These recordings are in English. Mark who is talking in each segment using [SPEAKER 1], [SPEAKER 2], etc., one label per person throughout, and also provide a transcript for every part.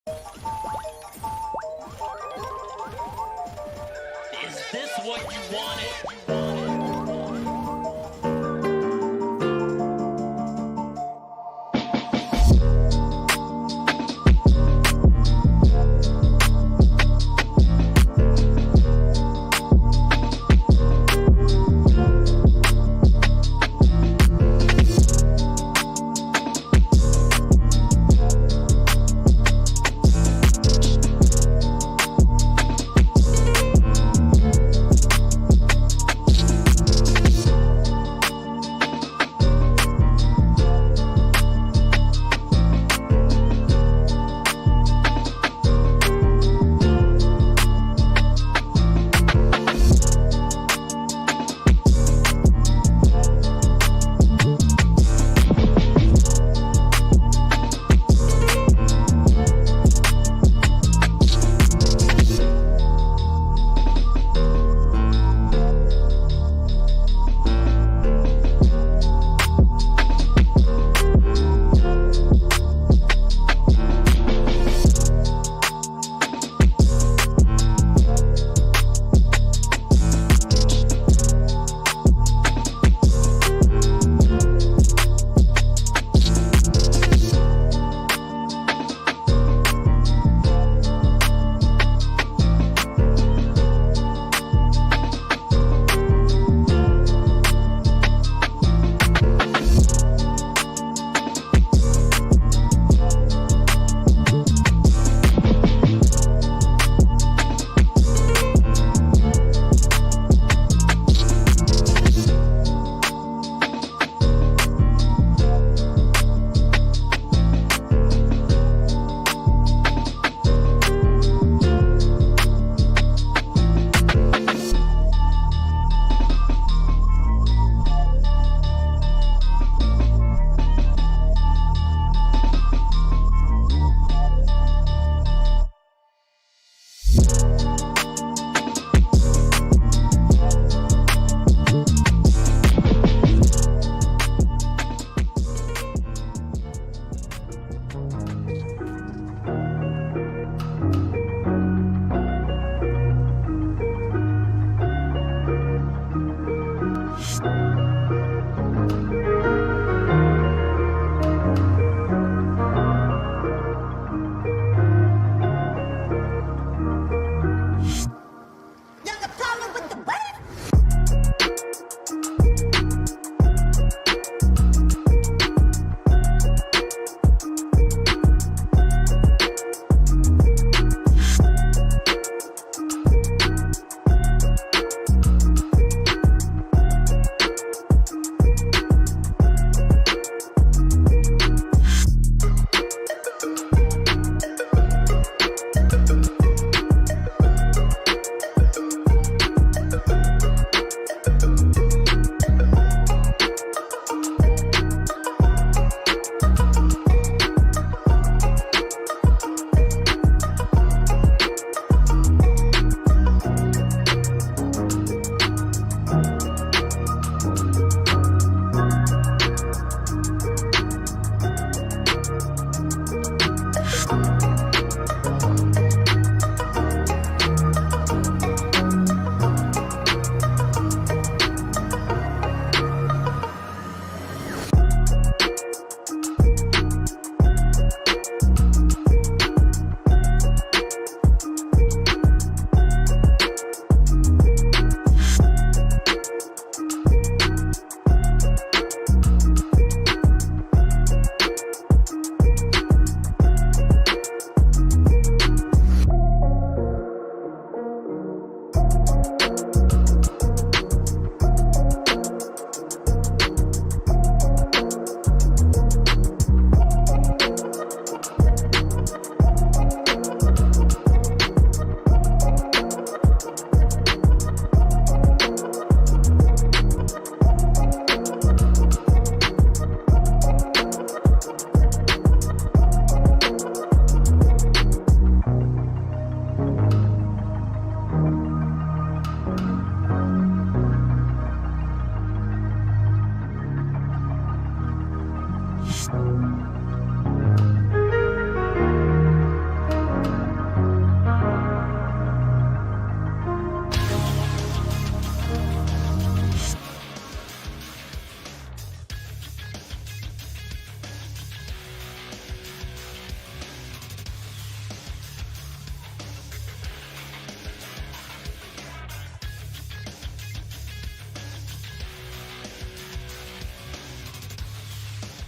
[SPEAKER 1] Is this what you wanted?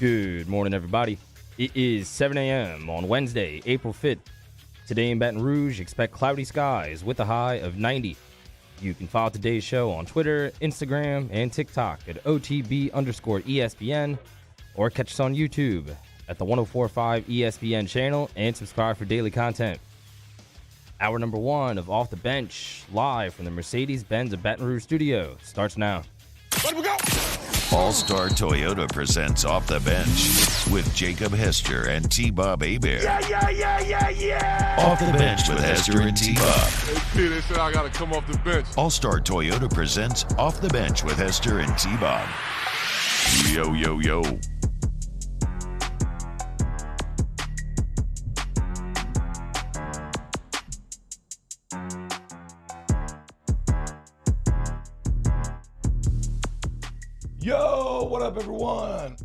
[SPEAKER 2] Good morning, everybody. It is 7 a.m. on Wednesday, April 5th. Today in Baton Rouge, expect cloudy skies with a high of 90. You can follow today's show on Twitter, Instagram, and TikTok at OTB_ESPN, or catch us on YouTube at the 1045 ESPN channel and subscribe for daily content. Hour number 1 of Off the Bench, live from the Mercedes-Benz of Baton Rouge studio, starts now.
[SPEAKER 3] Let we go!
[SPEAKER 4] All-Star Toyota presents Off the Bench with Jacob Hester and T-Bob Hebert.
[SPEAKER 3] Yeah!
[SPEAKER 4] Off the Bench with Hester and T-Bob.
[SPEAKER 3] Hey, they said I gotta come off the bench.
[SPEAKER 4] All-Star Toyota presents Off the Bench with Hester and T-Bob. Yo.
[SPEAKER 3] Yo, what up, everyone?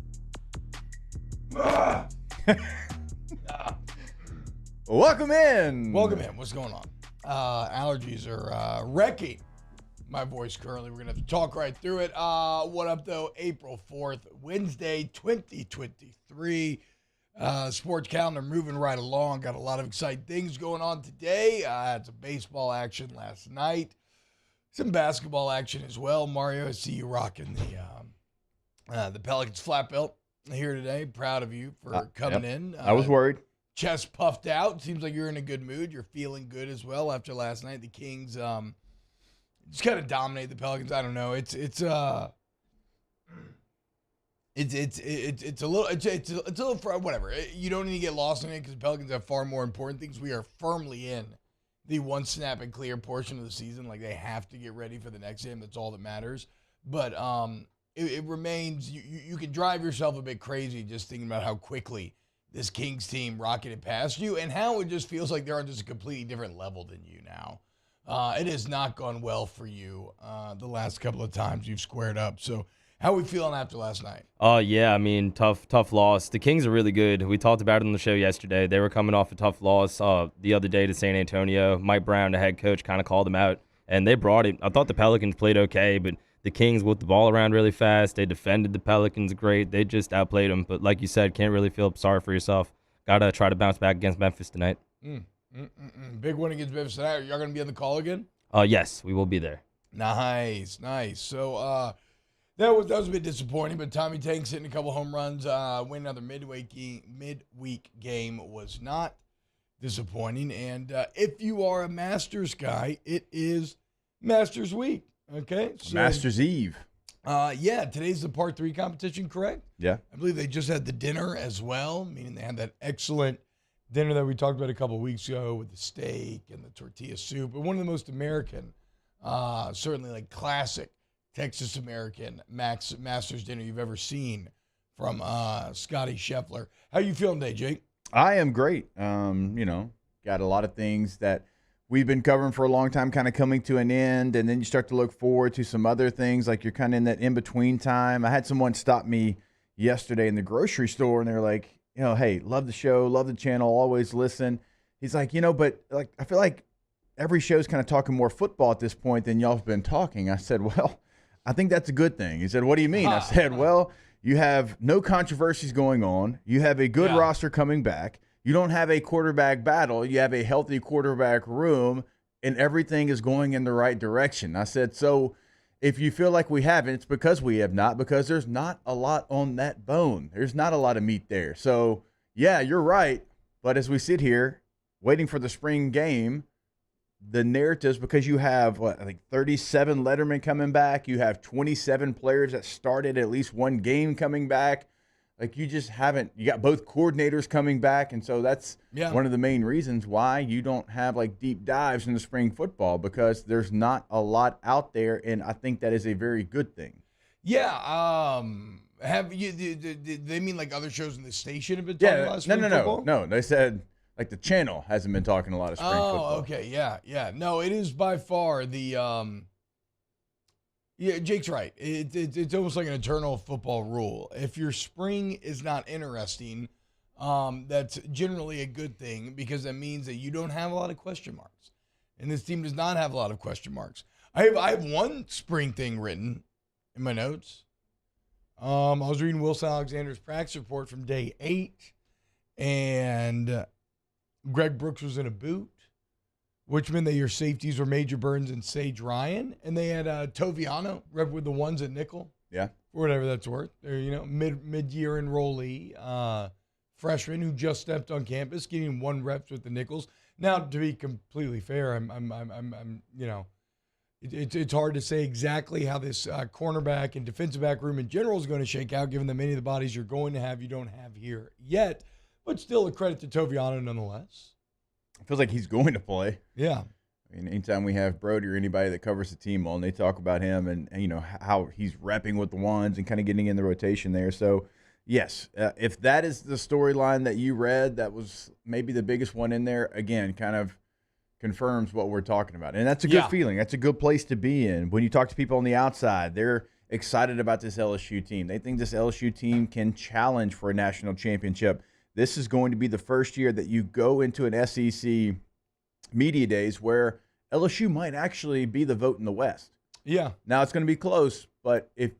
[SPEAKER 5] Welcome in.
[SPEAKER 3] What's going on? Allergies are wrecking my voice currently. We're going to have to talk right through it. What up, though? April 4th, Wednesday, 2023. Sports calendar moving right along. Got a lot of exciting things going on today. Had some baseball action last night. Some basketball action as well. Mario, I see you rocking the Pelicans flat belt here today. Proud of you for coming in.
[SPEAKER 5] I was worried.
[SPEAKER 3] Chest puffed out. Seems like you're in a good mood. You're feeling good as well after last night. The Kings just kind of dominate the Pelicans. I don't know. It's a little whatever. You don't need to get lost in it because the Pelicans have far more important things. We are firmly in the one snap and clear portion of the season. Like, they have to get ready for the next game. That's all that matters. But it remains, you can drive yourself a bit crazy just thinking about how quickly this Kings team rocketed past you and how it just feels like they're on just a completely different level than you now. It has not gone well for you the last couple of times you've squared up. So how are we feeling after last night?
[SPEAKER 2] Yeah, I mean, tough loss. The Kings are really good. We talked about it on the show yesterday. They were coming off a tough loss the other day to San Antonio. Mike Brown, the head coach, kind of called them out, and they brought it. I thought the Pelicans played okay, but the Kings whipped the ball around really fast. They defended the Pelicans great. They just outplayed them. But like you said, can't really feel sorry for yourself. Got to try to bounce back against Memphis tonight.
[SPEAKER 3] Big win against Memphis tonight. Y'all going to be on the call again?
[SPEAKER 2] Yes, we will be there.
[SPEAKER 3] Nice. So that was a bit disappointing, but Tommy Tanks hitting a couple home runs, win another midweek game was not disappointing. And if you are a Masters guy, it is Masters week. Okay, so,
[SPEAKER 5] Masters Eve.
[SPEAKER 3] Today's the part 3 competition, correct?
[SPEAKER 5] Yeah.
[SPEAKER 3] I believe they just had the dinner as well, meaning they had that excellent dinner that we talked about a couple of weeks ago with the steak and the tortilla soup. But one of the most American, certainly like classic Texas American Masters dinner you've ever seen from Scotty Scheffler. How you feeling today, Jake?
[SPEAKER 5] I am great. Got a lot of things that we've been covering for a long time kind of coming to an end, and then you start to look forward to some other things, like you're kind of in that in-between time. I had someone stop me yesterday in the grocery store, and they were like, hey, love the show, love the channel, always listen. He's like, but like I feel like every show's kind of talking more football at this point than y'all have been talking. I said, well, I think that's a good thing. He said, what do you mean? I said, well, you have no controversies going on. You have a good roster coming back. You don't have a quarterback battle. You have a healthy quarterback room, and everything is going in the right direction. I said, so if you feel like we haven't, it's because we have not, because there's not a lot on that bone. There's not a lot of meat there. So, yeah, you're right. But as we sit here waiting for the spring game, the narratives, because you have, 37 lettermen coming back. You have 27 players that started at least one game coming back. Like, you just haven't – you got both coordinators coming back, and so that's one of the main reasons why you don't have, deep dives in the spring football, because there's not a lot out there, and I think that is a very good thing.
[SPEAKER 3] Yeah. Have you – did they mean, other shows in the station have been talking about spring football?
[SPEAKER 5] No. They said, the channel hasn't been talking a lot of spring football.
[SPEAKER 3] Oh, okay. Yeah. No, it is by far the Yeah, Jake's right. It's almost like an eternal football rule. If your spring is not interesting, that's generally a good thing, because that means that you don't have a lot of question marks. And this team does not have a lot of question marks. I have one spring thing written in my notes. I was reading Wilson Alexander's practice report from day 8, and Greg Brooks was in a boot, which meant that your safeties were Major Burns and Sage Ryan, and they had Toviano rep with the ones at nickel.
[SPEAKER 5] Yeah.
[SPEAKER 3] For whatever that's worth. They're, mid-year enrollee, freshman who just stepped on campus, getting 1 reps with the nickels. Now, to be completely fair, it's hard to say exactly how this cornerback and defensive back room in general is going to shake out, given that many of the bodies you're going to have you don't have here yet. But still, a credit to Toviano nonetheless.
[SPEAKER 5] It feels like he's going to play.
[SPEAKER 3] Yeah.
[SPEAKER 5] I mean, anytime we have Brody or anybody that covers the team on, they talk about him and how he's repping with the ones and kind of getting in the rotation there. So, yes, if that is the storyline that you read, that was maybe the biggest one in there, again, kind of confirms what we're talking about. And that's a good feeling. That's a good place to be in. When you talk to people on the outside, they're excited about this LSU team. They think this LSU team can challenge for a national championship. This is going to be the first year that you go into an SEC media days where LSU might actually be the vote in the West.
[SPEAKER 3] Yeah.
[SPEAKER 5] Now it's going to be close, but if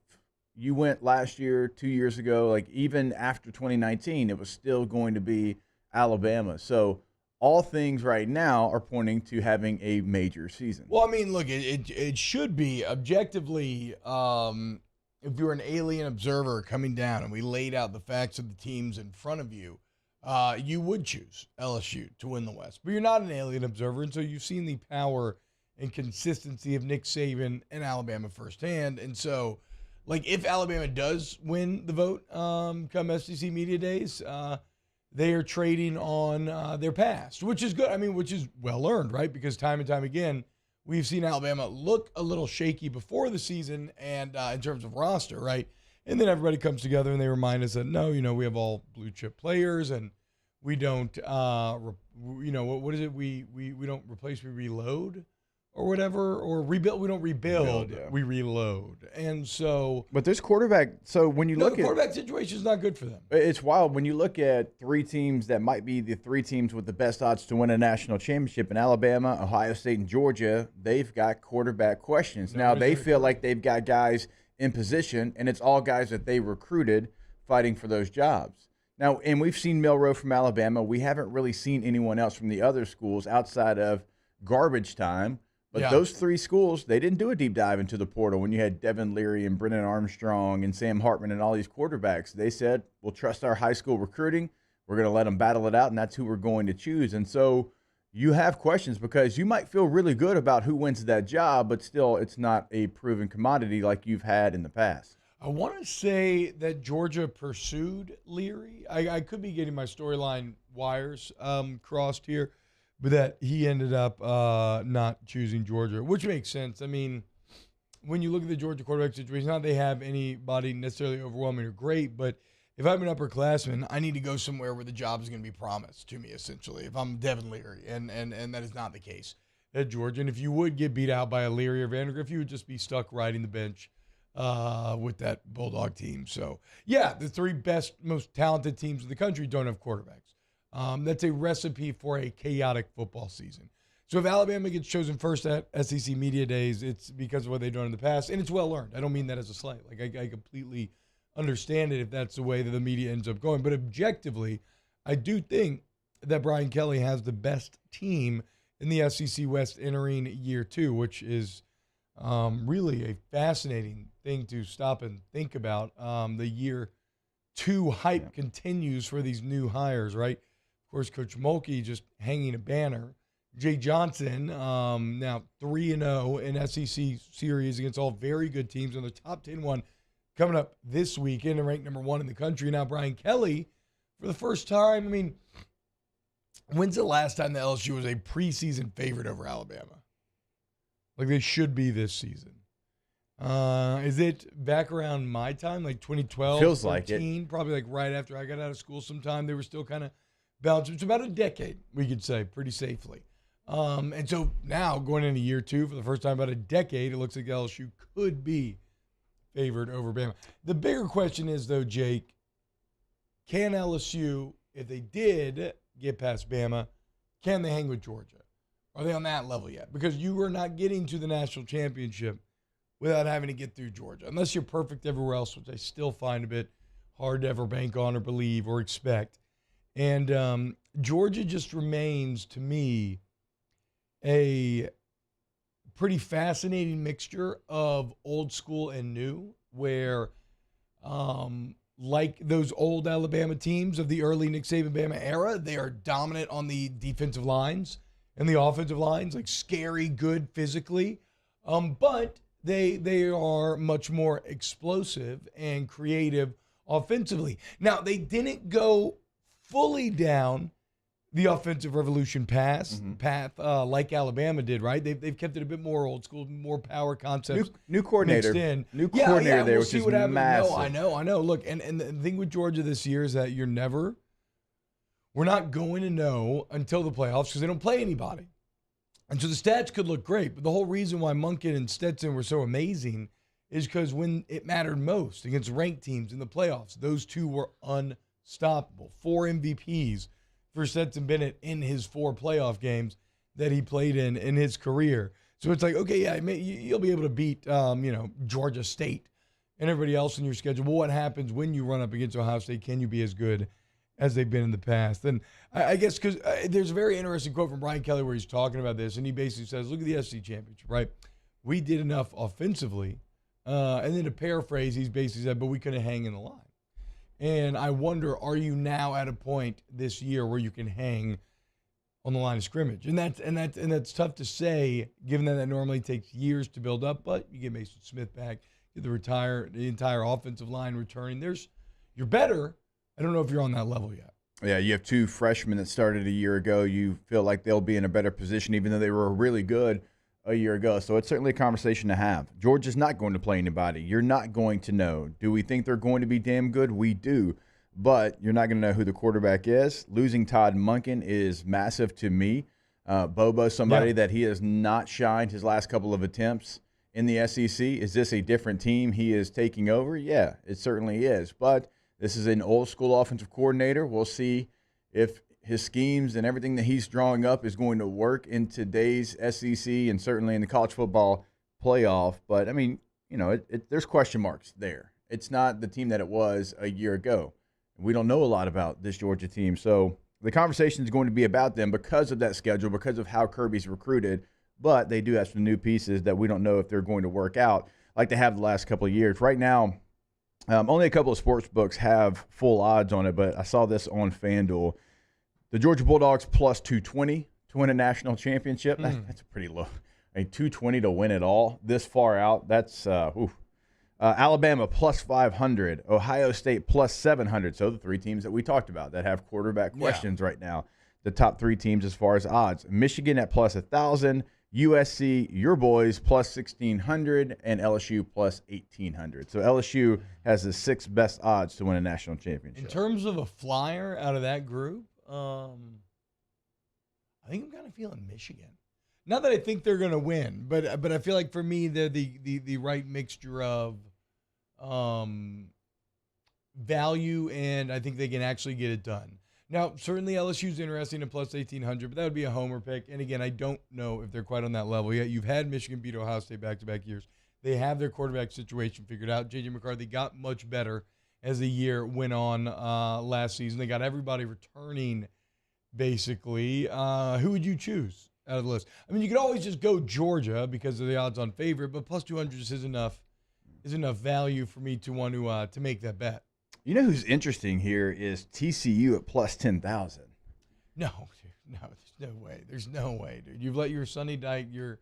[SPEAKER 5] you went last year, 2 years ago, like even after 2019, it was still going to be Alabama. So all things right now are pointing to having a major season.
[SPEAKER 3] Well, I mean, look, it should be objectively, if you're an alien observer coming down and we laid out the facts of the teams in front of you, you would choose LSU to win the West. But you're not an alien observer, and so you've seen the power and consistency of Nick Saban and Alabama firsthand. And so, like, if Alabama does win the vote come SEC Media Days, they are trading on their past, which is good. I mean, which is well-earned, right? Because time and time again, we've seen Alabama look a little shaky before the season and in terms of roster, right? And then everybody comes together and they remind us that, no, we have all blue-chip players and we don't, what is it? We don't replace, we reload or whatever, or rebuild. We don't rebuild, we reload. And so.
[SPEAKER 5] But this quarterback, so when you look
[SPEAKER 3] the
[SPEAKER 5] at.
[SPEAKER 3] quarterback situation is not good for them.
[SPEAKER 5] It's wild. When you look at 3 teams that might be the 3 teams with the best odds to win a national championship in Alabama, Ohio State, and Georgia, they've got quarterback questions. Now, they feel like they've got guys in position, and it's all guys that they recruited fighting for those jobs. Now, and we've seen Milroe from Alabama. We haven't really seen anyone else from the other schools outside of garbage time. But those 3 schools, they didn't do a deep dive into the portal when you had Devin Leary and Brennan Armstrong and Sam Hartman and all these quarterbacks. They said, we'll trust our high school recruiting. We're going to let them battle it out, and that's who we're going to choose. And so you have questions because you might feel really good about who wins that job, but still it's not a proven commodity like you've had in the past.
[SPEAKER 3] I want to say that Georgia pursued Leary. I could be getting my storyline wires crossed here, but that he ended up not choosing Georgia, which makes sense. I mean, when you look at the Georgia quarterback situation, not they have anybody necessarily overwhelming or great, but if I'm an upperclassman, I need to go somewhere where the job is going to be promised to me, essentially, if I'm Devin Leary, and that is not the case at Georgia. And if you would get beat out by a Leary or Vandergriff, you would just be stuck riding the bench with that Bulldog team. So, yeah, the 3 best, most talented teams in the country don't have quarterbacks. That's a recipe for a chaotic football season. So if Alabama gets chosen first at SEC Media Days, it's because of what they've done in the past, and it's well-earned. I don't mean that as a slight. Like, I completely understand it if that's the way that the media ends up going. But objectively, I do think that Brian Kelly has the best team in the SEC West entering year 2, which is really a fascinating thing to stop and think about. The year 2 hype continues for these new hires, right? Of course, Coach Mulkey just hanging a banner. Jay Johnson, now 3-0 in SEC series against all very good teams, and the top 10 one coming up this weekend and ranked number 1 in the country. Now, Brian Kelly, for the first time, I mean, when's the last time the LSU was a preseason favorite over Alabama? Like they should be this season. Is it back around my time, like 2012?
[SPEAKER 5] Feels
[SPEAKER 3] 13,
[SPEAKER 5] like it.
[SPEAKER 3] Probably like right after I got out of school sometime. They were still kind of balanced. It's about a decade, we could say, pretty safely. And so now, going into year 2, for the first time about a decade, it looks like LSU could be favored over Bama. The bigger question is, though, Jake, can LSU, if they did get past Bama, can they hang with Georgia? Are they on that level yet? Because you are not getting to the national championship without having to get through Georgia, unless you're perfect everywhere else, which I still find a bit hard to ever bank on or believe or expect. And Georgia just remains, to me, a pretty fascinating mixture of old school and new, where like those old Alabama teams of the early Nick Saban Bama era, they are dominant on the defensive lines and the offensive lines, like scary, good physically. But they are much more explosive and creative offensively. Now, they didn't go fully down the offensive revolution path like Alabama did, right? They've kept it a bit more old school, more power concepts.
[SPEAKER 5] New coordinator.
[SPEAKER 3] Mixed in.
[SPEAKER 5] New coordinator there,
[SPEAKER 3] we'll
[SPEAKER 5] which
[SPEAKER 3] see
[SPEAKER 5] is
[SPEAKER 3] what happens.
[SPEAKER 5] massive.
[SPEAKER 3] No, I know. Look, and the thing with Georgia this year is that we're not going to know until the playoffs because they don't play anybody. And so the stats could look great, but the whole reason why Munkin and Stetson were so amazing is because when it mattered most against ranked teams in the playoffs, those two were unstoppable. 4 MVPs for Stetson Bennett in his 4 playoff games that he played in his career. So it's like, okay, yeah, you'll be able to beat, Georgia State and everybody else in your schedule. But what happens when you run up against Ohio State? Can you be as good as they've been in the past? And I guess because there's a very interesting quote from Brian Kelly where he's talking about this, and he basically says, look at the SEC championship, right? We did enough offensively, and then to paraphrase, he's basically said, but we couldn't hang in the line. And I wonder, are you now at a point this year where you can hang on the line of scrimmage? And that's tough to say, given that normally takes years to build up. But you get Mason Smith back, get the entire offensive line returning. You're better. I don't know if you're on that level yet.
[SPEAKER 5] Yeah, you have 2 freshmen that started a year ago. You feel like they'll be in a better position, even though they were really good a year ago. So it's certainly a conversation to have. Georgia's not going to play anybody. You're not going to know. Do we think they're going to be damn good? We do. But you're not going to know who the quarterback is. Losing Todd Monken is massive to me. Bobo's somebody that he has not shined his last couple of attempts in the SEC. Is this a different team he is taking over? Yeah, it certainly is. But this is an old-school offensive coordinator. We'll see if his schemes and everything that he's drawing up is going to work in today's SEC and certainly in the college football playoff. But, I mean, there's question marks there. It's not the team that it was a year ago. We don't know a lot about this Georgia team. So the conversation is going to be about them because of that schedule, because of how Kirby's recruited. But they do have some new pieces that we don't know if they're going to work out like they have the last couple of years. Right now, only a couple of sports books have full odds on it, but I saw this on FanDuel. The Georgia Bulldogs plus 220 to win a national championship. That's a pretty low. 220 to win it all this far out. That's Alabama plus 500. Ohio State plus 700. So the 3 teams that we talked about that have quarterback questions right now. The top 3 teams as far as odds. Michigan at plus 1,000. USC, your boys, plus 1,600, and LSU plus 1,800. So LSU has the 6th best odds to win a national championship.
[SPEAKER 3] In terms of a flyer out of that group, I think I'm kind of feeling Michigan. Not that I think they're going to win, but I feel like for me they're the right mixture of value, and I think they can actually get it done. Now, certainly LSU's interesting at plus 1,800, but that would be a homer pick. And again, I don't know if they're quite on that level yet. You've had Michigan beat Ohio State back-to-back years. They have their quarterback situation figured out. J.J. McCarthy got much better as the year went on last season. They got everybody returning, basically. Who would you choose out of the list? I mean, you could always just go Georgia because of the odds-on favorite, but plus 200 just is enough value for me to want to make that bet.
[SPEAKER 5] You know who's interesting here is TCU at plus 10,000.
[SPEAKER 3] No, dude, there's no way, dude. You've let your Sonny dike. You're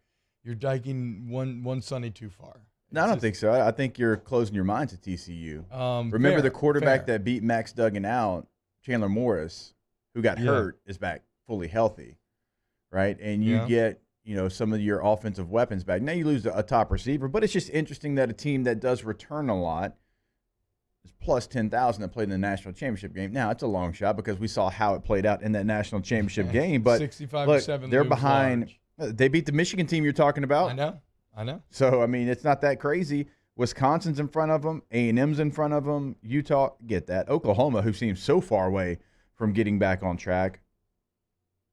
[SPEAKER 3] diking one Sonny too far.
[SPEAKER 5] No, I don't think so. I think you're closing your mind to TCU. Remember the quarterback that beat Max Duggan out, Chandler Morris, who got hurt, is back fully healthy, right? And you get some of your offensive weapons back. Now you lose a top receiver, but it's just interesting that a team that does return a lot is plus 10,000 that played in the national championship game. Now it's a long shot because we saw how it played out in that national championship game. But
[SPEAKER 3] 65-7,
[SPEAKER 5] they're behind. Large. They beat the Michigan team you're talking about.
[SPEAKER 3] I know.
[SPEAKER 5] So, I mean, it's not that crazy. Wisconsin's in front of them. A&M's in front of them. Utah, get that. Oklahoma, who seems so far away from getting back on track.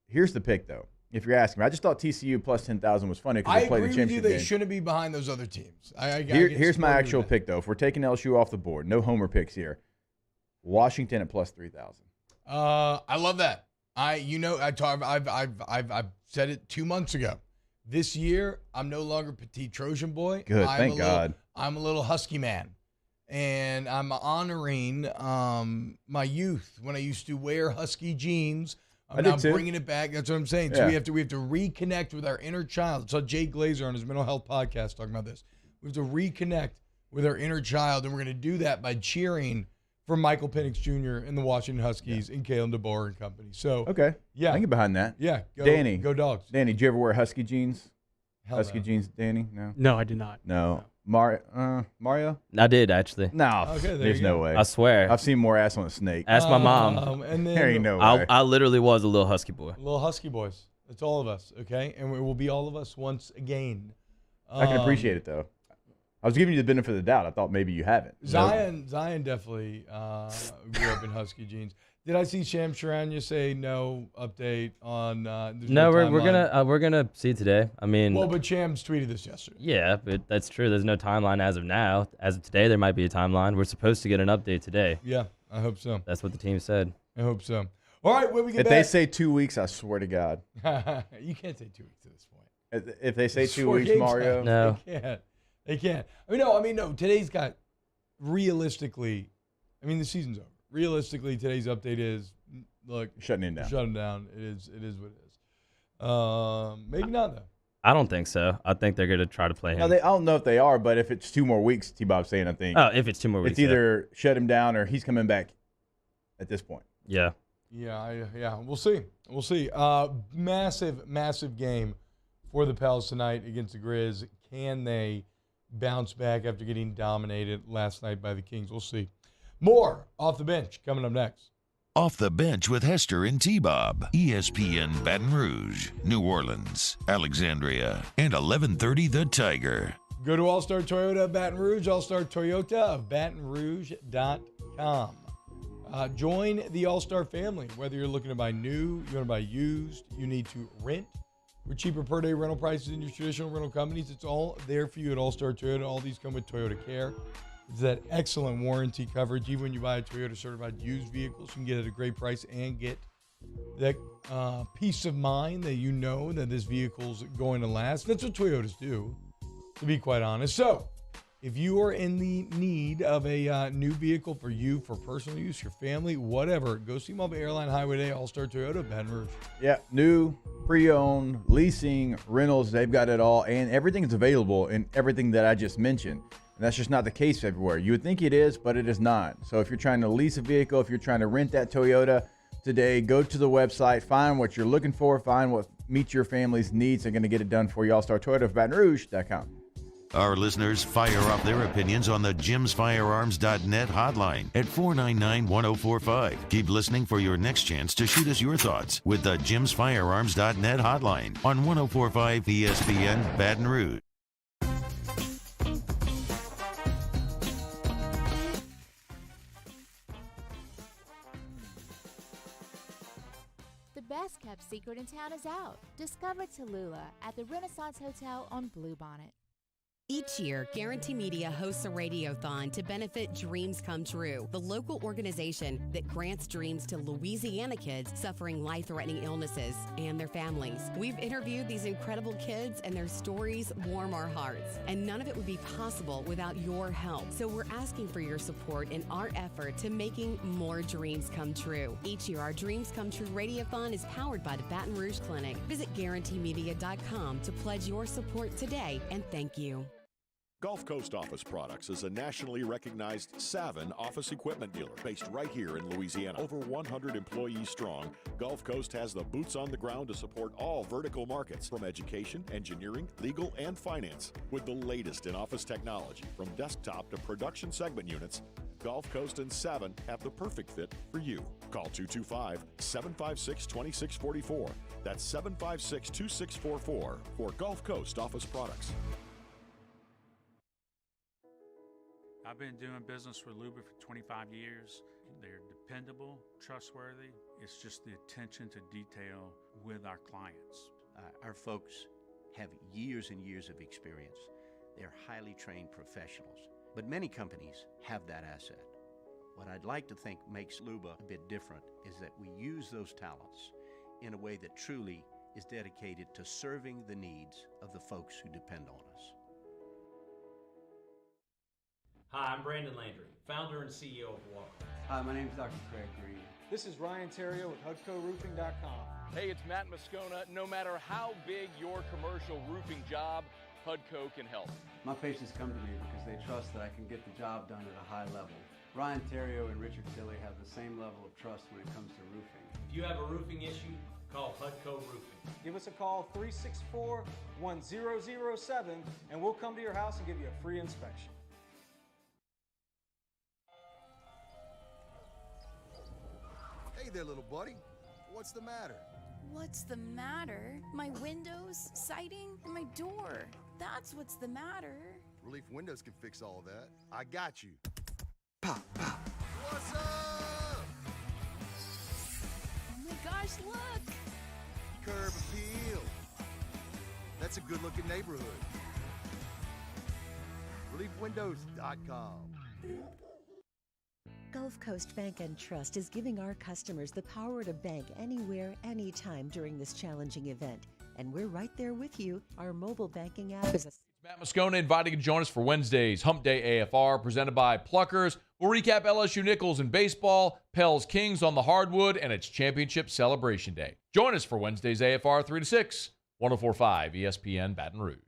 [SPEAKER 5] Here's the pick, though. If you're asking me, I just thought TCU plus 10,000 was funny because
[SPEAKER 3] I
[SPEAKER 5] they played
[SPEAKER 3] agree
[SPEAKER 5] the
[SPEAKER 3] with you.
[SPEAKER 5] championship
[SPEAKER 3] They
[SPEAKER 5] game.
[SPEAKER 3] shouldn't be behind those other teams.
[SPEAKER 5] Here's my actual
[SPEAKER 3] pick.
[SPEAKER 5] pick, though. If we're taking LSU off the board, no homer picks here. Washington at plus 3,000.
[SPEAKER 3] I love that. I've said it 2 months ago. This year, I'm no longer petite Trojan boy.
[SPEAKER 5] Good, thank God.
[SPEAKER 3] I'm a little husky man, and I'm honoring my youth when I used to wear husky jeans. I'm now bringing it back. That's what I'm saying. So we have to reconnect with our inner child. So Jay Glazer on his mental health podcast talking about this. We have to reconnect with our inner child, and we're going to do that by cheering for Michael Penix Jr. and the Washington Huskies and Kalen DeBoer and company. So
[SPEAKER 5] okay,
[SPEAKER 3] yeah,
[SPEAKER 5] I can get behind that.
[SPEAKER 3] Yeah,
[SPEAKER 5] Danny,
[SPEAKER 3] go Dogs.
[SPEAKER 5] Danny, did you ever wear husky jeans?
[SPEAKER 3] Hell
[SPEAKER 5] husky
[SPEAKER 3] no.
[SPEAKER 5] jeans, Danny?
[SPEAKER 6] No, I did not.
[SPEAKER 5] No. Mario?
[SPEAKER 2] I did, actually.
[SPEAKER 5] No,
[SPEAKER 3] Okay,
[SPEAKER 5] there's no way.
[SPEAKER 2] I swear.
[SPEAKER 5] I've seen more ass on a snake.
[SPEAKER 2] Ask my mom.
[SPEAKER 3] And then
[SPEAKER 5] There ain't no way.
[SPEAKER 2] I literally was a little husky boy.
[SPEAKER 3] little husky boys. It's all of us, okay? And we will be all of us once again.
[SPEAKER 5] I can appreciate it, though. I was giving you the benefit of the doubt. I thought maybe you haven't.
[SPEAKER 3] Zion definitely grew up in husky jeans. Did I see Sham Charania say no update on?
[SPEAKER 2] No, we're gonna see today. I mean,
[SPEAKER 3] well, but Shams tweeted this yesterday.
[SPEAKER 2] yeah, but that's true. There's no timeline as of now. As of today, there might be a timeline. We're supposed to get an update today.
[SPEAKER 3] Yeah, I hope so.
[SPEAKER 2] That's what the team said.
[SPEAKER 3] I hope so. All right, when we get
[SPEAKER 5] If
[SPEAKER 3] back,
[SPEAKER 5] they say 2 weeks, I swear to God.
[SPEAKER 3] you can't say 2 weeks at this point.
[SPEAKER 5] If they say
[SPEAKER 3] It's
[SPEAKER 5] 2
[SPEAKER 3] 4
[SPEAKER 5] weeks,
[SPEAKER 3] game
[SPEAKER 5] Mario.
[SPEAKER 3] time.
[SPEAKER 2] No.
[SPEAKER 3] They can't. No. Today's got realistically. I mean, the season's over. Realistically, today's update is look
[SPEAKER 5] Shutting him down.
[SPEAKER 3] Shut him down. It is what it is. Maybe not though.
[SPEAKER 2] I don't think so. I think they're gonna try to play him.
[SPEAKER 5] No, I don't know if they are, but if it's 2 more weeks, T-Bob's saying, I think.
[SPEAKER 2] Oh, if it's 2 more weeks,
[SPEAKER 5] It's either shut him down or he's coming back at this point.
[SPEAKER 2] yeah.
[SPEAKER 3] Yeah. We'll see. Massive game for the Pels tonight against the Grizz. Can they bounce back after getting dominated last night by the Kings? We'll see. More off the bench coming up next.
[SPEAKER 4] Off the Bench with Hester and T-Bob. ESPN Baton Rouge, New Orleans, Alexandria, and 1130 The Tiger.
[SPEAKER 3] Go to All-Star Toyota of Baton Rouge, All-Star Toyota of BatonRouge.com. Join the All-Star family. Whether you're looking to buy new, you want to buy used, you need to rent. With cheaper per-day rental prices than your traditional rental companies, it's all there for you at All-Star Toyota. All these come with Toyota Care. It's that excellent warranty coverage. Even when you buy a Toyota certified used vehicle, you can get it at a great price and get that peace of mind that you know that this vehicle's going to last. That's what Toyotas do, to be quite honest. So, if you are in the need of a new vehicle for you, for personal use, your family, whatever, go see them on Airline Highway Day, All-Star Toyota, Baton Rouge.
[SPEAKER 5] Yeah, new, pre-owned, leasing, rentals, they've got it all, and everything is available in everything that I just mentioned. And that's just not the case everywhere. You would think it is, but it is not. So if you're trying to lease a vehicle, if you're trying to rent that Toyota today, go to the website, find what you're looking for, find what meets your family's needs. They're going to get it done for you. All-Star Toyota of BatonRouge.com.
[SPEAKER 4] Our listeners fire off their opinions on the jimsfirearms.net hotline at 499-1045. Keep listening for your next chance to shoot us your thoughts with the jimsfirearms.net hotline on 1045 ESPN Baton Rouge.
[SPEAKER 7] The best kept secret in town is out. Discover Tallulah at the Renaissance Hotel on Bluebonnet.
[SPEAKER 8] Each year, Guarantee Media hosts a radiothon to benefit Dreams Come True, the local organization that grants dreams to Louisiana kids suffering life-threatening illnesses and their families. We've interviewed these incredible kids, and their stories warm our hearts. And none of it would be possible without your help. So we're asking for your support in our effort to making more dreams come true. Each year, our Dreams Come True radiothon is powered by the Baton Rouge Clinic. Visit GuaranteeMedia.com to pledge your support today, and thank you.
[SPEAKER 9] Gulf Coast Office Products is a nationally recognized Savin office equipment dealer based right here in Louisiana. Over 100 employees strong, Gulf Coast has the boots on the ground to support all vertical markets from education, engineering, legal, and finance. With the latest in office technology, from desktop to production segment units, Gulf Coast and Savin have the perfect fit for you. Call 225-756-2644. That's 756-2644 for Gulf Coast Office Products.
[SPEAKER 10] I've been doing business with Luber for 25 years. They're dependable, trustworthy. It's just the attention to detail with our clients.
[SPEAKER 6] Our folks have years and years of experience. They're highly trained professionals, but many companies have that asset. What I'd like to think makes Luba a bit different is that we use those talents in a way that truly is dedicated to serving the needs of the folks who depend on us.
[SPEAKER 11] Hi, I'm Brandon Landry, founder and CEO of Walker.
[SPEAKER 12] Hi, my name is Dr. Craig Green.
[SPEAKER 13] This is Ryan Terrio with HUDCORoofing.com.
[SPEAKER 14] Hey, it's Matt Moscona. No matter how big your commercial roofing job, HUDCO can help.
[SPEAKER 12] My patients come to me because they trust that I can get the job done at a high level. Ryan Terrio and Richard Tilley have the same level of trust when it comes to roofing.
[SPEAKER 11] If you have a roofing issue, call HUDCO Roofing.
[SPEAKER 13] Give us a call, 364-1007, and we'll come to your house and give you a free inspection.
[SPEAKER 15] Hey there, little buddy. What's the matter?
[SPEAKER 16] What's the matter? My windows, siding, and my door. That's what's the matter.
[SPEAKER 15] Relief Windows can fix all of that. I got you. Pop, pop. What's up?
[SPEAKER 16] Oh my gosh, look!
[SPEAKER 15] Curb appeal. That's a good-looking neighborhood. ReliefWindows.com.
[SPEAKER 17] Gulf Coast Bank and Trust is giving our customers the power to bank anywhere, anytime during this challenging event. And we're right there with you. Our mobile banking app is
[SPEAKER 18] Matt Moscona inviting you to join us for Wednesday's Hump Day AFR, presented by Pluckers. We'll recap LSU Nichols in baseball, Pels Kings on the hardwood, and its championship celebration day. Join us for Wednesday's AFR 3 to 6, 104.5 ESPN Baton Rouge.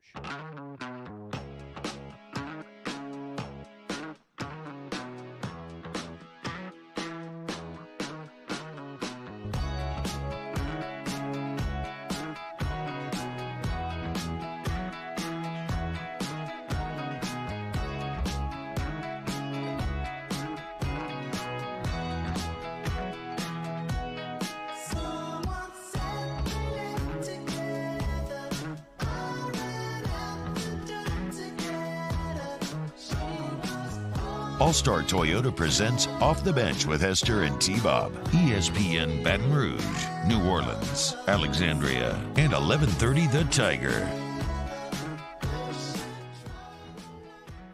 [SPEAKER 4] All-Star Toyota presents Off the Bench with Hester and T-Bob. ESPN Baton Rouge, New Orleans, Alexandria, and 1130 The Tiger.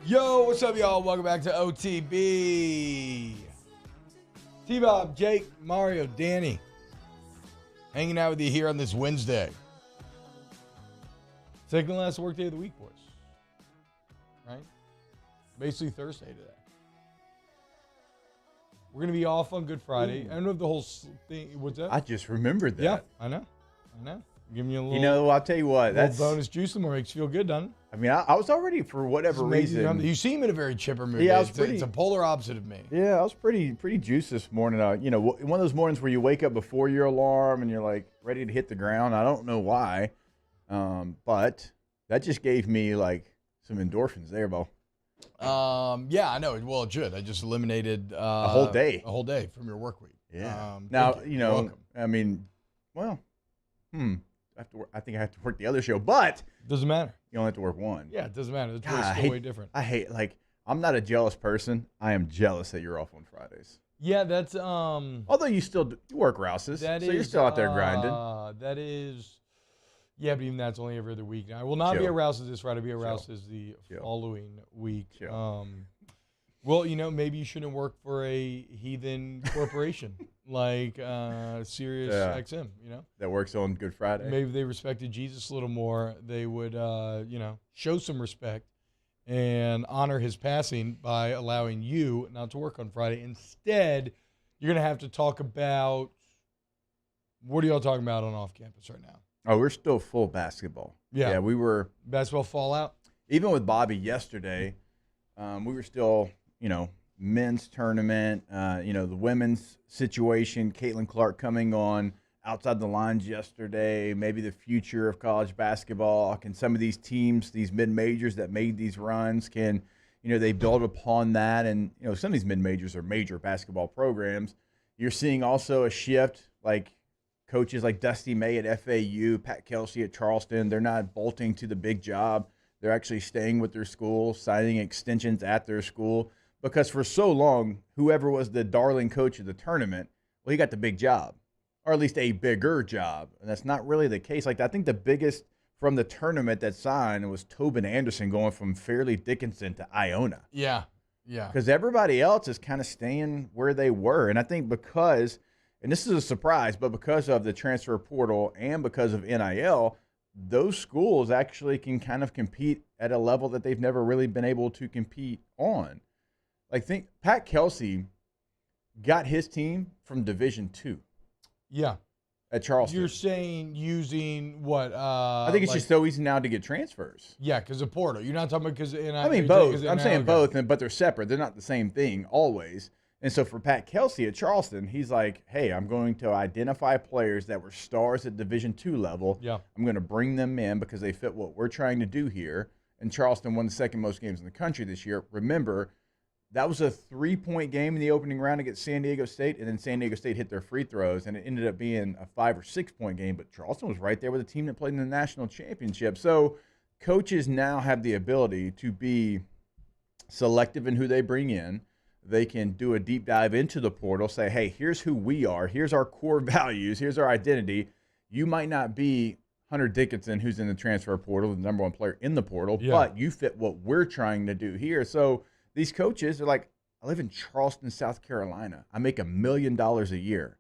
[SPEAKER 3] Yo, what's up, y'all? Welcome back to OTB. T-Bob, Jake, Mario, Danny. Hanging out with you here on this Wednesday. Second to last work day of the week, boys. Right? Basically Thursday today. We're going to be off on Good Friday. I don't know if the whole thing, what's that?
[SPEAKER 5] I just remembered that.
[SPEAKER 3] Yeah, I know. Give me a little.
[SPEAKER 5] I'll tell you what. That's
[SPEAKER 3] bonus juice. The more makes you feel good, doesn't it?
[SPEAKER 5] I mean, I was already, for whatever reason.
[SPEAKER 3] You seem in a very chipper mood.
[SPEAKER 5] Yeah,
[SPEAKER 3] it's a polar opposite of me.
[SPEAKER 5] Yeah, I was pretty juiced this morning. One of those mornings where you wake up before your alarm and you're like ready to hit the ground. I don't know why, but that just gave me like some endorphins there, Bo.
[SPEAKER 3] Yeah, I know. Well, it should. I just eliminated
[SPEAKER 5] a whole day
[SPEAKER 3] from your work week.
[SPEAKER 5] Yeah.
[SPEAKER 3] Now,
[SPEAKER 5] welcome. I mean, well, I think I have to work the other show, but
[SPEAKER 3] doesn't matter.
[SPEAKER 5] You only have to work one.
[SPEAKER 3] Yeah, it doesn't matter. The choice is still way different.
[SPEAKER 5] I hate I'm not a jealous person. I am jealous that you're off on Fridays.
[SPEAKER 3] Yeah, that's
[SPEAKER 5] although you still you work Rouse's, so you're still out there grinding.
[SPEAKER 3] That is. Yeah, but even that's only every other week. Now, I will not be at Rouse's this Friday. I'll be at Rouse's the following week. Well, maybe you shouldn't work for a heathen corporation like Sirius XM,
[SPEAKER 5] that works on Good Friday.
[SPEAKER 3] Maybe they respected Jesus a little more. They would, show some respect and honor his passing by allowing you not to work on Friday. Instead, you're going to have to talk about, what are y'all talking about on off campus right now?
[SPEAKER 5] Oh, we're still full basketball. Yeah, we were.
[SPEAKER 3] Basketball fallout?
[SPEAKER 5] Even with Bobby yesterday, we were still, men's tournament, the women's situation, Caitlin Clark coming on outside the lines yesterday, maybe the future of college basketball. Can some of these teams, these mid-majors that made these runs, can, they build upon that? And, some of these mid-majors are major basketball programs. You're seeing also a shift, like coaches like Dusty May at FAU, Pat Kelsey at Charleston. They're not bolting to the big job. They're actually staying with their school, signing extensions at their school. Because for so long, whoever was the darling coach of the tournament, well, he got the big job. or at least a bigger job. And that's not really the case. Like, I think the biggest from the tournament that signed was Tobin Anderson going from Fairleigh Dickinson to Iona.
[SPEAKER 3] Yeah. Yeah.
[SPEAKER 5] Because everybody else is kind of staying where they were. And I think because, and this is a surprise, but because of the transfer portal and because of NIL, those schools actually can kind of compete at a level that they've never really been able to compete on. Like, think Pat Kelsey got his team from Division II.
[SPEAKER 3] Yeah.
[SPEAKER 5] At Charleston.
[SPEAKER 3] You're saying using what?
[SPEAKER 5] I think it's just so easy now to get transfers.
[SPEAKER 3] Yeah, because of portal. You're not talking about because
[SPEAKER 5] I mean both. I'm saying both, but they're separate. They're not the same thing always. And so for Pat Kelsey at Charleston, he's like, hey, I'm going to identify players that were stars at Division II level.
[SPEAKER 3] Yeah.
[SPEAKER 5] I'm going to bring them in because they fit what we're trying to do here. And Charleston won the second most games in the country this year. Remember, that was a 3-point game in the opening round against San Diego State, and then San Diego State hit their free throws, and it ended up being a 5 or 6 point game. But Charleston was right there with a team that played in the national championship. So coaches now have the ability to be selective in who they bring in. They can do a deep dive into the portal, say, hey, here's who we are. Here's our core values. Here's our identity. You might not be Hunter Dickinson, who's in the transfer portal, the number one player in the portal, but you fit what we're trying to do here. So these coaches are like, I live in Charleston, South Carolina. I make $1 million a year.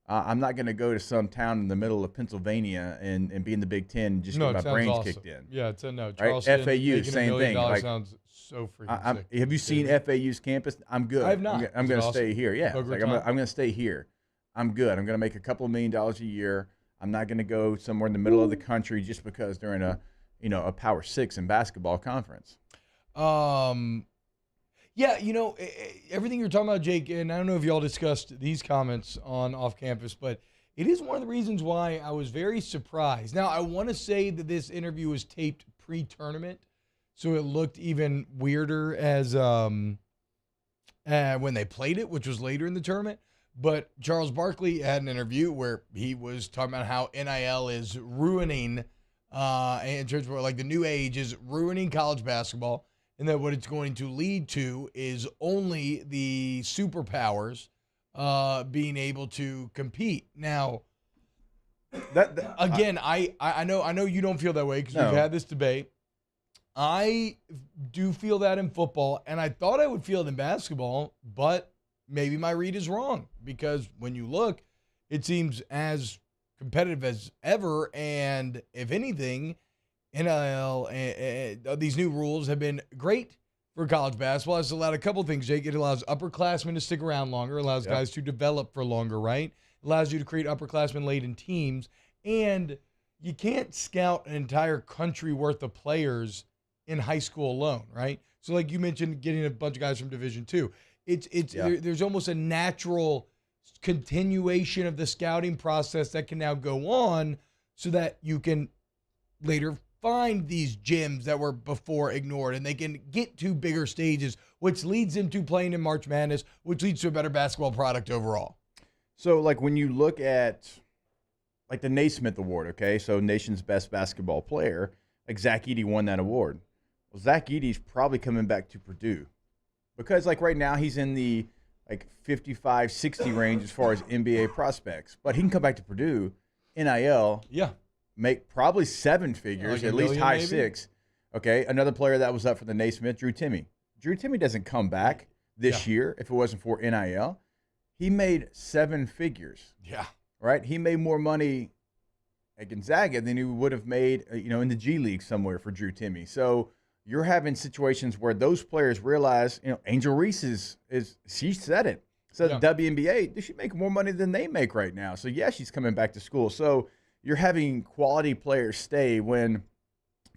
[SPEAKER 5] I'm not going to go to some town in the middle of Pennsylvania and be in the Big Ten and just get my brains kicked in.
[SPEAKER 3] Yeah, it's a no.
[SPEAKER 5] Right?
[SPEAKER 3] Charleston,
[SPEAKER 5] FAU, same thing.
[SPEAKER 3] Like, sounds so freaking sick.
[SPEAKER 5] Have you seen FAU's campus? I'm good.
[SPEAKER 3] I have not.
[SPEAKER 5] I'm going to stay here. Yeah,
[SPEAKER 3] like,
[SPEAKER 5] I'm going to stay here. I'm good. I'm going to make a couple of $1 million a year. I'm not going to go somewhere in the middle of the country just because they're in a Power 6 in basketball conference.
[SPEAKER 3] Yeah, everything you're talking about, Jake, and I don't know if y'all discussed these comments on Off Campus, but it is one of the reasons why I was very surprised. Now, I want to say that this interview was taped pre-tournament, so it looked even weirder as when they played it, which was later in the tournament. But Charles Barkley had an interview where he was talking about how NIL is ruining, in terms of like the new age is ruining college basketball. And that what it's going to lead to is only the superpowers being able to compete. Now, again, I know you don't feel that way because we've had this debate. I do feel that in football, and I thought I would feel it in basketball, but maybe my read is wrong because when you look, it seems as competitive as ever, and if anything, NIL, these new rules have been great for college basketball. It's allowed a couple things, Jake. It allows upperclassmen to stick around longer, allows guys to develop for longer, right? It allows you to create upperclassmen-laden teams, and you can't scout an entire country worth of players in high school alone, right? So like you mentioned, getting a bunch of guys from Division II. There's almost a natural continuation of the scouting process that can now go on so that you can later find these gyms that were before ignored, and they can get to bigger stages, which leads them to playing in March Madness, which leads to a better basketball product overall.
[SPEAKER 5] So, like, when you look at, like, the Naismith Award, okay, so nation's best basketball player, like, Zach Edey won that award. Well, Zach Edey's probably coming back to Purdue because, like, right now he's in the, like, 55, 60 range as far as NBA prospects, but he can come back to Purdue, NIL.
[SPEAKER 3] Yeah.
[SPEAKER 5] Make probably 7 figures, at least high maybe? 6. Okay, another player that was up for the Naismith, Drew Timme. Drew Timme doesn't come back this year if it wasn't for NIL. He made 7 figures.
[SPEAKER 3] Yeah.
[SPEAKER 5] Right? He made more money at Gonzaga than he would have made, in the G League somewhere for Drew Timme. So you're having situations where those players realize, Angel Reese she said it. So the WNBA, she make more money than they make right now. So yeah, she's coming back to school. So you're having quality players stay when,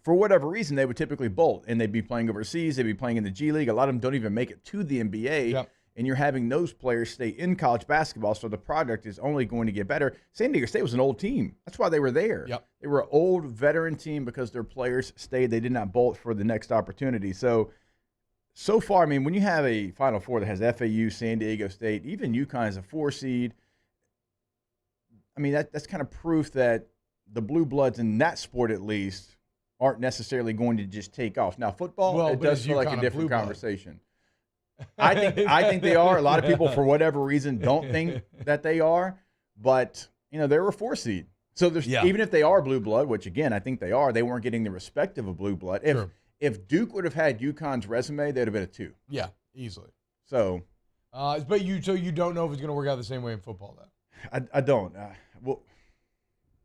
[SPEAKER 5] for whatever reason, they would typically bolt and they'd be playing overseas. They'd be playing in the G League. A lot of them don't even make it to the NBA. And you're having those players stay in college basketball. So the product is only going to get better. San Diego State was an old team. That's why they were there. They were an old veteran team because their players stayed. They did not bolt for the next opportunity. So far, I mean, when you have a Final Four that has FAU, San Diego State, even UConn as a 4 seed, I mean, that's kind of proof that the blue bloods in that sport, at least, aren't necessarily going to just take off. Now, football, it does feel like a different conversation. I think they are. A lot of people, for whatever reason, don't think that they are. But, they were a 4 seed. So there's even if they are blue blood, which again I think they are, they weren't getting the respect of a blue blood. If Duke would have had UConn's resume, they'd have been a 2.
[SPEAKER 3] Yeah, easily.
[SPEAKER 5] So,
[SPEAKER 3] but you don't know if it's going to work out the same way in football, though.
[SPEAKER 5] I don't. Well,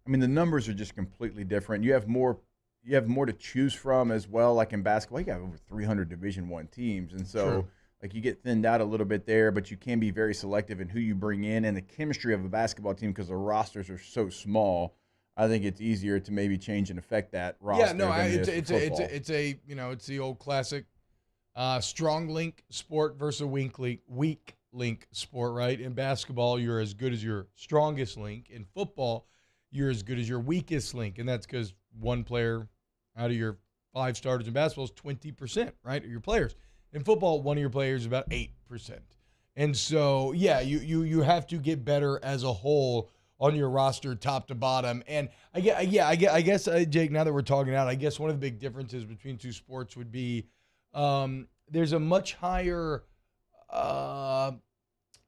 [SPEAKER 5] I mean the numbers are just completely different. You have more to choose from as well. Like in basketball, you have over 300 Division I teams, and so like you get thinned out a little bit there, but you can be very selective in who you bring in and the chemistry of a basketball team because the rosters are so small. I think it's easier to maybe change and affect that roster.
[SPEAKER 3] Yeah, no, it's the old classic strong link sport versus weak link sport, right? In basketball, you're as good as your strongest link. In football, you're as good as your weakest link, and that's because one player out of your 5 starters in basketball is 20%, right, of your players. In football, one of your players is about 8%. And so, yeah, you have to get better as a whole on your roster top to bottom. And I guess, Jake, now that we're talking out, I guess one of the big differences between 2 sports would be there's a much higher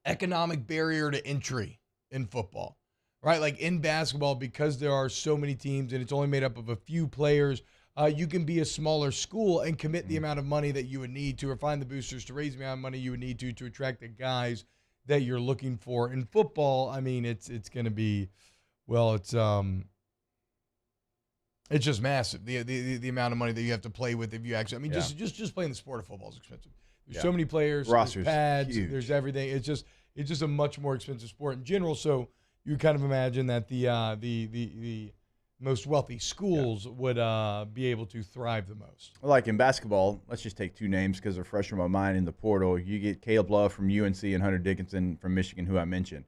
[SPEAKER 3] economic barrier to entry in football, right? Like in basketball, because there are so many teams and it's only made up of a few players, you can be a smaller school and commit the amount of money that you would need to, or find the boosters to raise the amount of money you would need to attract the guys that you're looking for. In football, I mean, it's going to be, well, it's just massive. The amount of money that you have to play with if you actually, I mean, just playing the sport of football is expensive. There's so many players,
[SPEAKER 5] rosters,
[SPEAKER 3] there's pads,
[SPEAKER 5] huge.
[SPEAKER 3] There's everything. It's just a much more expensive sport in general. So you kind of imagine that the most wealthy schools would be able to thrive the most.
[SPEAKER 5] Like in basketball, let's just take 2 names because they're fresh in my mind in the portal. You get Caleb Love from UNC and Hunter Dickinson from Michigan, who I mentioned.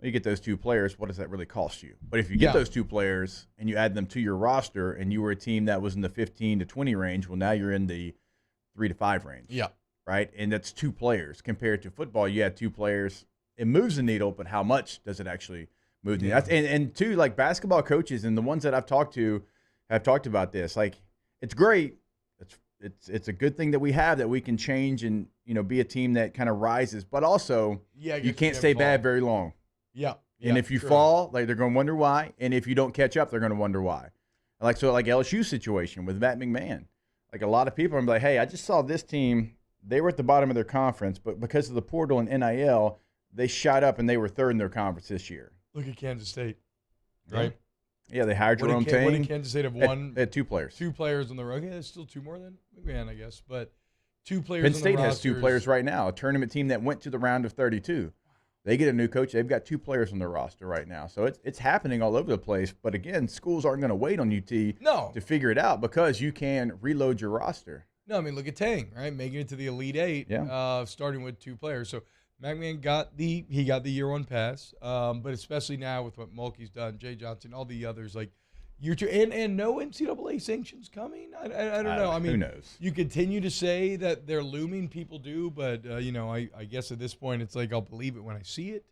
[SPEAKER 5] You get those 2 players, what does that really cost you? But if you get those 2 players and you add them to your roster and you were a team that was in the 15 to 20 range, well, now you're in the 3 to 5 range.
[SPEAKER 3] Yeah.
[SPEAKER 5] Right? And that's 2 players. Compared to football, you have 2 players. It moves the needle, but how much does it actually move the needle? And 2, like basketball coaches and the ones that I've talked to have talked about this. Like, it's great. It's a good thing that we have, that we can change and, be a team that kind of rises. But also, you can't stay bad very long.
[SPEAKER 3] Yeah.
[SPEAKER 5] And if you fall, like, they're going to wonder why. And if you don't catch up, they're going to wonder why. Like LSU situation with Matt McMahon. Like, a lot of people are like, hey, I just saw this team. They were at the bottom of their conference, but because of the portal and NIL, they shot up and they were 3rd in their conference this year.
[SPEAKER 3] Look at Kansas State, right?
[SPEAKER 5] Yeah, they hired Jerome Tang.
[SPEAKER 3] What did Kansas State have won?
[SPEAKER 5] At 2 players.
[SPEAKER 3] 2 players on the road. Yeah, there's still 2 more than McMahon, I guess. But 2 players
[SPEAKER 5] Penn
[SPEAKER 3] on
[SPEAKER 5] State
[SPEAKER 3] the
[SPEAKER 5] has 2 players right now, a tournament team that went to the round of 32. They get a new coach. They've got 2 players on their roster right now. So it's happening all over the place. But, again, schools aren't going to wait on UT to figure it out because you can reload your roster.
[SPEAKER 3] No, I mean, look at Tang, right? Making it to the Elite 8, starting with 2 players. So McMahon got the year 1 pass, but especially now with what Mulkey's done, Jay Johnson, all the others, like year 2, and no NCAA sanctions coming. I don't know. I mean,
[SPEAKER 5] who knows?
[SPEAKER 3] You continue to say that they're looming. People do, but I guess at this point it's like I'll believe it when I see it.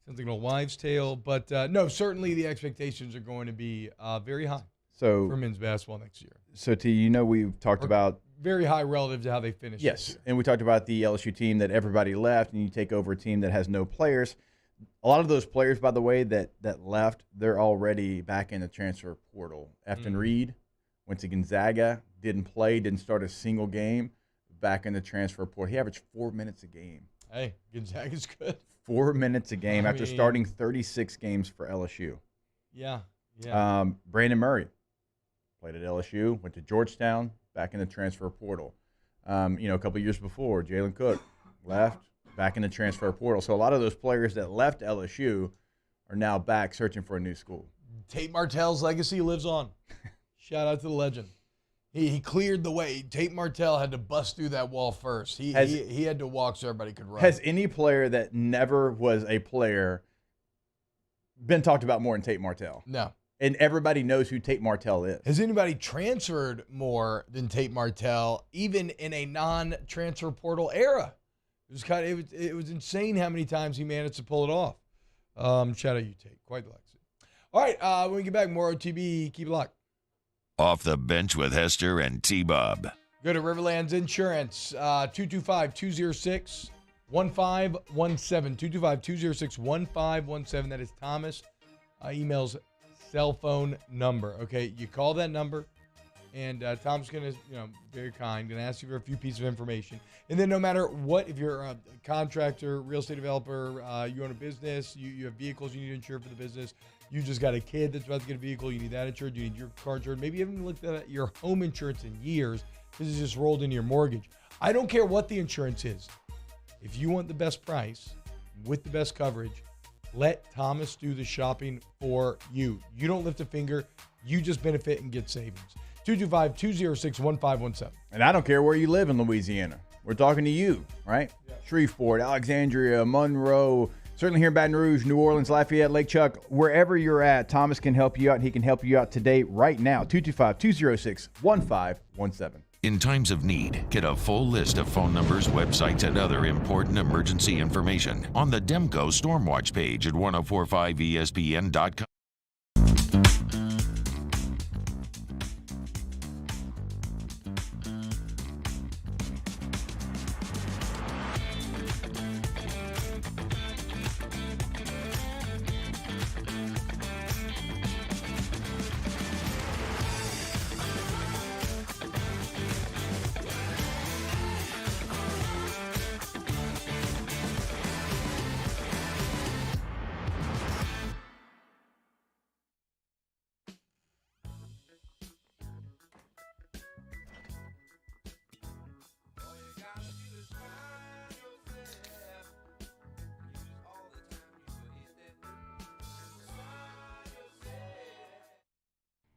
[SPEAKER 3] Sounds like an old wives' tale, but no, certainly the expectations are going to be very high for men's basketball next year.
[SPEAKER 5] So, T, we've talked about
[SPEAKER 3] very high relative to how they finished.
[SPEAKER 5] Yes, and we talked about the LSU team that everybody left, and you take over a team that has no players. A lot of those players, by the way, that left, they're already back in the transfer portal. Efton Reed went to Gonzaga, didn't start a single game, back in the transfer portal. He averaged 4 minutes a game.
[SPEAKER 3] Hey, Gonzaga's good.
[SPEAKER 5] 4 minutes a game after starting 36 games for LSU.
[SPEAKER 3] Yeah.
[SPEAKER 5] Brandon Murray played at LSU, went to Georgetown, back in the transfer portal. A couple years before, Jalen Cook left, back in the transfer portal. So a lot of those players that left LSU are now back searching for a new school.
[SPEAKER 3] Tate Martell's legacy lives on. Shout out to the legend. He cleared the way. Tate Martell had to bust through that wall first. He had to walk so everybody could run.
[SPEAKER 5] Has any player that never was a player been talked about more than Tate Martell?
[SPEAKER 3] No.
[SPEAKER 5] And everybody knows who Tate Martell is.
[SPEAKER 3] Has anybody transferred more than Tate Martell, even in a non-transfer portal era? It was insane how many times he managed to pull it off. Shout out you, Tate. Quite the legacy. All right, when we get back, more OTB. Keep it locked.
[SPEAKER 4] Off the bench with Hester and T-Bob.
[SPEAKER 3] Go to Riverlands Insurance, 225-206-1517. 225-206-1517. That is Thomas. email's cell phone number. Okay, you call that number, and Tom's going to, very kind, going to ask you for a few pieces of information. And then no matter what, if you're a contractor, real estate developer, you own a business, you have vehicles you need to insure for the business, you just got a kid that's about to get a vehicle, you need that insured, you need your car insured, maybe you haven't looked at your home insurance in years because it's just rolled into your mortgage. I don't care what the insurance is. If you want the best price with the best coverage, let Thomas do the shopping for you. You don't lift a finger. You just benefit and get savings. 225-206-1517.
[SPEAKER 5] And I don't care where you live in Louisiana. We're talking to you, right? Yeah. Shreveport, Alexandria, Monroe, certainly here in Baton Rouge, New Orleans, Lafayette, Lake Chuck, wherever you're at, Thomas can help you out. He can help you out today, right now. 225-206-1517.
[SPEAKER 4] In times of need, get a full list of phone numbers, websites, and other important emergency information on the Demco Stormwatch page at 1045ESPN.com.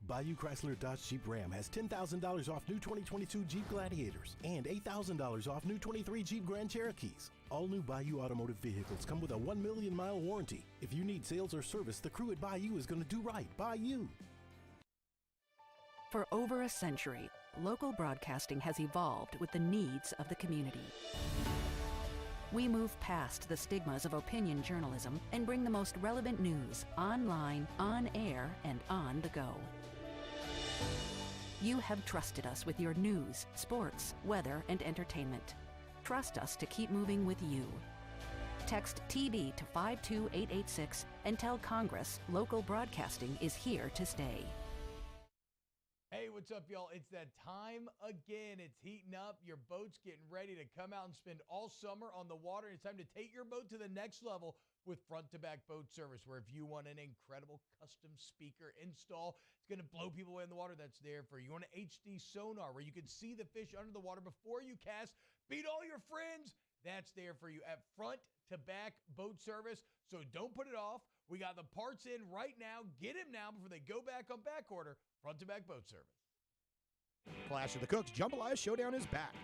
[SPEAKER 19] Bayou Chrysler Dodge Jeep Ram has $10,000 off new 2022 Jeep Gladiators and $8,000 off new 23 Jeep Grand Cherokees. All new Bayou automotive vehicles come with a 1 million mile warranty. If you need sales or service, the crew at Bayou is going to do right by you.
[SPEAKER 20] For over a century, local broadcasting has evolved with the needs of the community. We move past the stigmas of opinion journalism and bring the most relevant news online, on air, and on the go. You have trusted us with your news, sports, weather, and entertainment. Trust us to keep moving with you. Text TB to 52886 and tell Congress local broadcasting is here to stay.
[SPEAKER 3] Hey, what's up, y'all? It's that time again. It's heating up. Your boat's getting ready to come out and spend all summer on the water. It's time to take your boat to the next level with front-to-back boat service, where if you want an incredible custom speaker install, it's going to blow people away in the water, that's there for you. You want an HD sonar where you can see the fish under the water before you cast, beat all your friends, that's there for you at front-to-back boat service. So don't put it off. We got the parts in right now. Get them now before they go back on back order. Front-to-back boat service.
[SPEAKER 21] Clash of the Cooks Jambalaya Showdown is back.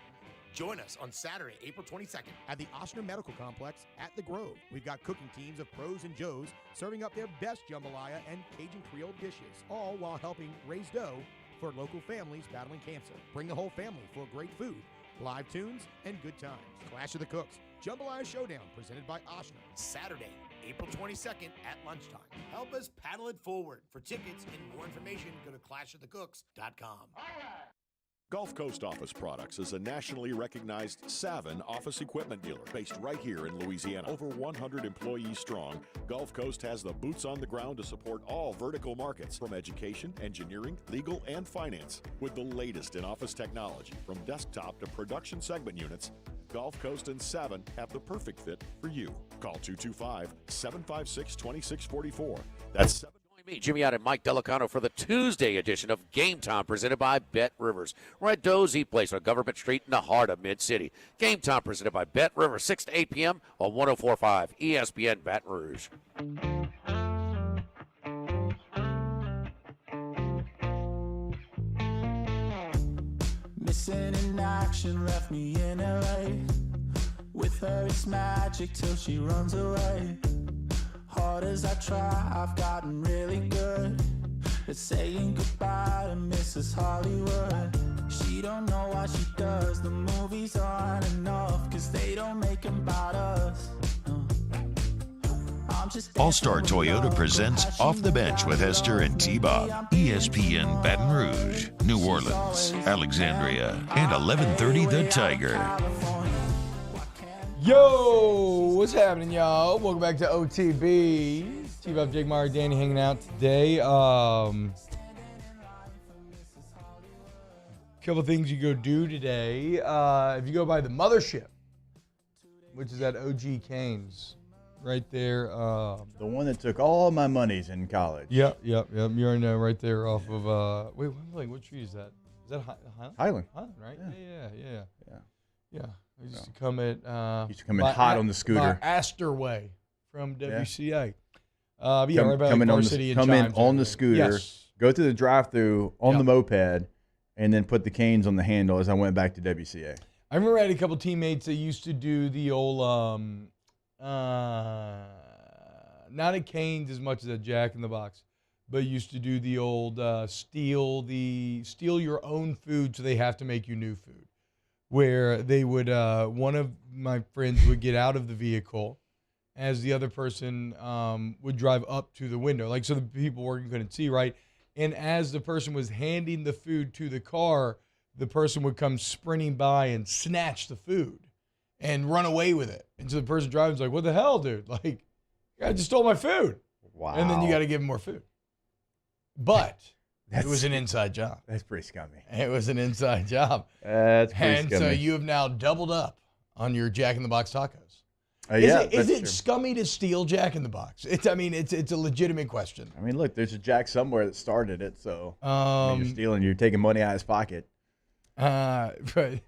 [SPEAKER 21] Join us on Saturday, April 22nd at the Ochsner Medical Complex at The Grove. We've got cooking teams of pros and joes serving up their best jambalaya and Cajun Creole dishes, all while helping raise dough for local families battling cancer. Bring the whole family for great food, live tunes, and good times. Clash of the Cooks Jambalaya Showdown presented by Ochsner. Saturday, April 22nd at lunchtime. Help us paddle it forward. For tickets and more information, go to clashofthecooks.com.
[SPEAKER 9] Gulf Coast Office Products is a nationally recognized Savin office equipment dealer based right here in Louisiana. Over 100 employees strong, Gulf Coast has the boots on the ground to support all vertical markets, from education, engineering, legal, and finance. With the latest in office technology, from desktop to production segment units, Gulf Coast and Savin have the perfect fit for you. Call 225-756-2644. That's 7.
[SPEAKER 22] Me, Jimmy Out and Mike Delicano for the Tuesday edition of Game Time presented by Bet Rivers. We're at Dozy Place on Government Street in the heart of Mid-City. Game Time presented by Bet Rivers, 6 to 8 p.m. on 104.5 ESPN Baton Rouge.
[SPEAKER 23] Missing in action left me in LA. With her it's magic till she runs away. Hard as I try, I've gotten really good at saying goodbye to Mrs. Hollywood. She don't know what she does, the movies aren't enough, cause they don't make them about us.
[SPEAKER 4] All-Star Toyota presents Off the Bench with Esther and T-Bob. ESPN Baton Rouge, New Orleans, Alexandria, and 1130 The Tiger.
[SPEAKER 3] Yo, what's happening, y'all? Welcome back to OTB. T-Bob, Jake Meyer, Danny hanging out today. Couple things you go do today. If you go by the Mothership, which is at OG Canes, right there.
[SPEAKER 5] The one that took all my monies in college.
[SPEAKER 3] Yep. You're in right there off of. What tree is that? Is that Highland?
[SPEAKER 5] Highland,
[SPEAKER 3] right?
[SPEAKER 5] Yeah.
[SPEAKER 3] I used to come at.
[SPEAKER 5] Used to come in hot on the scooter.
[SPEAKER 3] Astor Way from WCA.
[SPEAKER 5] Come
[SPEAKER 3] right by
[SPEAKER 5] in
[SPEAKER 3] Varsity
[SPEAKER 5] come
[SPEAKER 3] and
[SPEAKER 5] in
[SPEAKER 3] Chimes
[SPEAKER 5] on
[SPEAKER 3] and
[SPEAKER 5] the
[SPEAKER 3] everything.
[SPEAKER 5] scooter,
[SPEAKER 3] Yes.
[SPEAKER 5] go through the drive-through on the moped, and then put the canes on the handle as I went back to WCA.
[SPEAKER 3] I remember I had a couple teammates that used to do the old, not at Canes as much as at Jack in the Box, but used to do the old steal your own food so they have to make you new food. Where they would, one of my friends would get out of the vehicle as the other person would drive up to the window. Like, so the people working couldn't see, right? And as the person was handing the food to the car, the person would come sprinting by and snatch the food and run away with it. And so the person driving's like, what the hell, dude? Like, I just stole my food.
[SPEAKER 5] Wow.
[SPEAKER 3] And then you got to give him more food. But it was an inside job.
[SPEAKER 5] That's pretty scummy.
[SPEAKER 3] It was an inside job.
[SPEAKER 5] That's pretty
[SPEAKER 3] and
[SPEAKER 5] scummy.
[SPEAKER 3] so you have now doubled up on your Jack in the Box tacos. Is it scummy to steal Jack in the Box? It's a legitimate question.
[SPEAKER 5] I mean, look, there's a Jack somewhere that started it, so you're stealing, you're taking money out of his pocket.
[SPEAKER 3] But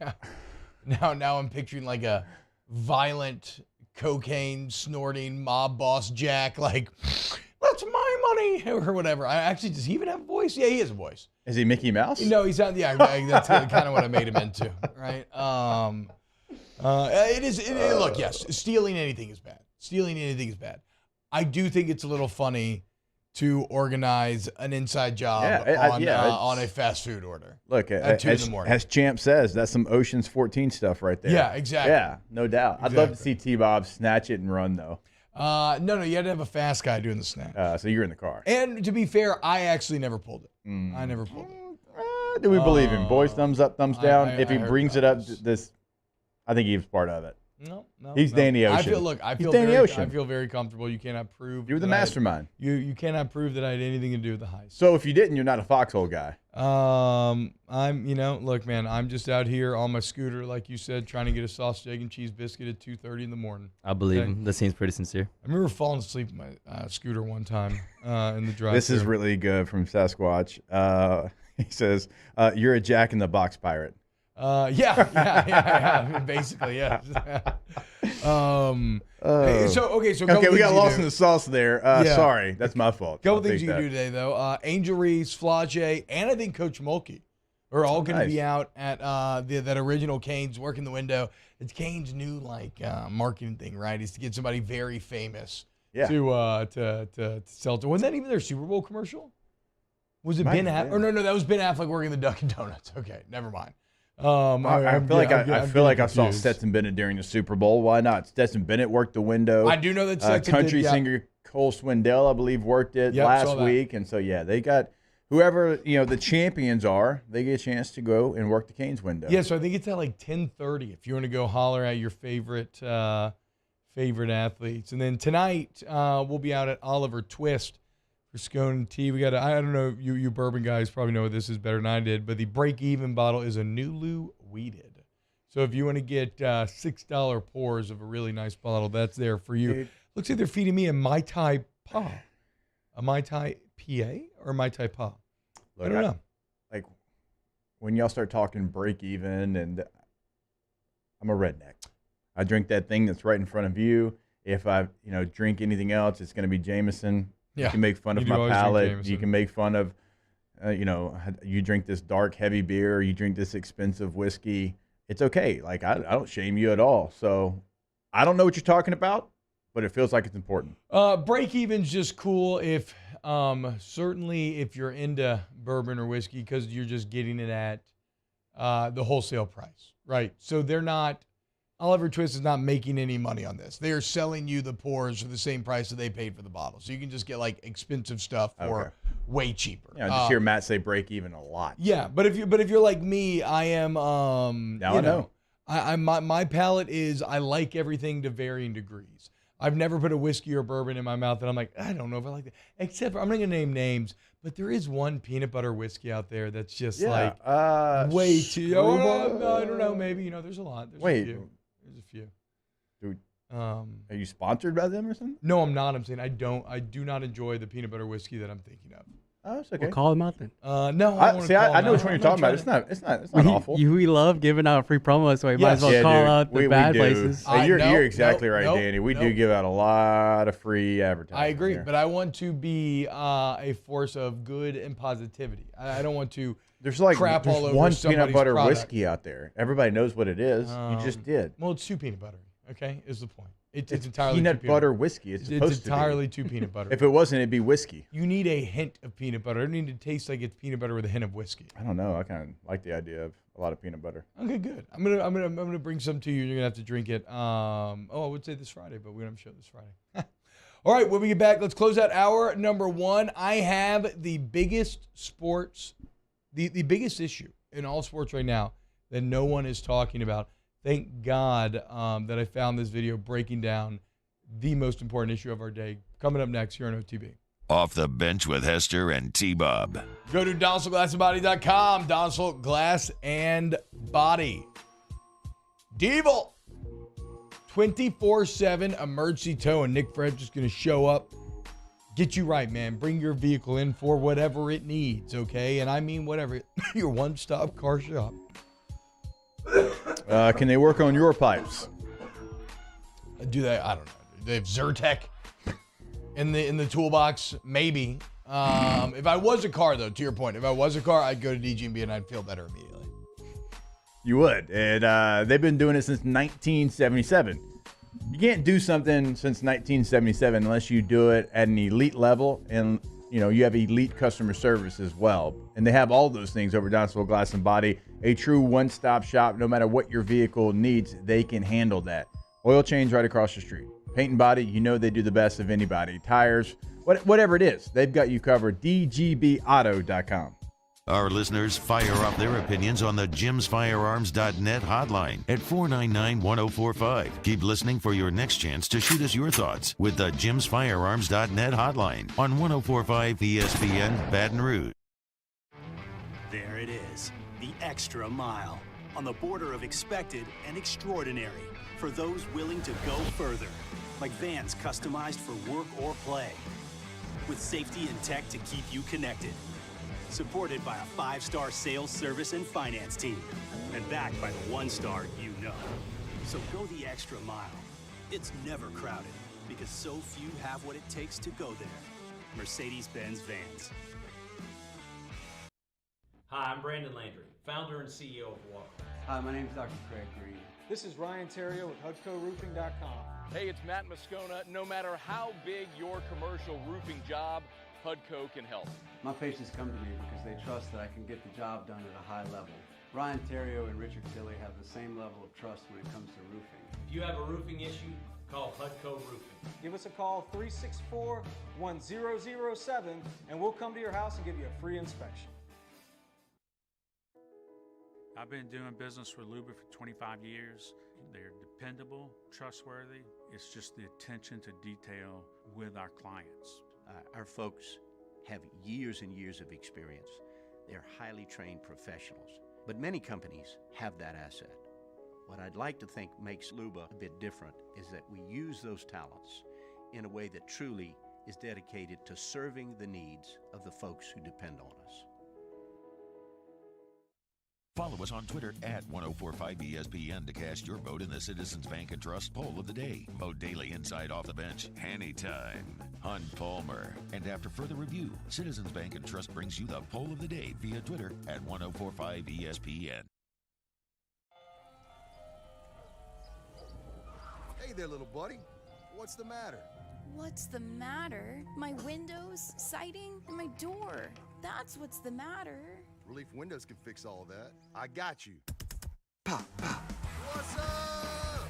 [SPEAKER 3] now I'm picturing like a violent cocaine snorting mob boss Jack, like, that's my money or whatever. Does he even have a voice? Yeah, he has a voice.
[SPEAKER 5] Is he Mickey Mouse?
[SPEAKER 3] No, he's not. Yeah, that's kind of what I made him into, right? Look, yes, stealing anything is bad. Stealing anything is bad. I do think it's a little funny to organize an inside job on a fast food order.
[SPEAKER 5] Look,
[SPEAKER 3] at 2 in the morning.
[SPEAKER 5] As Champ says, that's some Ocean's 14 stuff right there.
[SPEAKER 3] Yeah, exactly.
[SPEAKER 5] Yeah, no doubt. I'd love to see T-Bob snatch it and run, though.
[SPEAKER 3] No, you had to have a fast guy doing the snatch.
[SPEAKER 5] So you're in the car.
[SPEAKER 3] And to be fair, I actually never pulled it. I never pulled it.
[SPEAKER 5] Do we believe him? Boys, thumbs up, thumbs down. If he
[SPEAKER 3] I
[SPEAKER 5] brings it up, I think he was part of it.
[SPEAKER 3] No.
[SPEAKER 5] He's Danny Ocean.
[SPEAKER 3] I feel very comfortable. You cannot prove.
[SPEAKER 5] You were the mastermind.
[SPEAKER 3] You cannot prove that I had anything to do with the heist.
[SPEAKER 5] So if you didn't, you're not a foxhole guy.
[SPEAKER 3] Look, man, I'm just out here on my scooter, like you said, trying to get a sausage, egg, and cheese biscuit at 2:30 in the morning.
[SPEAKER 1] I believe him. That seems pretty sincere.
[SPEAKER 3] I remember falling asleep on my scooter one time in the drive.
[SPEAKER 5] This is really good from Sasquatch. He says, "You're a Jack in the Box pirate."
[SPEAKER 3] Yeah. Basically, yeah. So
[SPEAKER 5] we got lost in the sauce there. Sorry, that's my fault.
[SPEAKER 3] Couple things you can do today, though. Angel Reese, Flage, and I think Coach Mulkey are all going to be out at that original Canes working the window. It's Canes' new marketing thing, right? Is to get somebody very famous to sell to. Wasn't that even their Super Bowl commercial? Was it Ben Affleck? Or no, that was Ben Affleck working the Dunkin' Donuts. Okay, never mind.
[SPEAKER 5] I feel like I saw Stetson Bennett during the Super Bowl. Why not? Stetson Bennett worked the window.
[SPEAKER 3] I do know that Stetson
[SPEAKER 5] country
[SPEAKER 3] did,
[SPEAKER 5] singer Cole Swindell, I believe, worked it last week, and so they got whoever the champions are. They get a chance to go and work the Canes window.
[SPEAKER 3] Yeah, so I think it's at 10:30 if you want to go holler at your favorite athletes, and then tonight we'll be out at Oliver Twist. Scone and tea. We got I don't know, you bourbon guys probably know what this is better than I did, but the Break Even bottle is a Nulu weeded. So if you want to get $6 pours of a really nice bottle, that's there for you. Dude. Looks like they're feeding me a Mai Tai Pa. A Mai Tai PA or Mai Tai Pa?
[SPEAKER 5] Look,
[SPEAKER 3] I don't know.
[SPEAKER 5] Like when y'all start talking Break Even, and I'm a redneck. I drink that thing that's right in front of you. If I drink anything else, it's going to be Jameson.
[SPEAKER 3] Yeah,
[SPEAKER 5] you can make fun of my palate. You can make fun of, you drink this dark, heavy beer. You drink this expensive whiskey. It's okay. Like, I don't shame you at all. So I don't know what you're talking about, but it feels like it's important.
[SPEAKER 3] Break Even's just cool if, certainly if you're into bourbon or whiskey, because you're just getting it at the wholesale price, right? So they're not, Oliver Twist is not making any money on this. They are selling you the pours for the same price that they paid for the bottle. So you can just get expensive stuff for way cheaper.
[SPEAKER 5] Yeah, I just hear Matt say Break Even a lot.
[SPEAKER 3] Yeah, but if you're like me, I am.
[SPEAKER 5] Now I know.
[SPEAKER 3] My palate is I like everything to varying degrees. I've never put a whiskey or bourbon in my mouth, and I'm like, I don't know if I like that. Except for, I'm not going to name names, but there is one peanut butter whiskey out there that's just like way too. I don't know. Maybe, there's a lot. There's a few.
[SPEAKER 5] Dude, are you sponsored by them or something?
[SPEAKER 3] No, I'm not. I'm saying I do not enjoy the peanut butter whiskey that I'm thinking of.
[SPEAKER 5] Oh, it's okay.
[SPEAKER 2] We'll call him out then.
[SPEAKER 3] No,
[SPEAKER 5] I know which one you're talking about. It's not awful.
[SPEAKER 2] We love giving out free promos, so we might as well call out the bad places.
[SPEAKER 5] You're exactly right, Danny. We do give out a lot of free advertising.
[SPEAKER 3] I agree, but I want to be a force of good and positivity. I don't want to crap all over
[SPEAKER 5] one
[SPEAKER 3] somebody's
[SPEAKER 5] peanut butter
[SPEAKER 3] product.
[SPEAKER 5] whiskey out there. Everybody knows what it is. You just did.
[SPEAKER 3] Well, it's too peanut buttery. Okay, is the point. It's entirely
[SPEAKER 5] peanut
[SPEAKER 3] too
[SPEAKER 5] butter whiskey. It's
[SPEAKER 3] entirely too peanut butter.
[SPEAKER 5] If it wasn't, it'd be whiskey.
[SPEAKER 3] You need a hint of peanut butter. It need to taste like it's peanut butter with a hint of whiskey.
[SPEAKER 5] I don't know. I kind of like the idea of a lot of peanut butter.
[SPEAKER 3] Okay, good. I'm gonna bring some to you. You're gonna have to drink it. I would say this Friday, but we don't have a show this Friday. All right, when we get back, let's close out hour number 1. I have the biggest sports, the biggest issue in all sports right now that no one is talking about. Thank God that I found this video breaking down the most important issue of our day. Coming up next here on OTB.
[SPEAKER 4] Off the Bench with Hester and T-Bob.
[SPEAKER 3] Go to DonaldSglassandBody.com. Donald Glass and Body. Devil. 24/7 emergency tow, and Nick Fred's just going to show up. Get you right, man. Bring your vehicle in for whatever it needs, okay? And I mean whatever. Your one-stop car shop.
[SPEAKER 5] Can they work on your pipes?
[SPEAKER 3] Do they? I don't know. They have Zyrtec in the toolbox, maybe. If I was a car, though, to your point, if I was a car, I'd go to DG&B and I'd feel better immediately.
[SPEAKER 5] You would. And they've been doing it since 1977. You can't do something since 1977 unless you do it at an elite level and you have elite customer service as well. And they have all those things over Donaldson Glass and Body. A true one-stop shop. No matter what your vehicle needs, they can handle that. Oil change right across the street. Paint and body, they do the best of anybody. Tires, whatever it is, they've got you covered. DGBauto.com.
[SPEAKER 4] Our listeners fire up their opinions on the JimsFirearms.net hotline at 499-1045. Keep listening for your next chance to shoot us your thoughts with the JimsFirearms.net hotline on 1045 ESPN Baton Rouge.
[SPEAKER 7] There it is, the extra mile on the border of expected and extraordinary for those willing to go further, like vans customized for work or play, with safety and tech to keep you connected. Supported by a 5-star sales, service, and finance team. And backed by the 1-star you know. So go the extra mile. It's never crowded because so few have what it takes to go there. Mercedes-Benz Vans.
[SPEAKER 11] Hi, I'm Brandon Landry, founder and CEO of Walker.
[SPEAKER 12] Hi, my name is Dr. Craig Green.
[SPEAKER 13] This is Ryan Terrio with HUDCORoofing.com.
[SPEAKER 14] Hey, it's Matt Moscona. No matter how big your commercial roofing job, HUDCO can help.
[SPEAKER 12] My patients come to me because they trust that I can get the job done at a high level. Ryan Terrio and Richard Tilley have the same level of trust when it comes to roofing.
[SPEAKER 11] If you have a roofing issue, call HUDCO Roofing.
[SPEAKER 13] Give us a call, 364-1007, and we'll come to your house and give you a free inspection.
[SPEAKER 10] I've been doing business with Luba for 25 years. They're dependable, trustworthy. It's just the attention to detail with our clients.
[SPEAKER 6] Our folks have years and years of experience. They're highly trained professionals, but many companies have that asset. What I'd like to think makes Luba a bit different is that we use those talents in a way that truly is dedicated to serving the needs of the folks who depend on us.
[SPEAKER 4] Follow us on Twitter at 1045ESPN to cast your vote in the Citizens Bank and Trust poll of the day. Vote daily inside Off the Bench, anytime. Hunt Palmer. And after further review, Citizens Bank and Trust brings you the poll of the day via Twitter at 1045ESPN.
[SPEAKER 15] Hey there, little buddy. What's the matter?
[SPEAKER 16] What's the matter? My windows, siding, and my door. That's what's the matter.
[SPEAKER 15] Relief Windows can fix all of that. I got you. Pop, pop. What's up?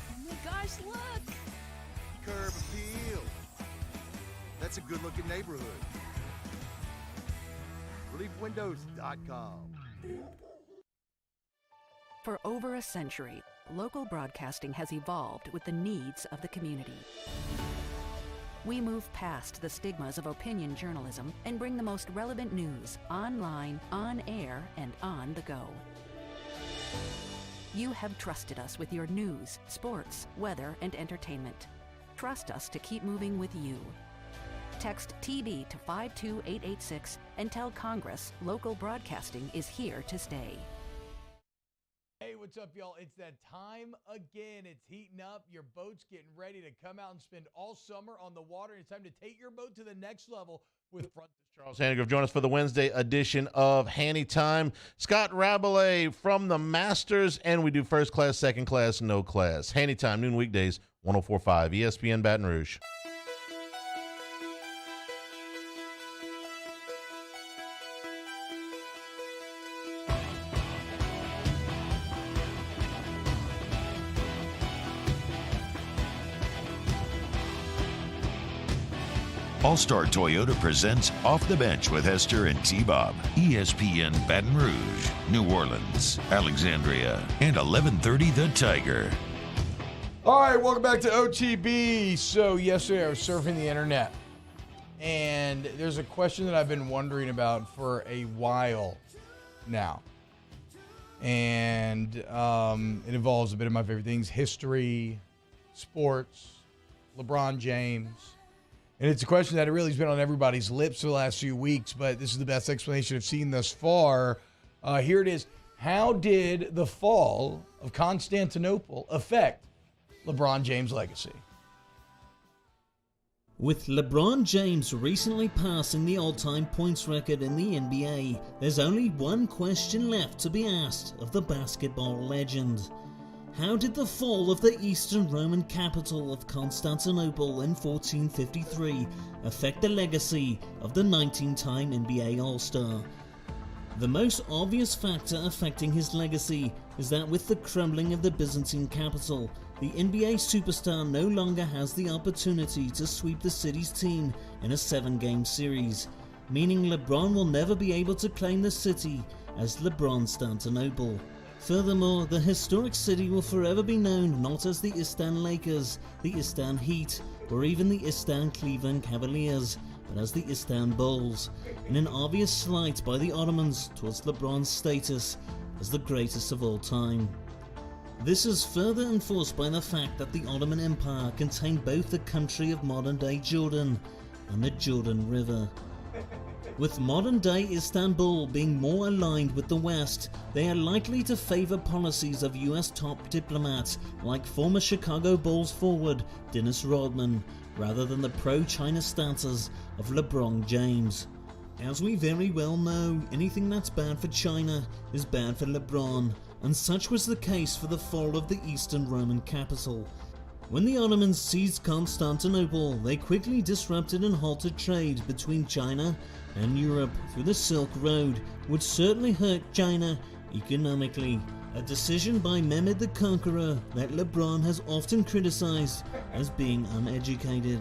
[SPEAKER 16] Oh my gosh, look!
[SPEAKER 15] Curb appeal. That's a good-looking neighborhood. ReliefWindows.com.
[SPEAKER 20] For over a century, local broadcasting has evolved with the needs of the community. We move past the stigmas of opinion journalism and bring the most relevant news online, on air, and on the go. You have trusted us with your news, sports, weather, and entertainment. Trust us to keep moving with you. Text TB to 52886 and tell Congress local broadcasting is here to stay.
[SPEAKER 3] Hey, what's up, y'all? It's that time again. It's heating up. Your boat's getting ready to come out and spend all summer on the water. It's time to take your boat to the next level with Front.
[SPEAKER 8] Charles Hannigrove, join us for the Wednesday edition of Hanny Time. Scott Rabelais from the Masters, and we do first class, second class, no class. Hanny Time, noon weekdays, 104.5 ESPN Baton Rouge.
[SPEAKER 4] All-Star Toyota presents Off the Bench with Hester and T-Bob. ESPN Baton Rouge, New Orleans, Alexandria, and 1130 The Tiger.
[SPEAKER 3] All right, welcome back to OTB. So yesterday I was surfing the internet, and there's a question that I've been wondering about for a while now. And it involves a bit of my favorite things: history, sports, LeBron James. And it's a question that really has been on everybody's lips for the last few weeks, but this is the best explanation I've seen thus far. Here it is. How did the fall of Constantinople affect LeBron James' legacy?
[SPEAKER 17] With LeBron James recently passing the all-time points record in the NBA, there's only one question left to be asked of the basketball legend. How did the fall of the Eastern Roman capital of Constantinople in 1453 affect the legacy of the 19-time NBA All-Star? The most obvious factor affecting his legacy is that with the crumbling of the Byzantine capital, the NBA superstar no longer has the opportunity to sweep the city's team in a 7-game series, meaning LeBron will never be able to claim the city as LeBron-Stantonople. Furthermore, the historic city will forever be known not as the Istan Lakers, the Istan Heat, or even the Istan Cleveland Cavaliers, but as the Istanbuls, in an obvious slight by the Ottomans towards LeBron's status as the greatest of all time. This is further enforced by the fact that the Ottoman Empire contained both the country of modern-day Jordan and the Jordan River. With modern-day Istanbul being more aligned with the West, they are likely to favor policies of US top diplomats like former Chicago Bulls forward Dennis Rodman, rather than the pro-China stances of LeBron James. As we very well know, anything that's bad for China is bad for LeBron, and such was the case for the fall of the Eastern Roman capital. When the Ottomans seized Constantinople, they quickly disrupted and halted trade between China and Europe through the Silk Road, which certainly hurt China economically. A decision by Mehmed the Conqueror that LeBron has often criticized as being uneducated.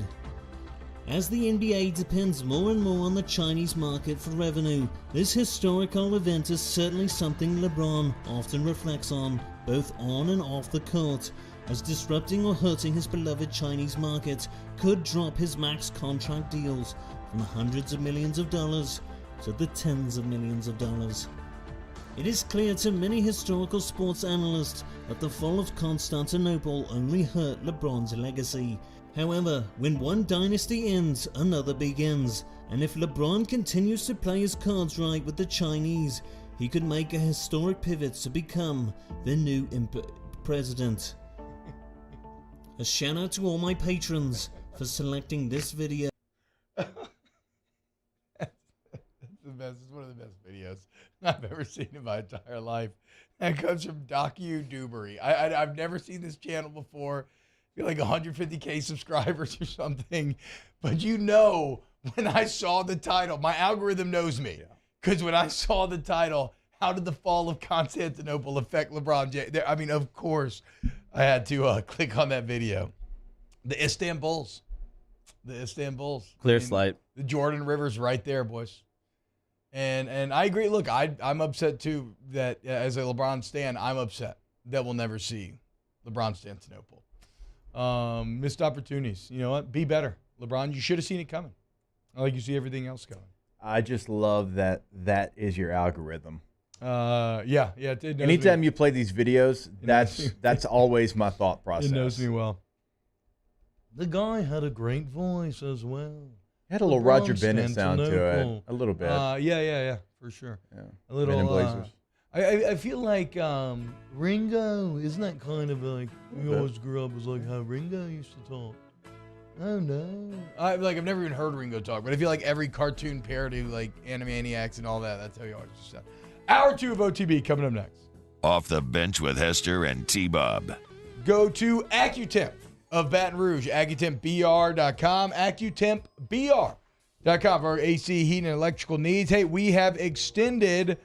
[SPEAKER 17] As the NBA depends more and more on the Chinese market for revenue, this historical event is certainly something LeBron often reflects on, both on and off the court, as disrupting or hurting his beloved Chinese market could drop his max contract deals from the hundreds of millions of dollars to the tens of millions of dollars. It is clear to many historical sports analysts that the fall of Constantinople only hurt LeBron's legacy. However, when one dynasty ends, another begins, and if LeBron continues to play his cards right with the Chinese, he could make a historic pivot to become the new president. A shout out to all my patrons for selecting this video.
[SPEAKER 3] It's the best. It's one of the best videos I've ever seen in my entire life. That comes from Docu Dewberry. I've never seen this channel before. I feel like 150K subscribers or something. But you know, when I saw the title, my algorithm knows me. Because when I saw the title, how did the fall of Constantinople affect LeBron James? I mean, of course, I had to click on that video. The Istanbuls. The Istanbuls.
[SPEAKER 1] Clear slide.
[SPEAKER 3] The Jordan River's right there, boys. And I agree. Look, I'm upset too that as a LeBron stan, I'm upset that we'll never see LeBron-Stantonopoulos. Missed opportunities. You know what? Be better. LeBron, you should have seen it coming. Like you see everything else coming.
[SPEAKER 5] I just love that is your algorithm.
[SPEAKER 3] Yeah.
[SPEAKER 5] Anytime you play these videos, that's always my thought process.
[SPEAKER 3] It knows me well.
[SPEAKER 18] The guy had a great voice as well.
[SPEAKER 5] Had a little Roger Bennett sound to it, a little bit.
[SPEAKER 3] Yeah, for sure.
[SPEAKER 5] Yeah.
[SPEAKER 3] A little.
[SPEAKER 5] Men in Blazers.
[SPEAKER 18] I feel like Ringo, isn't that kind of like, we always grew up as like how Ringo used to talk? Oh no.
[SPEAKER 3] I've never even heard Ringo talk, but I feel like every cartoon parody, like Animaniacs and all that, that's how he always just sound. Hour 2 of OTB coming up next.
[SPEAKER 4] Off the bench with Hester and T-Bob.
[SPEAKER 3] Go to AccuTemp of Baton Rouge, AccuTempBR.com, AccuTempBR.com for our AC, heat, and electrical needs. Hey, we have extended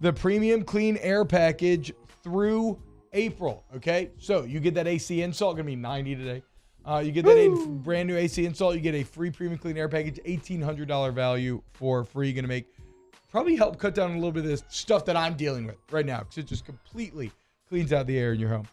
[SPEAKER 3] the premium clean air package through April, okay? So you get that AC install, going to be $90 today. You get that brand new AC install, you get a free premium clean air package, $1,800 value for free. Going to probably help cut down a little bit of this stuff that I'm dealing with right now because it just completely cleans out the air in your home.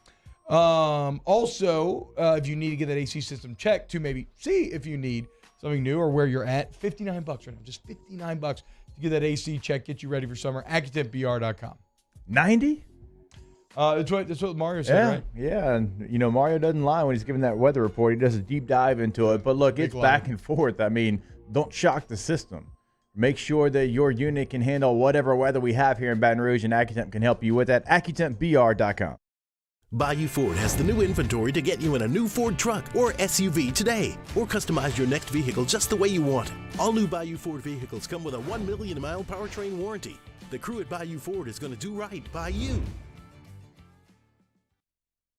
[SPEAKER 3] Also, if you need to get that AC system checked to maybe see if you need something new or where you're at, $59 right now, just $59 to get that AC check, get you ready for summer. AccuTempBR.com.
[SPEAKER 5] 90?
[SPEAKER 3] That's what Mario said, right?
[SPEAKER 5] Yeah, and Mario doesn't lie when he's giving that weather report. He does a deep dive into it. But look, it's back and forth. I mean, don't shock the system. Make sure that your unit can handle whatever weather we have here in Baton Rouge, and AccuTemp can help you with that. AccuTempBR.com.
[SPEAKER 19] Bayou Ford has the new inventory to get you in a new Ford truck or SUV today, or customize your next vehicle just the way you want it. All new Bayou Ford vehicles come with a 1 million mile powertrain warranty. The crew at Bayou Ford is going to do right by you.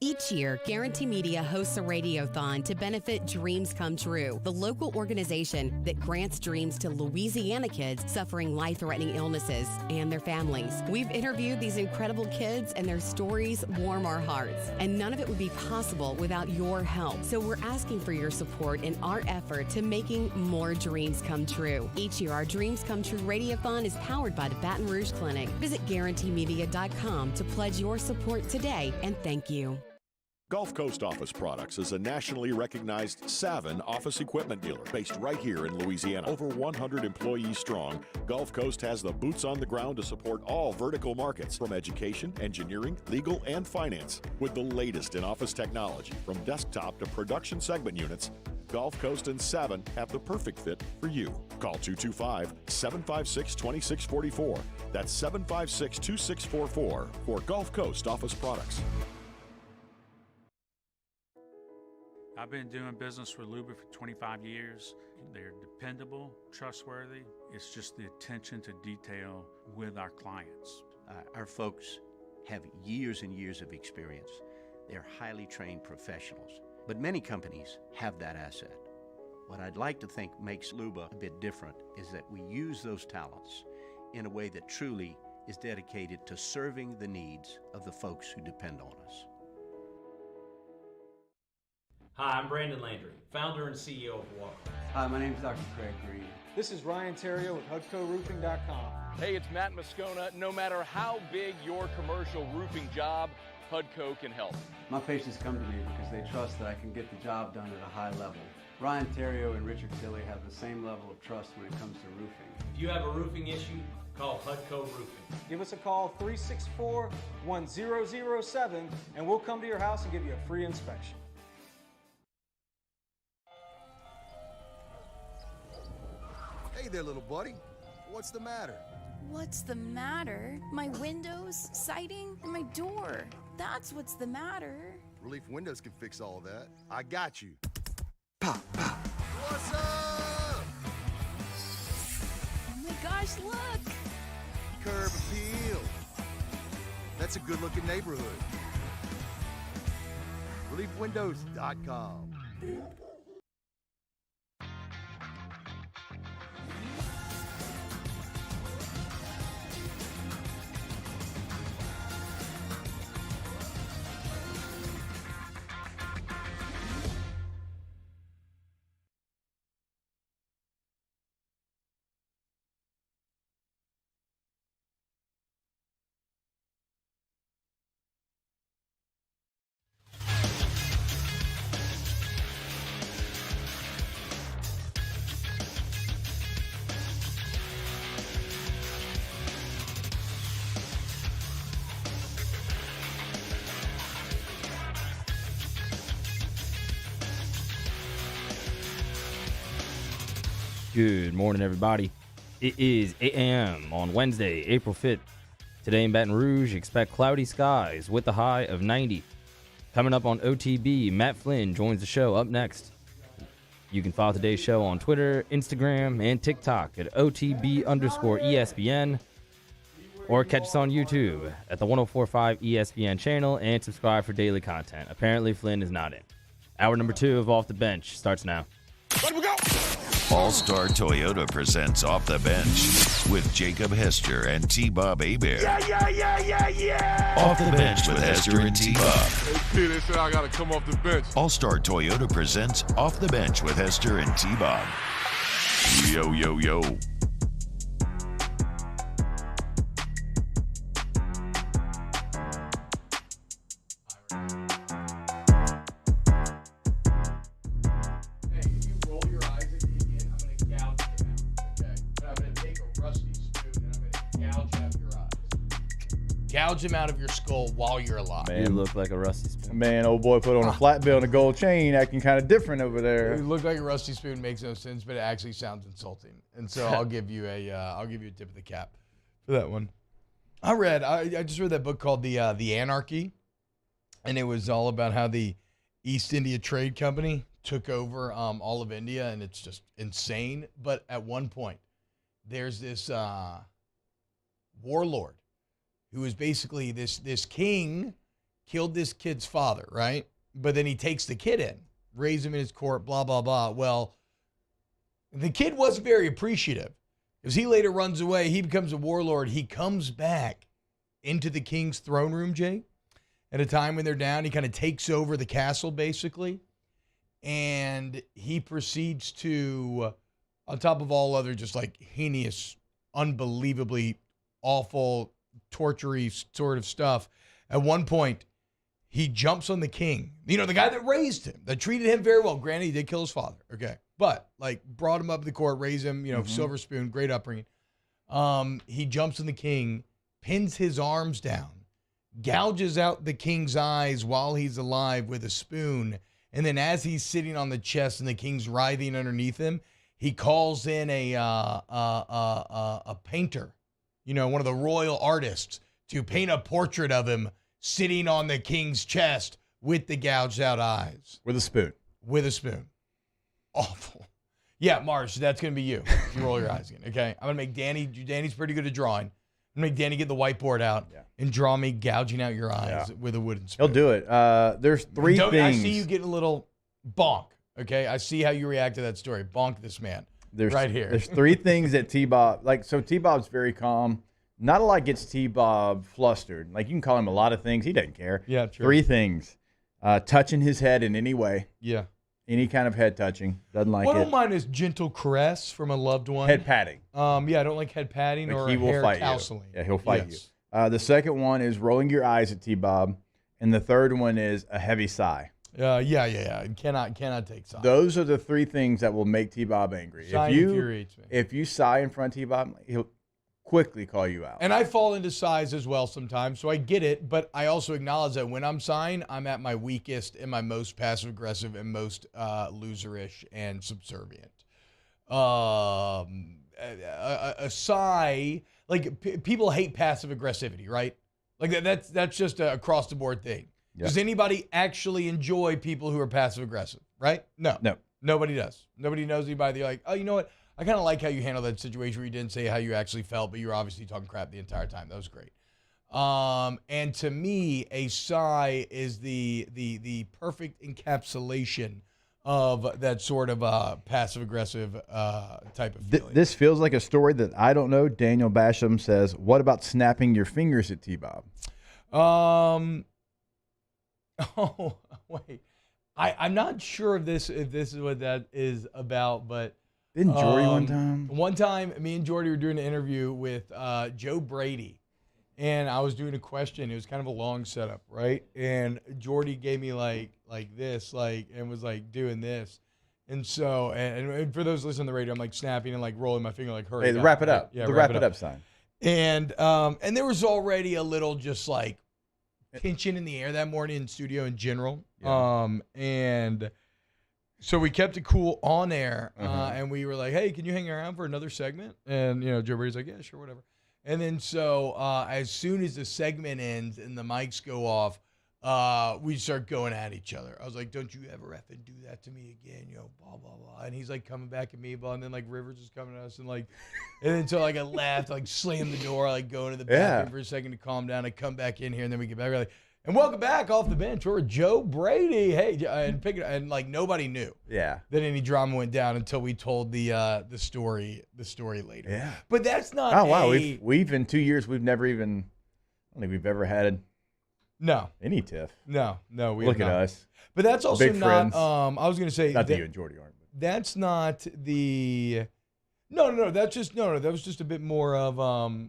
[SPEAKER 21] Each year, Guarantee Media hosts a radiothon to benefit Dreams Come True, the local organization that grants dreams to Louisiana kids suffering life-threatening illnesses and their families. We've interviewed these incredible kids, and their stories warm our hearts. And none of it would be possible without your help. So we're asking for your support in our effort to making more dreams come true. Each year, our Dreams Come True radiothon is powered by the Baton Rouge Clinic. Visit GuaranteeMedia.com to pledge your support today, and thank you.
[SPEAKER 9] Gulf Coast Office Products is a nationally recognized Savin office equipment dealer based right here in Louisiana. Over 100 employees strong, Gulf Coast has the boots on the ground to support all vertical markets from education, engineering, legal, and finance. With the latest in office technology from desktop to production segment units, Gulf Coast and Savin have the perfect fit for you. Call 225-756-2644. That's 756-2644 for Gulf Coast Office Products.
[SPEAKER 10] I've been doing business with Luba for 25 years. They're dependable, trustworthy. It's just the attention to detail with our clients.
[SPEAKER 6] Our folks have years and years of experience. They're highly trained professionals, but many companies have that asset. What I'd like to think makes Luba a bit different is that we use those talents in a way that truly is dedicated to serving the needs of the folks who depend on us.
[SPEAKER 11] Hi, I'm Brandon Landry, founder and CEO of Walker.
[SPEAKER 12] Hi, my name is Dr. Craig Green.
[SPEAKER 13] This is Ryan Terrio with HUDCORoofing.com.
[SPEAKER 14] Hey, it's Matt Moscona. No matter how big your commercial roofing job, HUDCO can help.
[SPEAKER 12] My patients come to me because they trust that I can get the job done at a high level. Ryan Terrio and Richard Tilley have the same level of trust when it comes to roofing.
[SPEAKER 11] If you have a roofing issue, call HUDCO Roofing.
[SPEAKER 13] Give us a call, 364-1007, and we'll come to your house and give you a free inspection.
[SPEAKER 15] Hey there, little buddy. What's the matter?
[SPEAKER 16] What's the matter? My windows, siding, and my door. That's what's the matter.
[SPEAKER 15] Relief Windows can fix all that. I got you. Pop, pop. What's up?
[SPEAKER 16] Oh my gosh, look!
[SPEAKER 15] Curb appeal. That's a good-looking neighborhood. ReliefWindows.com.
[SPEAKER 1] Good morning, everybody. It is 8 a.m. on Wednesday, April 5th. Today in Baton Rouge, expect cloudy skies with a high of 90. Coming up on OTB, Matt Flynn joins the show up next. You can follow today's show on Twitter, Instagram, and TikTok at OTB_ESPN, or catch us on YouTube at the 1045 ESPN channel and subscribe for daily content. Apparently, Flynn is not in. Hour number 2 of Off the Bench starts now.
[SPEAKER 4] Let we go! All-Star Toyota presents Off the Bench with Jacob Hester and T-Bob Hebert.
[SPEAKER 15] Yeah.
[SPEAKER 4] Off the Bench with Hester and T-Bob.
[SPEAKER 15] Hey, they said I got to come off the bench.
[SPEAKER 4] All-Star Toyota presents Off the Bench with Hester and T-Bob. Yo, yo, yo.
[SPEAKER 3] Gouge him out of your skull while you're alive.
[SPEAKER 1] You look like a rusty spoon.
[SPEAKER 5] Man, old boy put on a flat bill and a gold chain, acting kind of different over there.
[SPEAKER 3] You look like a rusty spoon, makes no sense, but it actually sounds insulting. And so I'll give you a tip of the cap for that one. I just read that book called The Anarchy, and it was all about how the East India Trade Company took over all of India, and it's just insane. But at one point, there's this warlord who is basically this king killed this kid's father, right? But then he takes the kid in, raised him in his court, blah, blah, blah. Well, the kid wasn't very appreciative because he later runs away. He becomes a warlord. He comes back into the king's throne room, Jake, at a time when they're down. He kind of takes over the castle, basically. And he proceeds to, on top of all other just like heinous, unbelievably awful, torture-y sort of stuff, at one point, he jumps on the king. You know, the guy that raised him, that treated him very well. Granted, he did kill his father, okay? But, like, brought him up to the court, raised him, silver spoon, great upbringing. He jumps on the king, pins his arms down, gouges out the king's eyes while he's alive with a spoon, and then as he's sitting on the chest and the king's writhing underneath him, he calls in a painter, one of the royal artists, to paint a portrait of him sitting on the king's chest with the gouged out eyes.
[SPEAKER 5] With a spoon.
[SPEAKER 3] With a spoon. Awful. Yeah, Marsh, that's going to be you. You roll your eyes again, okay? I'm going to make Danny's pretty good at drawing. I'm going to make Danny get the whiteboard out and draw me gouging out your eyes with a wooden spoon.
[SPEAKER 5] He'll do it. There's three things.
[SPEAKER 3] I see you getting a little bonk, okay? I see how you react to that story. Bonk this man. Right here.
[SPEAKER 5] There's three things that T-Bob, so T-Bob's very calm. Not a lot gets T-Bob flustered. Like, you can call him a lot of things. He doesn't care.
[SPEAKER 3] Yeah, true.
[SPEAKER 5] Three things. Touching his head in any way.
[SPEAKER 3] Yeah.
[SPEAKER 5] Any kind of head touching. Doesn't like
[SPEAKER 3] I
[SPEAKER 5] it.
[SPEAKER 3] don't mind his gentle caress from a loved one.
[SPEAKER 5] Head patting.
[SPEAKER 3] I don't like head patting or
[SPEAKER 5] he will
[SPEAKER 3] hair
[SPEAKER 5] fight
[SPEAKER 3] counseling.
[SPEAKER 5] You. Yeah, he'll fight you. The second one is rolling your eyes at T-Bob. And the third one is a heavy sigh.
[SPEAKER 3] Yeah. Cannot take sides.
[SPEAKER 5] Those are the three things that will make T-Bob angry.
[SPEAKER 3] Sighing infuriates me.
[SPEAKER 5] If you sigh in front of T-Bob, he'll quickly call you out.
[SPEAKER 3] And I fall into sighs as well sometimes, so I get it, but I also acknowledge that when I'm sighing, I'm at my weakest and my most passive-aggressive and most loserish and subservient. A sigh, like people hate passive aggressivity, right? Like that's just a across-the-board thing. Yeah. Does anybody actually enjoy people who are passive-aggressive, right? No. Nobody does. Nobody knows anybody. They're like, oh, you know what? I kind of like how you handled that situation where you didn't say how you actually felt, but you were obviously talking crap the entire time. That was great. And to me, a sigh is the perfect encapsulation of that sort of passive-aggressive type of feeling.
[SPEAKER 5] This feels like a story that I don't know. Daniel Basham says, what about snapping your fingers at T-Bob?
[SPEAKER 3] Oh, wait. I'm not sure if this is what that is about, but
[SPEAKER 5] didn't Jordy one time?
[SPEAKER 3] One time, me and Jordy were doing an interview with Joe Brady, and I was doing a question. It was kind of a long setup, right? And Jordy gave me like this, and was like doing this. And so, and for those listening to the radio, I'm like snapping and like rolling my finger, like hurry.
[SPEAKER 5] Hey, wrap it up.
[SPEAKER 3] Yeah,
[SPEAKER 5] the wrap it up sign.
[SPEAKER 3] And there was already a little just like tension in the air that morning in studio in general. Yeah. And So we kept it cool on air, and we were like, hey, can you hang around for another segment? And, Joe Brady's like, yeah, sure, whatever. And then so as soon as the segment ends and the mics go off, we start going at each other. I was like, don't you ever effing do that to me again, blah, blah, blah. And he's like coming back at me, and then like Rivers is coming at us, and then so like I laughed, like slammed the door, like go into the bathroom for a second to calm down. I come back in here, and then we get back. We're like, and welcome back off the bench. We're Joe Brady. Hey, and like nobody knew that any drama went down until we told the story later.
[SPEAKER 5] Yeah.
[SPEAKER 3] But that's not
[SPEAKER 5] Oh, wow. We've in 2 years, we've never even, I don't think we've ever had any tiff.
[SPEAKER 3] No, we
[SPEAKER 5] Look
[SPEAKER 3] have
[SPEAKER 5] at
[SPEAKER 3] not.
[SPEAKER 5] us.
[SPEAKER 3] But that's also
[SPEAKER 5] Big
[SPEAKER 3] not,
[SPEAKER 5] friends.
[SPEAKER 3] I was going to say.
[SPEAKER 5] Not that you and Jordy aren't. But.
[SPEAKER 3] That's not the, no, that's just, no, that was just a bit more of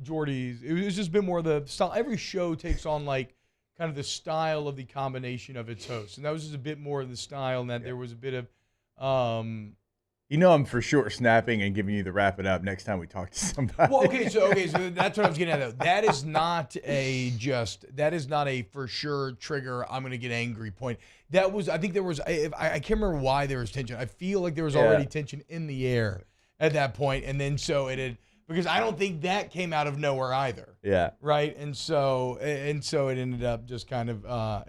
[SPEAKER 3] Jordy's. It was just a bit more of the style. Every show takes on like kind of the style of the combination of its hosts. And that was just a bit more of the style, and that there was a bit of,
[SPEAKER 5] I'm for sure snapping and giving you the wrap it up next time we talk to somebody.
[SPEAKER 3] Well, okay, so that's what I was getting at though. That is not a for sure trigger, I'm gonna get angry point. That was, I think there was, I can't remember why there was tension. I feel like there was already tension in the air at that point, and then so it had, because I don't think that came out of nowhere either.
[SPEAKER 5] Yeah.
[SPEAKER 3] Right, and so it ended up just kind of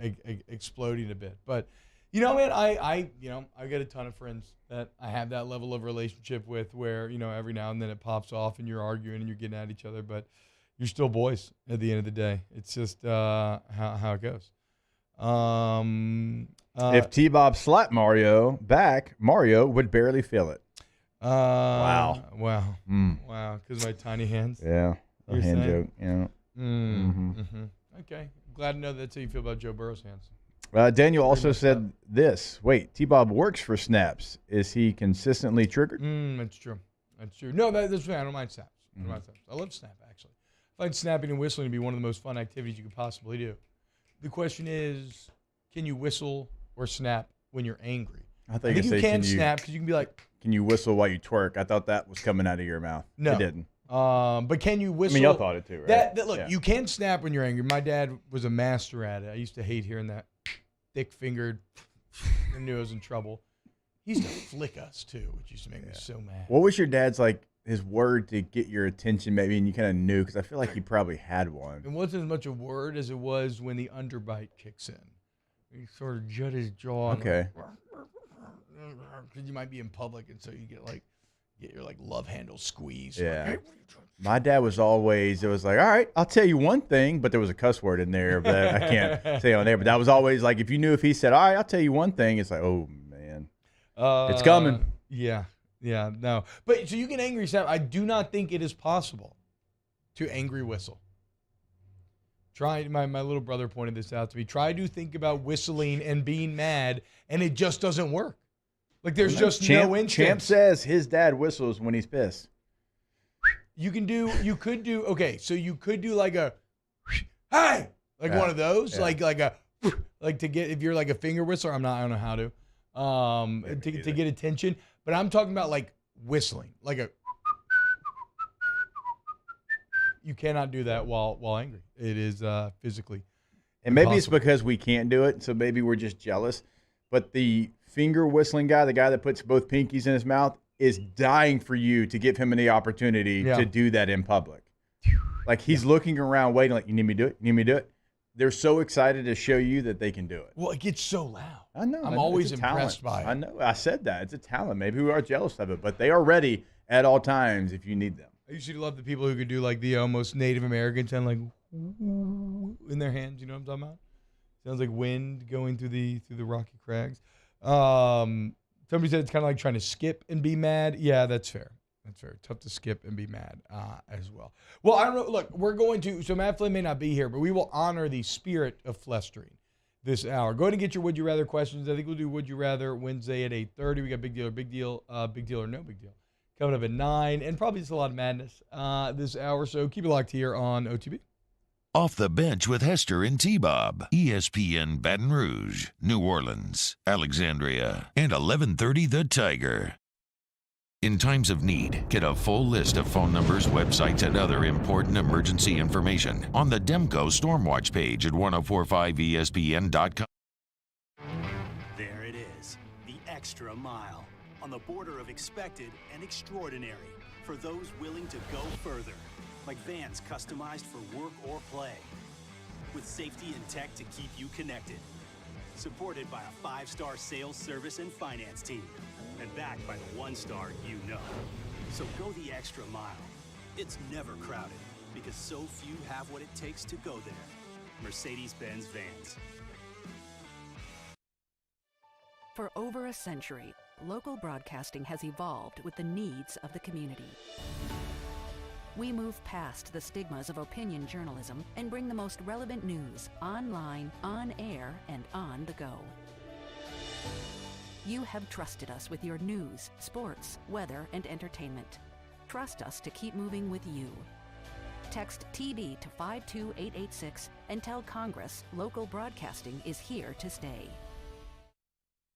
[SPEAKER 3] exploding a bit, but. Man, I got a ton of friends that I have that level of relationship with where, every now and then it pops off and you're arguing and you're getting at each other, but you're still boys at the end of the day. It's just how it goes.
[SPEAKER 5] If T-Bob slapped Mario back, Mario would barely feel it.
[SPEAKER 3] Wow. Wow, because of my tiny hands?
[SPEAKER 5] Yeah, a hand joke,
[SPEAKER 3] Okay, glad to know that's how you feel about Joe Burrow's hands.
[SPEAKER 5] Daniel also said this. Wait, T-Bob works for snaps. Is he consistently triggered?
[SPEAKER 3] That's true. No, that's fine. I don't mind snaps. I love snap, actually. I find snapping and whistling to be one of the most fun activities you could possibly do. The question is, can you whistle or snap when you're angry?
[SPEAKER 5] I think you
[SPEAKER 3] can snap because you can be like...
[SPEAKER 5] Can you whistle while you twerk? I thought that was coming out of your mouth.
[SPEAKER 3] No.
[SPEAKER 5] It didn't.
[SPEAKER 3] But can you whistle?
[SPEAKER 5] I mean, y'all thought it too, right?
[SPEAKER 3] Look, you can snap when you're angry. My dad was a master at it. I used to hate hearing that thick-fingered. I knew I was in trouble. He used to flick us too, which used to make me so mad.
[SPEAKER 5] What was your dad's his word to get your attention, maybe, and you kind of knew? Because I feel like he probably had one.
[SPEAKER 3] It wasn't as much a word as it was when the underbite kicks in. He sort of jut his jaw.
[SPEAKER 5] Okay.
[SPEAKER 3] Because you might be in public, and so you get your love handle squeezed.
[SPEAKER 5] Yeah.
[SPEAKER 3] Like, hey,
[SPEAKER 5] my dad was always, it was like, all right, I'll tell you one thing, but there was a cuss word in there that I can't say on there. But that was always like, if you knew if he said, all right, I'll tell you one thing, it's like, oh, man, it's coming.
[SPEAKER 3] Yeah, no. But so you can angry snap. I do not think it is possible to angry whistle. Try, my little brother pointed this out to me. Try to think about whistling and being mad, and it just doesn't work. Like there's just no instinct.
[SPEAKER 5] Champ says his dad whistles when he's pissed.
[SPEAKER 3] You could do like a, hey, like one of those, like to get, if you're like a finger whistler, I don't know how to get attention, but I'm talking about like whistling, like a, you cannot do that while angry. It is physically
[SPEAKER 5] and maybe
[SPEAKER 3] impossible.
[SPEAKER 5] It's because we can't do it, so maybe we're just jealous, but the finger whistling guy, the guy that puts both pinkies in his mouth, is dying for you to give him any opportunity to do that in public. Like he's looking around waiting, like, you need me to do it? You need me to do it? They're so excited to show you that they can do it.
[SPEAKER 3] Well, it gets so loud.
[SPEAKER 5] I know.
[SPEAKER 3] I'm always impressed by it.
[SPEAKER 5] I know. I said that. It's a talent. Maybe we are jealous of it, but they are ready at all times if you need them.
[SPEAKER 3] I usually love the people who could do like the almost Native American sound, like in their hands. You know what I'm talking about? Sounds like wind going through the rocky crags. Somebody said it's kind of like trying to skip and be mad. Yeah, that's fair. That's fair. Tough to skip and be mad as well. Well, I don't know. Look, we're going to, so Matt Flynn may not be here, but we will honor the spirit of flestering this hour. Go ahead and get your Would You Rather questions. I think we'll do Would You Rather Wednesday at 8:30. We got Big Deal or Big Deal, Big Deal or No Big Deal coming up at 9, and probably just a lot of madness this hour. So keep it locked here on OTB.
[SPEAKER 4] Off the Bench with Hester and T-Bob. ESPN Baton Rouge, New Orleans, Alexandria, and 1130 The Tiger. In times of need, get a full list of phone numbers, websites, and other important emergency information on the Demco Stormwatch page at 1045ESPN.com.
[SPEAKER 7] There it is, on the border of expected and extraordinary for those willing to go further, like vans customized for work or play, with safety and tech to keep you connected. Supported by a 5-star sales, service, and finance team, and backed by the 1-star you know. So go the extra mile. It's never crowded, because so few have what it takes to go there. Mercedes-Benz Vans.
[SPEAKER 20] For over a century, local broadcasting has evolved with the needs of the community. We move past the stigmas of opinion journalism and bring the most relevant news online, on air, and on the go. You have trusted us with your news, sports, weather, and entertainment. Trust us to keep moving with you. Text TB to 52886 and tell Congress local broadcasting is here to stay.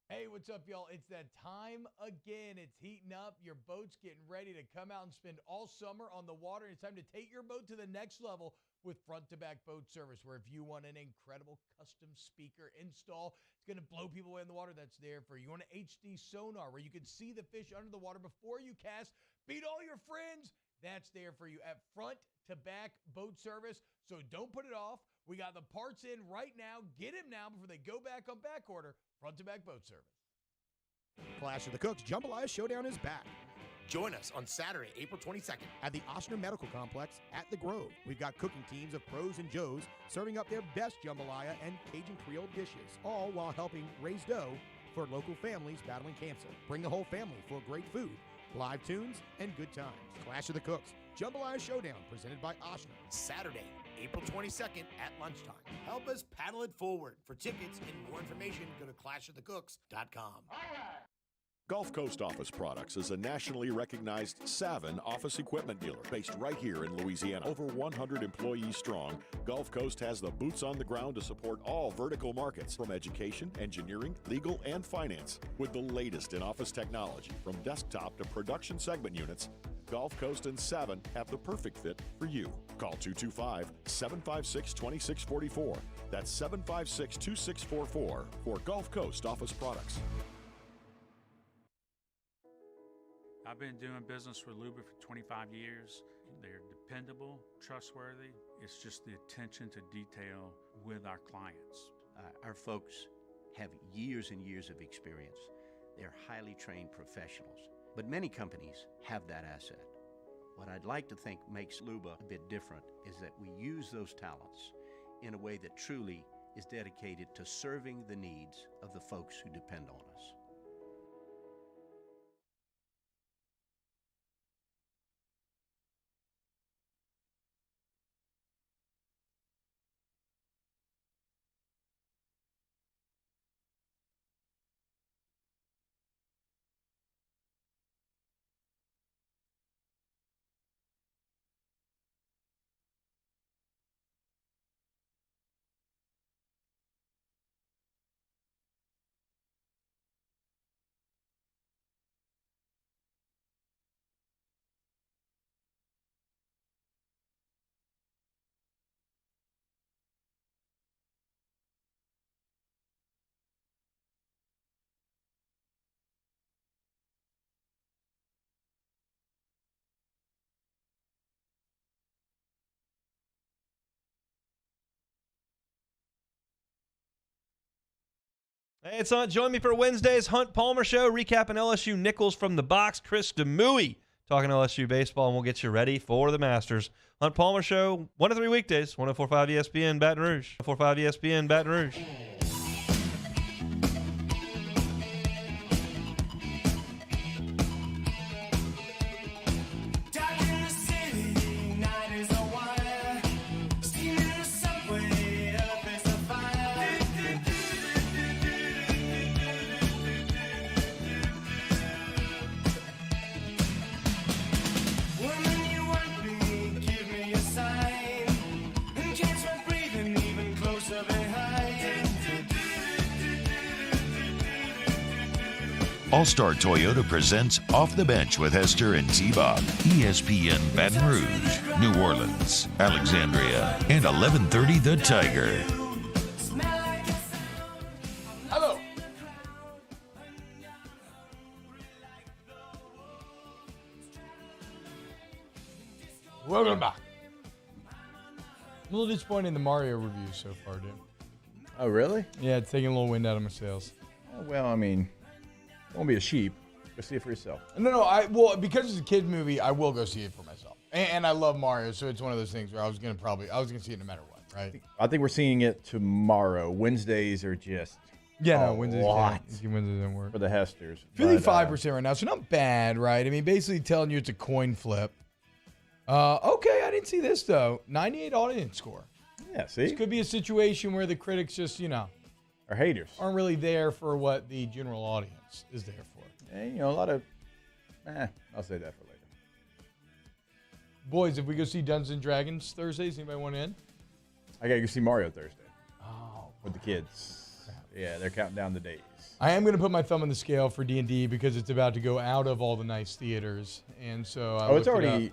[SPEAKER 3] Hey, what's up, y'all? It's that time again. It's heating up. Your boat's getting ready to come out and spend all summer on the water. It's time to take your boat to the next level with front-to-back boat service, where if you want an incredible custom speaker install, it's going to blow people away in the water, that's there for you. You want an HD sonar where you can see the fish under the water before you cast, beat all your friends, that's there for you at front-to-back boat service. So don't put it off. We got the parts in right now. Get them now before they go back on back order. Front-to-back boat service.
[SPEAKER 2] Clash of the Cooks Jambalaya Showdown is back. Join us on Saturday, April 22nd at the Ochsner Medical Complex at The Grove. We've got cooking teams of pros and joes serving up their best jambalaya and Cajun Creole dishes, all while helping raise dough for local families battling cancer. Bring the whole family for great food, live tunes, and good times. Clash of the Cooks Jambalaya Showdown presented by Ochsner. Saturday, April 22nd at lunchtime. Help us paddle it forward. For tickets and more information, go to clashofthecooks.com.
[SPEAKER 9] Gulf Coast Office Products is a nationally recognized Savin office equipment dealer based right here in Louisiana. Over 100 employees strong, Gulf Coast has the boots on the ground to support all vertical markets, from education, engineering, legal, and finance. With the latest in office technology, from desktop to production segment units, Gulf Coast and Savin have the perfect fit for you. Call 225-756-2644. That's 756-2644 for Gulf Coast Office Products.
[SPEAKER 10] I've been doing business with Luba for 25 years. They're dependable, trustworthy. It's just the attention to detail with our clients.
[SPEAKER 6] Our folks have years and years of experience. They're highly trained professionals, but many companies have that asset. What I'd like to think makes Luba a bit different is that we use those talents in a way that truly is dedicated to serving the needs of the folks who depend on us.
[SPEAKER 22] Hey, it's Hunt. Join me for Wednesday's Hunt Palmer Show, recapping LSU Nichols from the box. Chris Demouy talking LSU baseball, and we'll get you ready for the Masters. Hunt Palmer Show, 1 to 3 weekdays, 104.5 ESPN Baton Rouge. 104.5 ESPN Baton Rouge.
[SPEAKER 4] All-Star Toyota presents Off the Bench with Hester and T-Bob. ESPN Baton Rouge, New Orleans, Alexandria, and 1130 The Tiger.
[SPEAKER 3] Hello. Welcome back. I'm a little disappointed in the Mario reviews so far, dude.
[SPEAKER 5] Oh, really?
[SPEAKER 3] Yeah, it's taking a little wind out of my sails.
[SPEAKER 5] Well, I mean, don't be a sheep. Go see it for yourself.
[SPEAKER 3] No, because it's a kid movie, I will go see it for myself. And I love Mario, so it's one of those things where I was gonna see it no matter what, right?
[SPEAKER 5] I think we're seeing it tomorrow. Wednesdays are just
[SPEAKER 3] Wednesdays
[SPEAKER 5] Wednesdays
[SPEAKER 3] don't work
[SPEAKER 5] for the Hesters.
[SPEAKER 3] 55% right now, so not bad, right? I mean, basically telling you it's a coin flip. Okay, I didn't see this though. 98 audience score.
[SPEAKER 5] Yeah, see?
[SPEAKER 3] This could be a situation where the critics just,
[SPEAKER 5] are haters.
[SPEAKER 3] Aren't really there for what the general audience is there for.
[SPEAKER 5] And, a lot of, I'll say that for later.
[SPEAKER 3] Boys, if we go see Dungeons and Dragons Thursdays, anybody want in?
[SPEAKER 5] I gotta go see Mario Thursday.
[SPEAKER 3] Oh.
[SPEAKER 5] With the kids. Yeah, they're counting down the days.
[SPEAKER 3] I am going to put my thumb on the scale for D&D because it's about to go out of all the nice theaters. And so
[SPEAKER 5] it's already,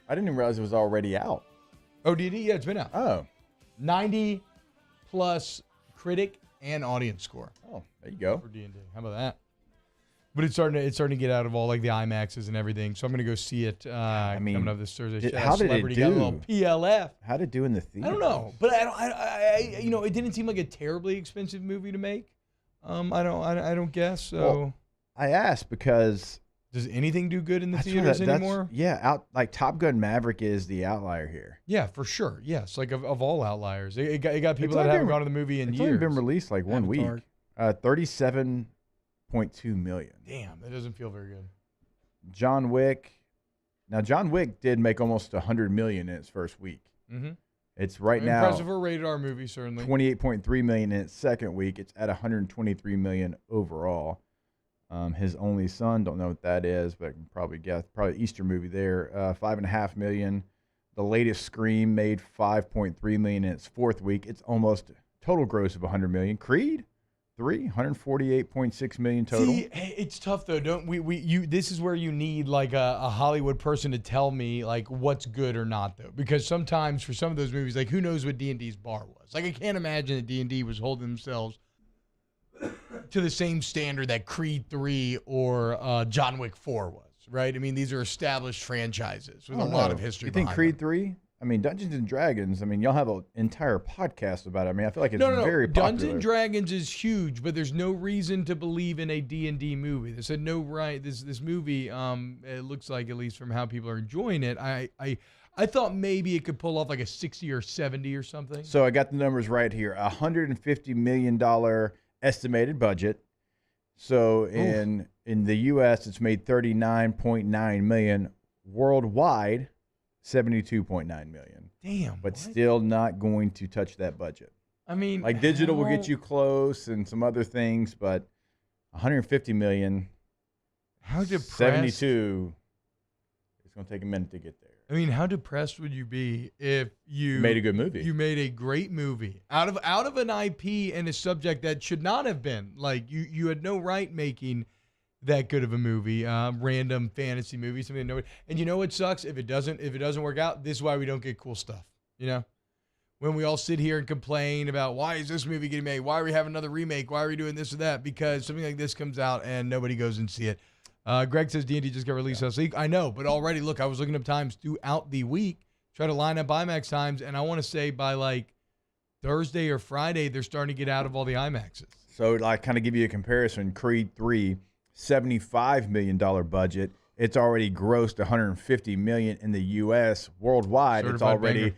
[SPEAKER 5] I didn't even realize it was already out.
[SPEAKER 3] Oh, D&D? Yeah, it's been out.
[SPEAKER 5] Oh.
[SPEAKER 3] 90 plus critic and audience score.
[SPEAKER 5] Oh, there you go.
[SPEAKER 3] For D&D. How about that? But it's starting to get out of all like the IMAXs and everything. So I'm going to go see it coming up this Thursday.
[SPEAKER 5] How did it do?
[SPEAKER 3] Got a little PLF.
[SPEAKER 5] How did it do in the theater?
[SPEAKER 3] I don't know, but it didn't seem like a terribly expensive movie to make. I don't guess. So
[SPEAKER 5] well, I asked because
[SPEAKER 3] does anything do good in the theaters anymore?
[SPEAKER 5] Yeah, like Top Gun Maverick is the outlier here.
[SPEAKER 3] Yeah, for sure. Yes, like of all outliers, it got people that haven't gone to the movie in years.
[SPEAKER 5] It's only been released like 1 week. 37.2 million.
[SPEAKER 3] Damn, that doesn't feel very good.
[SPEAKER 5] John Wick. Now, John Wick did make almost 100 million in its first week.
[SPEAKER 3] Mm-hmm.
[SPEAKER 5] It's right now
[SPEAKER 3] impressive for a rated R movie, certainly.
[SPEAKER 5] 28.3 million in its second week. It's at 123 million overall. His Only Son, don't know what that is, but I can probably guess. Probably Easter movie there. 5.5 million. The latest Scream made 5.3 million in its fourth week. It's almost total gross of 100 million. Creed, 148.6 million total.
[SPEAKER 3] See, it's tough though. This is where you need like a Hollywood person to tell me like what's good or not though, because sometimes for some of those movies, like who knows what D&D's bar was? Like I can't imagine that D&D was holding themselves to the same standard that Creed 3 or John Wick 4 was, right? I mean, these are established franchises with a lot of history.
[SPEAKER 5] You think
[SPEAKER 3] behind
[SPEAKER 5] Creed
[SPEAKER 3] them.
[SPEAKER 5] 3? I mean, Dungeons and Dragons. I mean, y'all have an entire podcast about it. I mean, I feel like it's very popular.
[SPEAKER 3] Dungeons and Dragons is huge, but there's no reason to believe in a D&D movie. They said no right. This movie, it looks like, at least from how people are enjoying it, I thought maybe it could pull off like a 60 or 70 or something.
[SPEAKER 5] So I got the numbers right here. $150 million estimated budget. So in the U.S., it's made $39.9 million. Worldwide, $72.9 million.
[SPEAKER 3] Damn.
[SPEAKER 5] But still not going to touch that budget.
[SPEAKER 3] I mean,
[SPEAKER 5] like digital will get you close and some other things, but $150 million.
[SPEAKER 3] How depressed?
[SPEAKER 5] 72. It's going to take a minute to get there.
[SPEAKER 3] I mean, how depressed would you be if you
[SPEAKER 5] made a good movie?
[SPEAKER 3] You made a great movie out of an IP and a subject that should not have been. Like you had no right making that good of a movie, random fantasy movie, something that nobody. And you know what sucks? If it doesn't work out, this is why we don't get cool stuff. You know, when we all sit here and complain about why is this movie getting made? Why are we having another remake? Why are we doing this or that? Because something like this comes out and nobody goes and see it. Greg says D&D just got released last week. I know, but already, look, I was looking up times throughout the week, try to line up IMAX times, and I want to say by like Thursday or Friday, they're starting to get out of all the IMAXs.
[SPEAKER 5] So, like, kind of give you a comparison, Creed 3, $75 million budget. It's already grossed $150 million in the U.S. Worldwide,
[SPEAKER 3] Certified
[SPEAKER 5] it's already
[SPEAKER 3] banger.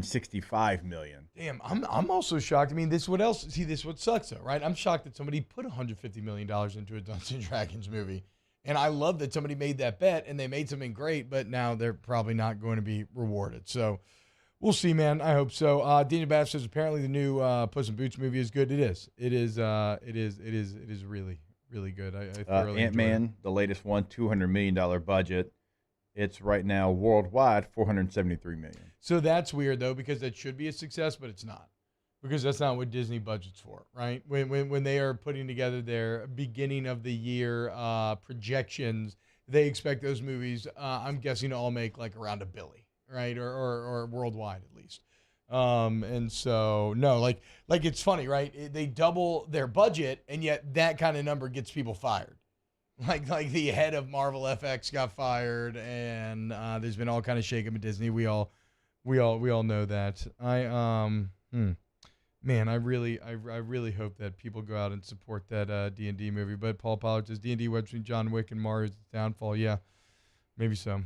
[SPEAKER 5] $265 million.
[SPEAKER 3] Damn, I'm also shocked. I mean, this what else? See, this what sucks though, right? I'm shocked that somebody put $150 million into a Dungeons and Dragons movie. And I love that somebody made that bet and they made something great, but now they're probably not going to be rewarded. So we'll see, man. I hope so. Daniel Bass says apparently the new Puss in Boots movie is good. It is. It is really, really good. I thoroughly
[SPEAKER 5] Ant-Man, the latest one, $200 million budget. It's right now worldwide $473 million.
[SPEAKER 3] So that's weird though, because that should be a success, but it's not. Because that's not what Disney budgets for, right? When they are putting together their beginning of the year projections, they expect those movies, I'm guessing, to all make like around $1 billion, right? Or worldwide at least. And so no, like it's funny, right? They double their budget, and yet that kind of number gets people fired. Like the head of Marvel FX got fired, and there's been all kind of shakeup at Disney. We all know that. Man, I really hope that people go out and support that D&D movie. But Paul Pollard says D&D wedge between John Wick and Mario's downfall. Yeah, maybe so.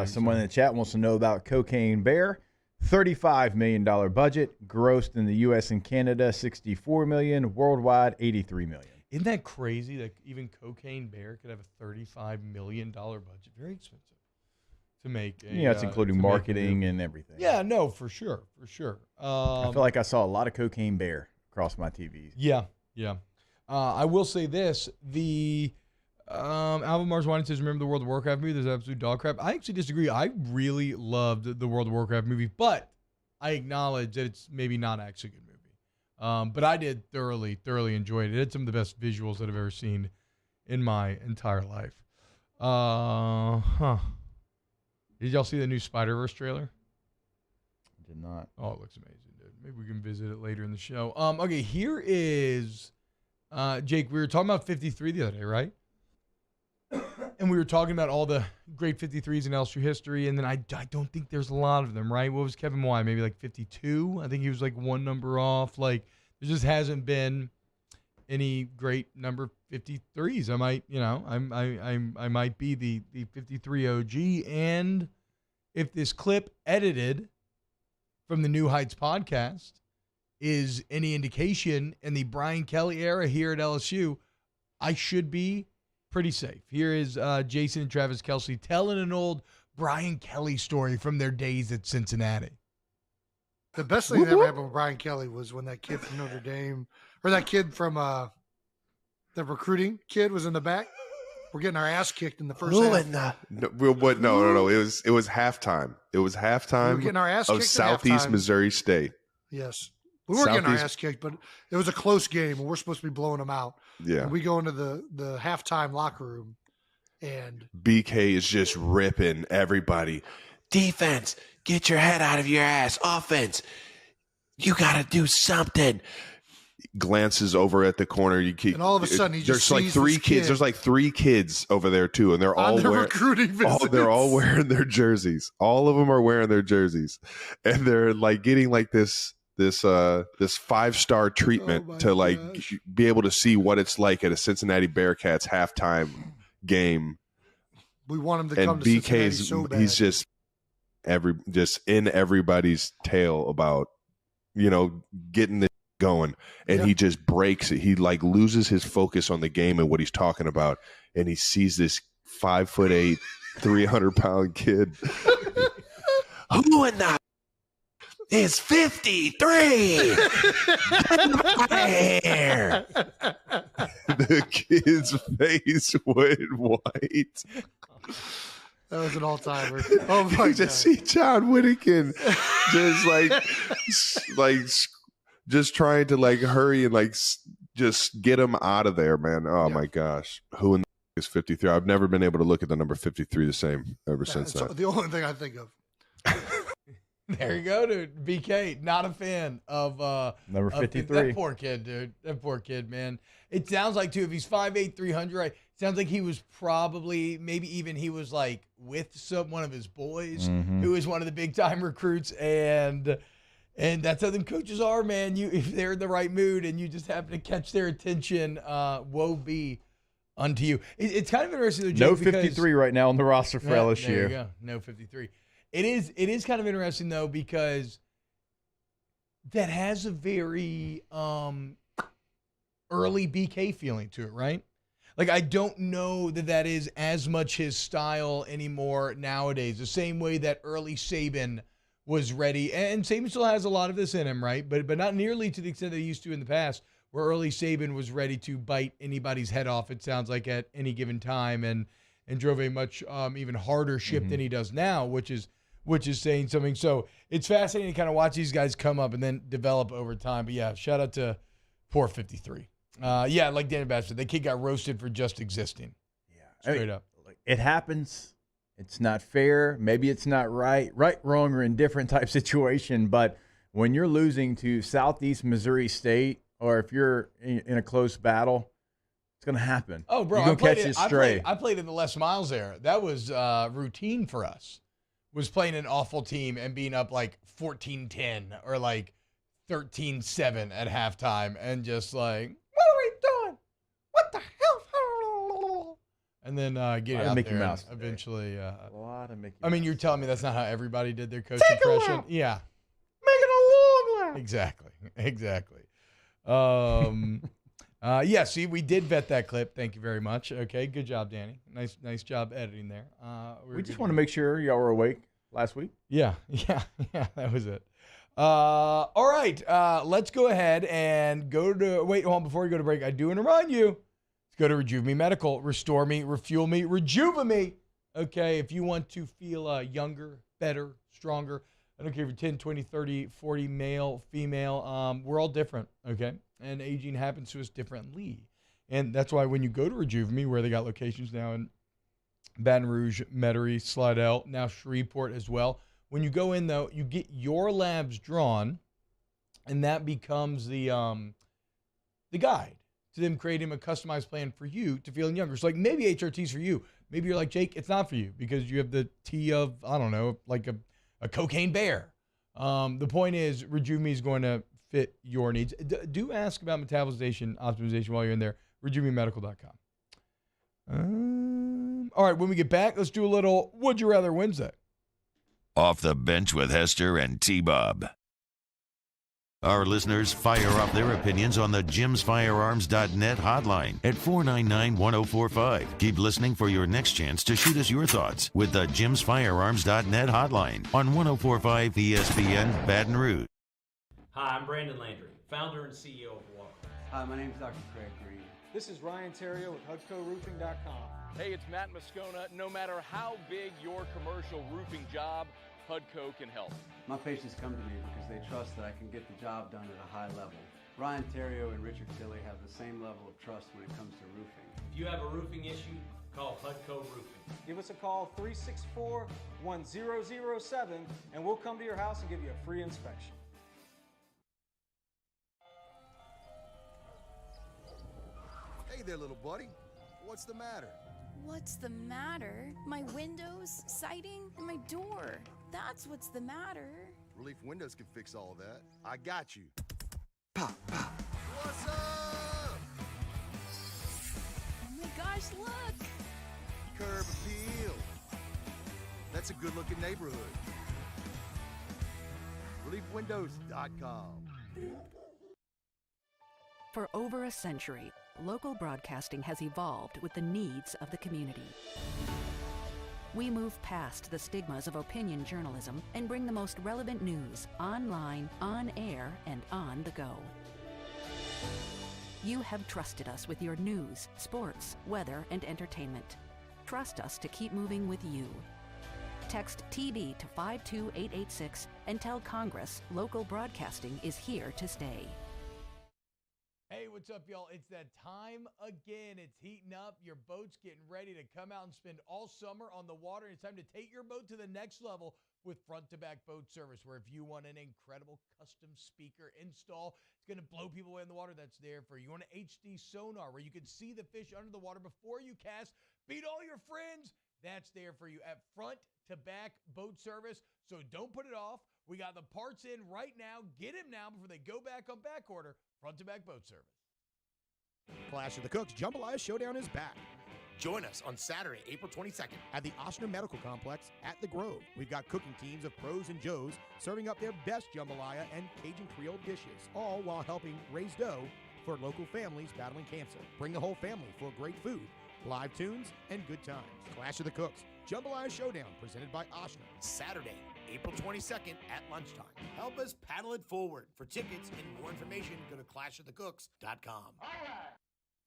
[SPEAKER 5] Someone in the chat wants to know about Cocaine Bear. $35 million budget, grossed in the U.S. and Canada $64 million, worldwide $83 million.
[SPEAKER 3] Isn't that crazy that even Cocaine Bear could have a $35 million budget? Very expensive to make.
[SPEAKER 5] It's including marketing and everything.
[SPEAKER 3] Yeah, no, for sure.
[SPEAKER 5] I feel like I saw a lot of Cocaine Bear across my TVs.
[SPEAKER 3] Yeah. I will say this: the Alvin Mars Wine says, "Remember the World of Warcraft movie? There's absolute dog crap." I actually disagree. I really loved the World of Warcraft movie, but I acknowledge that it's maybe not actually a good movie. But I did thoroughly enjoy it. It had some of the best visuals that I've ever seen in my entire life. Did y'all see the new Spider-Verse trailer?
[SPEAKER 5] I did not.
[SPEAKER 3] Oh, it looks amazing, dude. Maybe we can visit it later in the show. Okay, here is Jake. We were talking about 53 the other day, right? And we were talking about all the great 53s in LSU history, and then I don't think there's a lot of them, right? What was Kevin Wye? Maybe like 52? I think he was like one number off. Like, there just hasn't been any great number 53s. I might be the 53 OG, and if this clip edited from the New Heights podcast is any indication in the Brian Kelly era here at LSU, I should be pretty safe. Here is Jason and Travis Kelce telling an old Brian Kelly story from their days at Cincinnati.
[SPEAKER 8] The best thing that ever happened with Brian Kelly was when that kid from Notre Dame, or that kid from the recruiting kid was in the back. We're getting our ass kicked in the first half.
[SPEAKER 17] No. It was halftime. It was halftime
[SPEAKER 8] We were getting our ass
[SPEAKER 17] of
[SPEAKER 8] kicked at
[SPEAKER 17] Southeast
[SPEAKER 8] halftime.
[SPEAKER 17] Missouri State.
[SPEAKER 8] Yes. We weren't getting our ass kicked, but it was a close game, and we're supposed to be blowing them out.
[SPEAKER 17] Yeah.
[SPEAKER 8] And we go into the halftime locker room, and
[SPEAKER 17] BK is just ripping everybody. Defense, get your head out of your ass. Offense, you got to do something. Glances over at the corner.
[SPEAKER 8] And all of a sudden, he just
[SPEAKER 17] there's like
[SPEAKER 8] sees
[SPEAKER 17] three
[SPEAKER 8] this
[SPEAKER 17] kids.
[SPEAKER 8] kid
[SPEAKER 17] There's like three kids over there too, and they're all
[SPEAKER 8] on their
[SPEAKER 17] wearing
[SPEAKER 8] recruiting visits.
[SPEAKER 17] they're all wearing their jerseys. All of them are wearing their jerseys, and they're like getting like this 5-star treatment to like be able to see what it's like at a Cincinnati Bearcats halftime game.
[SPEAKER 8] We want him to
[SPEAKER 17] And
[SPEAKER 8] come to Cincinnati
[SPEAKER 17] BK's
[SPEAKER 8] so bad.
[SPEAKER 17] he's just in everybody's tail about getting the going, and he just breaks it. He like loses his focus on the game and what he's talking about, and he sees this 5'8", 300-pound kid. Who in the is 53? Get out of here. The kid's face went white.
[SPEAKER 8] That was an all-timer. Oh my
[SPEAKER 17] You just see John Whittakin just trying to like hurry and just get him out of there, man. Oh my gosh. Who in the is 53? I've never been able to look at the number 53 the same ever since that.
[SPEAKER 8] The only thing I think of.
[SPEAKER 3] There you go, dude. BK, not a fan of
[SPEAKER 5] number 53.
[SPEAKER 3] That poor kid, dude. That poor kid, man. It sounds like, too, if he's 5'8", 300, right, it sounds like he was probably, maybe even he was like with one of his boys who was one of the big-time recruits, and that's how them coaches are, man. If they're in the right mood and you just happen to catch their attention, woe be unto you. It's kind of interesting, though, Jake,
[SPEAKER 5] no 53 right now on the roster for LSU.
[SPEAKER 3] There you go. No 53. It is kind of interesting, though, because that has a very early BK feeling to it, right? Like, I don't know that is as much his style anymore nowadays, the same way that early Saban was ready. And Saban still has a lot of this in him, right? But not nearly to the extent that he used to in the past, where early Saban was ready to bite anybody's head off, it sounds like, at any given time, and drove a much even harder ship than he does now, which is saying something. So it's fascinating to kind of watch these guys come up and then develop over time. But yeah, shout out to poor 53. Yeah, like Danny Bass said, the kid got roasted for just existing. Yeah, straight up.
[SPEAKER 5] It happens. It's not fair. Maybe it's not right, wrong, or indifferent type situation. But when you're losing to Southeast Missouri State, or if you're in a close battle It's going to happen.
[SPEAKER 3] Oh, bro,
[SPEAKER 5] You're going to catch this stray.
[SPEAKER 3] I played in the Les Miles there. That was routine for us, was playing an awful team and being up like 14-10 or like 13-7 at halftime and just like, what are we doing? What the hell? And then get out
[SPEAKER 5] Mickey
[SPEAKER 3] there
[SPEAKER 5] Mouse
[SPEAKER 3] and eventually.
[SPEAKER 5] A lot of Mickey
[SPEAKER 3] I mean,
[SPEAKER 5] Mouse.
[SPEAKER 3] you're telling me that's not how everybody did their coach
[SPEAKER 5] Take a
[SPEAKER 3] impression?
[SPEAKER 5] lap.
[SPEAKER 3] Yeah.
[SPEAKER 5] Make it a long lap.
[SPEAKER 3] Exactly. Yeah, see, we did vet that clip. Thank you very much. Okay, good job, Danny. Nice job editing there.
[SPEAKER 5] We just want to make sure y'all were awake last week.
[SPEAKER 3] Yeah, that was it. All right, let's go ahead and go to, wait, hold on, before we go to break, I do want to remind you, let's go to Rejuve Me Medical, restore me, refuel me, rejuve me. Okay, if you want to feel younger, better, stronger, I don't care if you're 10, 20, 30, 40, male, female, we're all different, okay? And aging happens to us differently. And that's why when you go to Rejuve Me, where they got locations now in Baton Rouge, Metairie, Slidell, now Shreveport as well, when you go in, though, you get your labs drawn, and that becomes the guide to them creating a customized plan for you to feeling younger. So, like, maybe HRT's for you. Maybe you're like, Jake, it's not for you because you have the T of, I don't know, like a cocaine bear. The point is, Rejuve Me is going to fit your needs. Do ask about metabolization optimization while you're in there. RejuveMeMedical.com. All right, when we get back, let's do a little Would You Rather Wednesday.
[SPEAKER 4] Off the Bench with Hester and T-Bob. Our listeners fire up their opinions on the JimsFirearms.net hotline at 499-1045. Keep listening for your next chance to shoot us your thoughts with the JimsFirearms.net hotline on 104.5 ESPN Baton Rouge.
[SPEAKER 11] Hi, I'm Brandon Landry, founder and CEO of Water.
[SPEAKER 12] Hi, my name is Dr. Craig Green.
[SPEAKER 13] This is Ryan Terrio with HUDCORoofing.com.
[SPEAKER 14] Hey, it's Matt Moscona. No matter how big your commercial roofing job, HUDCO can help.
[SPEAKER 12] My patients come to me because they trust that I can get the job done at a high level. Ryan Terrio and Richard Tilley have the same level of trust when it comes to roofing.
[SPEAKER 11] If you have a roofing issue, call HUDCO Roofing.
[SPEAKER 13] Give us a call, 364-1007, and we'll come to your house and give you a free inspection.
[SPEAKER 15] Hey there, little buddy. What's the matter?
[SPEAKER 16] What's the matter? My windows, siding, and my door. That's what's the matter.
[SPEAKER 15] Relief Windows can fix all of that. I got you. Pop, pop. What's up?
[SPEAKER 16] Oh my gosh, look!
[SPEAKER 15] Curb appeal. That's a good-looking neighborhood. ReliefWindows.com.
[SPEAKER 20] For over a century, local broadcasting has evolved with the needs of the community. We move past the stigmas of opinion journalism and bring the most relevant news online, on air, and on the go. You have trusted us with your news, sports, weather, and entertainment. Trust us to keep moving with you. Text TB to 52886 and tell Congress local broadcasting is here to stay.
[SPEAKER 3] Hey, what's up, y'all? It's that time again. It's heating up. Your boat's getting ready to come out and spend all summer on the water. It's time to take your boat to the next level with front-to-back boat service, where if you want an incredible custom speaker install, it's going to blow people away in the water, that's there for you. You want an HD sonar where you can see the fish under the water before you cast, beat all your friends, that's there for you at front-to-back boat service. So don't put it off. We got the parts in right now. Get them now before they go back on back order. Front-to-back boat service.
[SPEAKER 2] Clash of the Cooks Jambalaya Showdown is back. Join us on Saturday, April 22nd at the Ochsner Medical Complex at The Grove. We've got cooking teams of pros and joes serving up their best jambalaya and Cajun Creole dishes, all while helping raise dough for local families battling cancer. Bring the whole family for great food, live tunes, and good times. Clash of the Cooks Jambalaya Showdown presented by Ochsner. Saturday, April 22nd at lunchtime. Help us paddle it forward. For tickets and more information, go to clashofthecooks.com.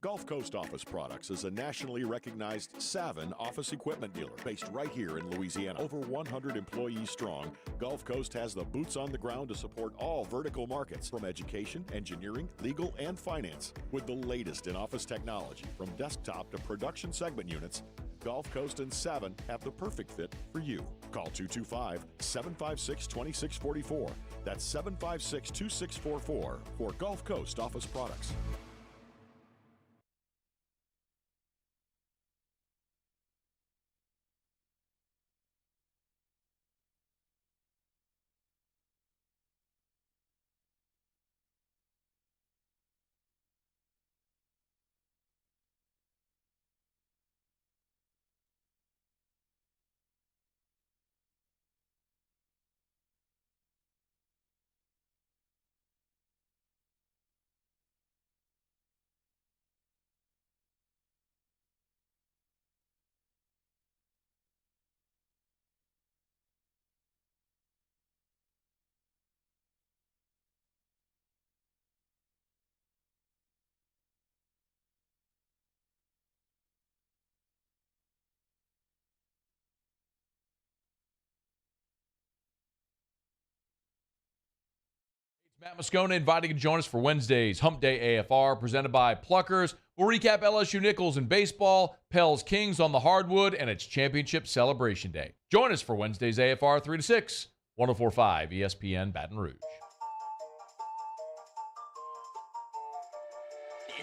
[SPEAKER 9] Gulf Coast Office Products is a nationally recognized Savin office equipment dealer based right here in Louisiana. Over 100 employees strong, Gulf Coast has the boots on the ground to support all vertical markets, from education, engineering, legal, and finance. With the latest in office technology, from desktop to production segment units, Gulf Coast and Savin have the perfect fit for you. Call 225-756-2644. That's 756-2644 for Gulf Coast Office Products.
[SPEAKER 18] Matt Moscona inviting you to join us for Wednesday's Hump Day AFR presented by Pluckers. We'll recap LSU Nichols in baseball, Pels Kings on the hardwood, and it's championship celebration day. Join us for Wednesday's AFR 3 to 6, 104.5 ESPN Baton Rouge.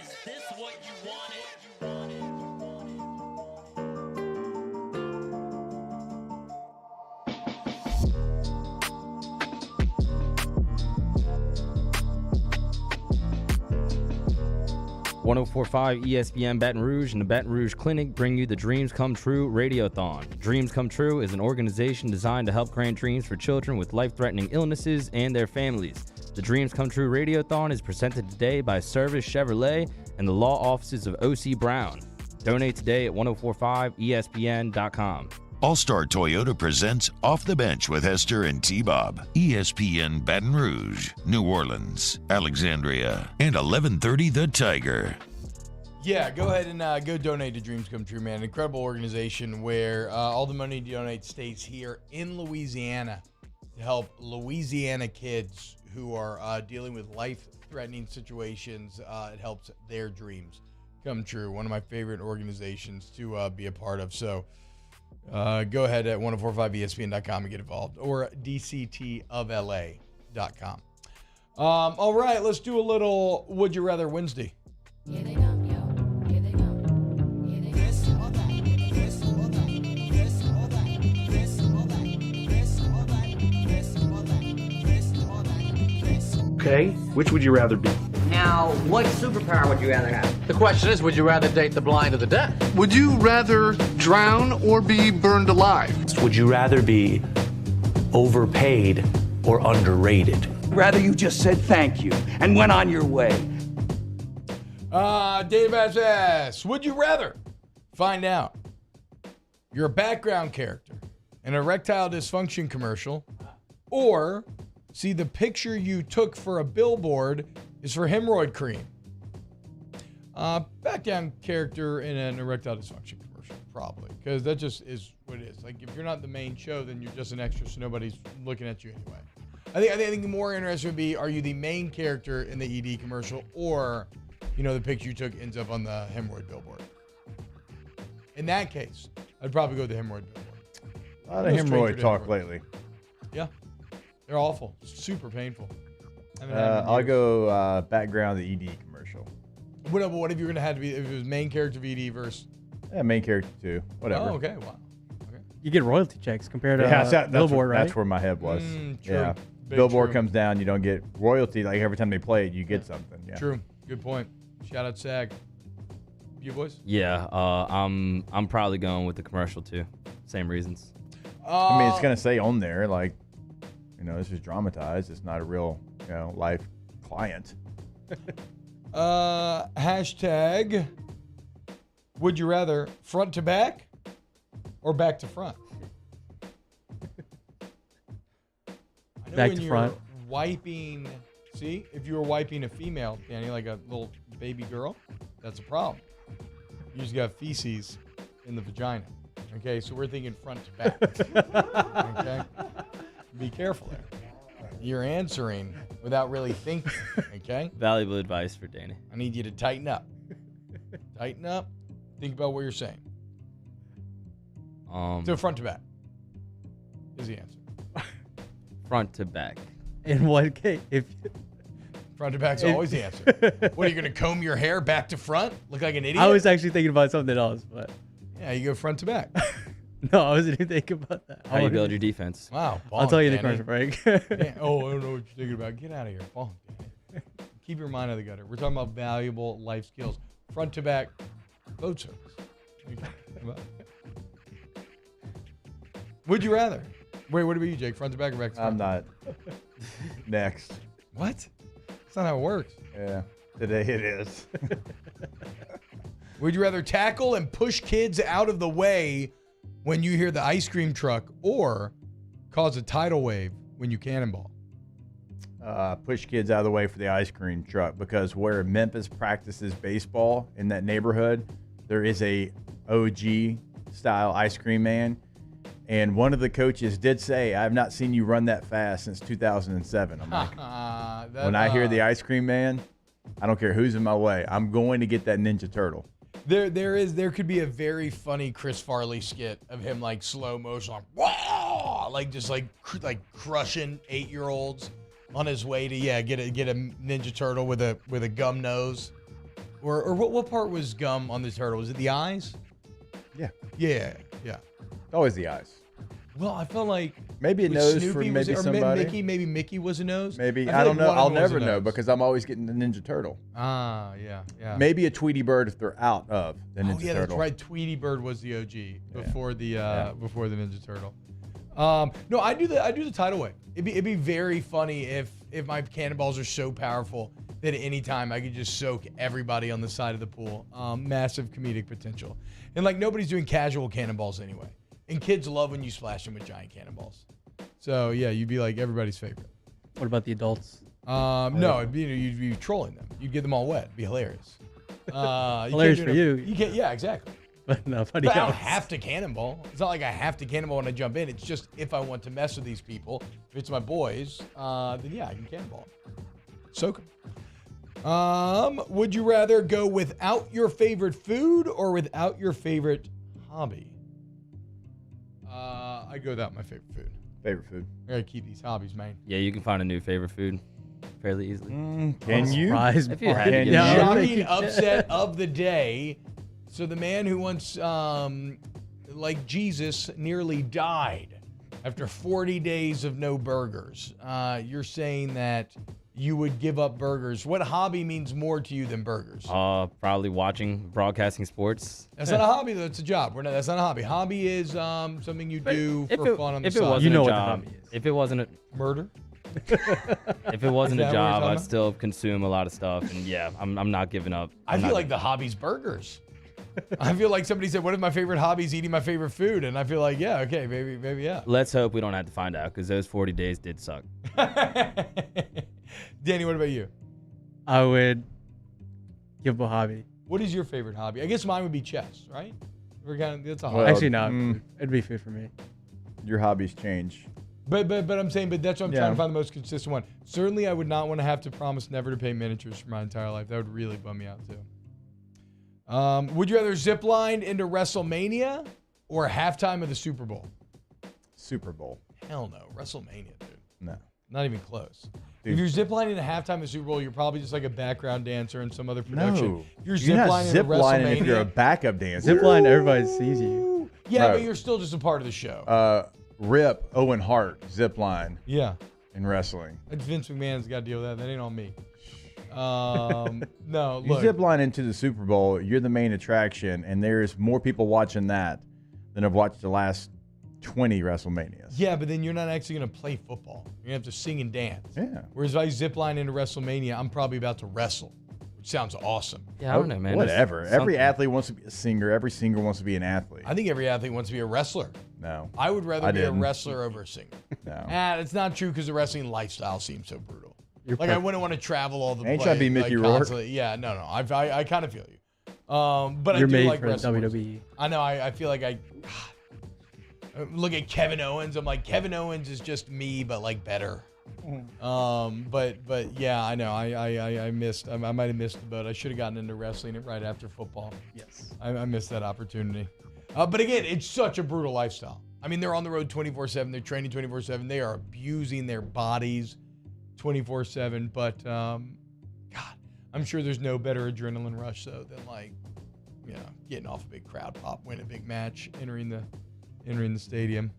[SPEAKER 19] Is this what you wanted?
[SPEAKER 1] 104.5 ESPN Baton Rouge and the Baton Rouge Clinic bring you the Dreams Come True Radiothon. Dreams Come True is an organization designed to help grant dreams for children with life-threatening illnesses and their families. The Dreams Come True Radiothon is presented today by Service Chevrolet and the law offices of O.C. Brown. Donate today at 1045ESPN.com.
[SPEAKER 4] All-Star Toyota presents Off the Bench with Hester and T-Bob. ESPN Baton Rouge, New Orleans, Alexandria, and 1130 The Tiger.
[SPEAKER 3] Yeah, go ahead and go donate to Dreams Come True, man. An incredible organization where all the money you donate stays here in Louisiana to help Louisiana kids who are dealing with life-threatening situations. It helps their dreams come true. One of my favorite organizations to be a part of. So go ahead at 1045ESPN.com and get involved, or DCTofLA.com. All right, let's do a little Would You Rather Wednesday.
[SPEAKER 19] Here they come, yo. Here they come. Here they come. This or that. This or that. This or that. This or that. This or that. This or that. This or that. This.
[SPEAKER 23] Okay, which would you rather be?
[SPEAKER 24] Now, what superpower would you rather have?
[SPEAKER 25] The question is, would you rather date the blind or the deaf?
[SPEAKER 23] Would you rather drown or be burned alive?
[SPEAKER 26] Would you rather be overpaid or underrated?
[SPEAKER 27] Rather you just said thank you and went on your way.
[SPEAKER 3] Dave asks, would you rather find out you're a background character in an erectile dysfunction commercial, or see the picture you took for a billboard is for hemorrhoid cream? Background character in an erectile dysfunction commercial, probably, because that just is what it is. Like, if you're not the main show, then you're just an extra, so nobody's looking at you anyway. I think the more interesting would be, are you the main character in the ED commercial, or, the picture you took ends up on the hemorrhoid billboard? In that case, I'd probably go with the hemorrhoid billboard.
[SPEAKER 5] A lot of hemorrhoid talk lately.
[SPEAKER 3] Yeah. They're awful. Super painful.
[SPEAKER 5] I'll go background the ED commercial.
[SPEAKER 3] What if you were going to have to be, if it was main character of ED versus?
[SPEAKER 5] Yeah, main character too. Whatever.
[SPEAKER 3] Oh, okay. Wow. Okay.
[SPEAKER 28] You get royalty checks compared to
[SPEAKER 5] that's
[SPEAKER 28] Billboard, right?
[SPEAKER 5] That's where my head was.
[SPEAKER 3] True.
[SPEAKER 5] Yeah.
[SPEAKER 3] Big
[SPEAKER 5] Billboard
[SPEAKER 3] true.
[SPEAKER 5] comes down, you don't get royalty. Like every time they play it, you get something. Yeah.
[SPEAKER 3] True. Good point. Shout out SAG. You boys?
[SPEAKER 1] Yeah, I'm probably going with the commercial too. Same reasons.
[SPEAKER 5] I mean, it's gonna say on there like, this is dramatized. It's not a real, life client.
[SPEAKER 3] Hashtag, would you rather front to back or back to front? I know
[SPEAKER 28] Back
[SPEAKER 3] when
[SPEAKER 28] to
[SPEAKER 3] you're
[SPEAKER 28] front.
[SPEAKER 3] Wiping, see, if you were wiping a female, Danny, like a little baby girl, that's a problem. You just got feces in the vagina. Okay, so we're thinking front to back. Okay, be careful there. You're answering without really thinking. Okay.
[SPEAKER 1] Valuable advice for Danny.
[SPEAKER 3] I need you to tighten up. Tighten up. Think about what you're saying. So front to back is the answer.
[SPEAKER 1] Front to back.
[SPEAKER 28] In what case?
[SPEAKER 3] Front to back's always the answer. What, are you going to comb your hair back to front? Look like an idiot?
[SPEAKER 28] I was actually thinking about something else, but
[SPEAKER 3] yeah, you go front to back.
[SPEAKER 28] no, I wasn't even thinking about that.
[SPEAKER 1] How you build your defense.
[SPEAKER 3] Wow.
[SPEAKER 28] I'll tell you the
[SPEAKER 3] Danny.
[SPEAKER 28] commercial break.
[SPEAKER 3] Oh, I don't know what you're thinking about. Get out of here. Bonk, Danny. Keep your mind out of the gutter. We're talking about valuable life skills. Front to back boat service. Would you rather? Wait, what about you, Jake? Front to back or back to front?
[SPEAKER 5] I'm not. Next.
[SPEAKER 3] What? That's not how it works.
[SPEAKER 5] Yeah. Today it is.
[SPEAKER 3] Would you rather tackle and push kids out of the way when you hear the ice cream truck, or cause a tidal wave when you cannonball?
[SPEAKER 5] Push kids out of the way for the ice cream truck, because where Memphis practices baseball in that neighborhood, there is a OG style ice cream man. And one of the coaches did say, I have not seen you run that fast since 2007. I'm like, When I hear the ice cream man, I don't care who's in my way. I'm going to get that Ninja Turtle.
[SPEAKER 3] There could be a very funny Chris Farley skit of him like slow motion, like, wow, like just like crushing 8-year-olds on his way to get a Ninja Turtle with a gum nose, or what part was gum on the turtle? Was it the eyes?
[SPEAKER 5] Yeah.
[SPEAKER 3] Always
[SPEAKER 5] the eyes.
[SPEAKER 3] Well, I felt like
[SPEAKER 5] maybe a
[SPEAKER 3] with
[SPEAKER 5] nose
[SPEAKER 3] Snoopy
[SPEAKER 5] for
[SPEAKER 3] was
[SPEAKER 5] maybe
[SPEAKER 3] it, or
[SPEAKER 5] somebody.
[SPEAKER 3] Maybe Mickey was a nose.
[SPEAKER 5] Maybe
[SPEAKER 3] feel
[SPEAKER 5] I don't
[SPEAKER 3] like
[SPEAKER 5] know.
[SPEAKER 3] one of
[SPEAKER 5] I'll
[SPEAKER 3] them was
[SPEAKER 5] never
[SPEAKER 3] a
[SPEAKER 5] know
[SPEAKER 3] nose.
[SPEAKER 5] because I'm always getting the Ninja Turtle.
[SPEAKER 3] Yeah.
[SPEAKER 5] Maybe a Tweety Bird if they're out of the Ninja
[SPEAKER 3] Oh yeah,
[SPEAKER 5] Turtle.
[SPEAKER 3] that's right. Tweety Bird was the OG before the Ninja Turtle. No, I do the tidal wave. It'd be very funny if my cannonballs are so powerful that at any time I could just soak everybody on the side of the pool. Massive comedic potential, and like nobody's doing casual cannonballs anyway. And kids love when you splash them with giant cannonballs. So yeah, you'd be like everybody's favorite.
[SPEAKER 28] What about the adults?
[SPEAKER 3] No, you'd be trolling them. You'd get them all wet. It'd be hilarious.
[SPEAKER 28] Hilarious for you.
[SPEAKER 3] You can't. Yeah, exactly.
[SPEAKER 28] But nobody
[SPEAKER 3] But I don't
[SPEAKER 28] else.
[SPEAKER 3] have to cannonball. It's not like I have to cannonball when I jump in. It's just if I want to mess with these people, if it's my boys, then yeah, I can cannonball. Soak 'em. Would you rather go without your favorite food or without your favorite hobby? I go without my favorite food.
[SPEAKER 5] Favorite food.
[SPEAKER 3] I gotta keep these hobbies, man.
[SPEAKER 1] Yeah, you can find a new favorite food fairly easily.
[SPEAKER 5] Can you?
[SPEAKER 1] If you had to
[SPEAKER 5] Can
[SPEAKER 1] get
[SPEAKER 5] you?
[SPEAKER 1] one.
[SPEAKER 3] Shocking upset of the day. So the man who once, like Jesus, nearly died after 40 days of no burgers. You're saying that you would give up burgers. What hobby means more to you than burgers?
[SPEAKER 1] Probably broadcasting sports.
[SPEAKER 3] That's not a hobby, though. It's a job. That's not a hobby. Hobby is something you do for fun on the
[SPEAKER 1] If
[SPEAKER 3] side.
[SPEAKER 1] it wasn't a job, if it wasn't a
[SPEAKER 3] murder,
[SPEAKER 1] if it wasn't
[SPEAKER 3] Is
[SPEAKER 1] a
[SPEAKER 3] that what you're
[SPEAKER 1] job,
[SPEAKER 3] talking
[SPEAKER 1] I'd
[SPEAKER 3] about?
[SPEAKER 1] still consume a lot of stuff. And yeah, I'm not giving up.
[SPEAKER 3] I feel like the hobby's burgers. I feel like somebody said, what if my favorite hobby is eating my favorite food? And I feel like, yeah, okay, maybe, yeah.
[SPEAKER 1] Let's hope we don't have to find out because those 40 days did suck.
[SPEAKER 3] Danny, what about you?
[SPEAKER 28] I would give up a hobby.
[SPEAKER 3] What is your favorite hobby? I guess mine would be chess, right? That's a hobby.
[SPEAKER 5] Well,
[SPEAKER 28] Actually, no. It'd be food for me.
[SPEAKER 5] Your hobbies change.
[SPEAKER 3] But I'm saying, that's what I'm trying to find the most consistent one. Certainly, I would not want to have to promise never to pay miniatures for my entire life. That would really bum me out too. Would you rather zip line into WrestleMania or halftime of the Super Bowl?
[SPEAKER 5] Super Bowl.
[SPEAKER 3] Hell no, WrestleMania, dude.
[SPEAKER 5] No.
[SPEAKER 3] Not even close.
[SPEAKER 5] Dude.
[SPEAKER 3] If you're ziplining into halftime of the Super Bowl, you're probably just like a background dancer in some other production.
[SPEAKER 5] No.
[SPEAKER 3] If
[SPEAKER 5] You're not
[SPEAKER 3] ziplining into
[SPEAKER 5] ziplining
[SPEAKER 3] WrestleMania,
[SPEAKER 5] if you're a backup dancer.
[SPEAKER 28] Zipline, everybody sees you.
[SPEAKER 3] yeah,
[SPEAKER 5] Bro.
[SPEAKER 3] but you're still just a part of the show.
[SPEAKER 5] Rip Owen Hart zip line
[SPEAKER 3] Yeah.
[SPEAKER 5] in wrestling.
[SPEAKER 3] Vince McMahon's got to deal with that. That ain't on me. No,
[SPEAKER 5] You
[SPEAKER 3] look.
[SPEAKER 5] zip line into the Super Bowl, you're the main attraction, and there's more people watching that than have watched the last 20 WrestleManias.
[SPEAKER 3] Yeah, but then you're not actually going to play football. You're going to have to sing and dance.
[SPEAKER 5] Yeah.
[SPEAKER 3] Whereas if I zip line into WrestleMania, I'm probably about to wrestle, which sounds awesome.
[SPEAKER 1] Yeah, I don't know, man.
[SPEAKER 5] Whatever.
[SPEAKER 1] There's
[SPEAKER 5] Every
[SPEAKER 1] something.
[SPEAKER 5] athlete wants to be a singer. Every singer wants to be an athlete.
[SPEAKER 3] I think every athlete wants to be a wrestler.
[SPEAKER 5] No.
[SPEAKER 3] I would rather
[SPEAKER 5] I
[SPEAKER 3] be
[SPEAKER 5] didn't.
[SPEAKER 3] a wrestler over a singer.
[SPEAKER 5] No.
[SPEAKER 3] It's not true because the wrestling lifestyle seems so brutal.
[SPEAKER 28] You're
[SPEAKER 3] Like I
[SPEAKER 28] perfect.
[SPEAKER 3] wouldn't want to travel all the
[SPEAKER 5] Ain't
[SPEAKER 3] way.
[SPEAKER 5] trying to be Mickey
[SPEAKER 3] like,
[SPEAKER 5] Rourke.
[SPEAKER 3] constantly. Yeah, no. I kind of feel you. But
[SPEAKER 28] You're
[SPEAKER 3] I do
[SPEAKER 28] made
[SPEAKER 3] like
[SPEAKER 28] for
[SPEAKER 3] wrestling.
[SPEAKER 28] WWE.
[SPEAKER 3] I know. I feel like I look at Kevin Owens. I'm like, Kevin Owens is just me, but like better. But yeah, I know. I missed. I might have missed the boat. I should have gotten into wrestling right after football.
[SPEAKER 28] Yes.
[SPEAKER 3] I missed that opportunity. But again, it's such a brutal lifestyle. I mean, they're on the road 24/7. They're training 24/7. They are abusing their bodies 24/7. But God, I'm sure there's no better adrenaline rush though than like, you know, getting off a big crowd pop, win a big match, entering the stadium.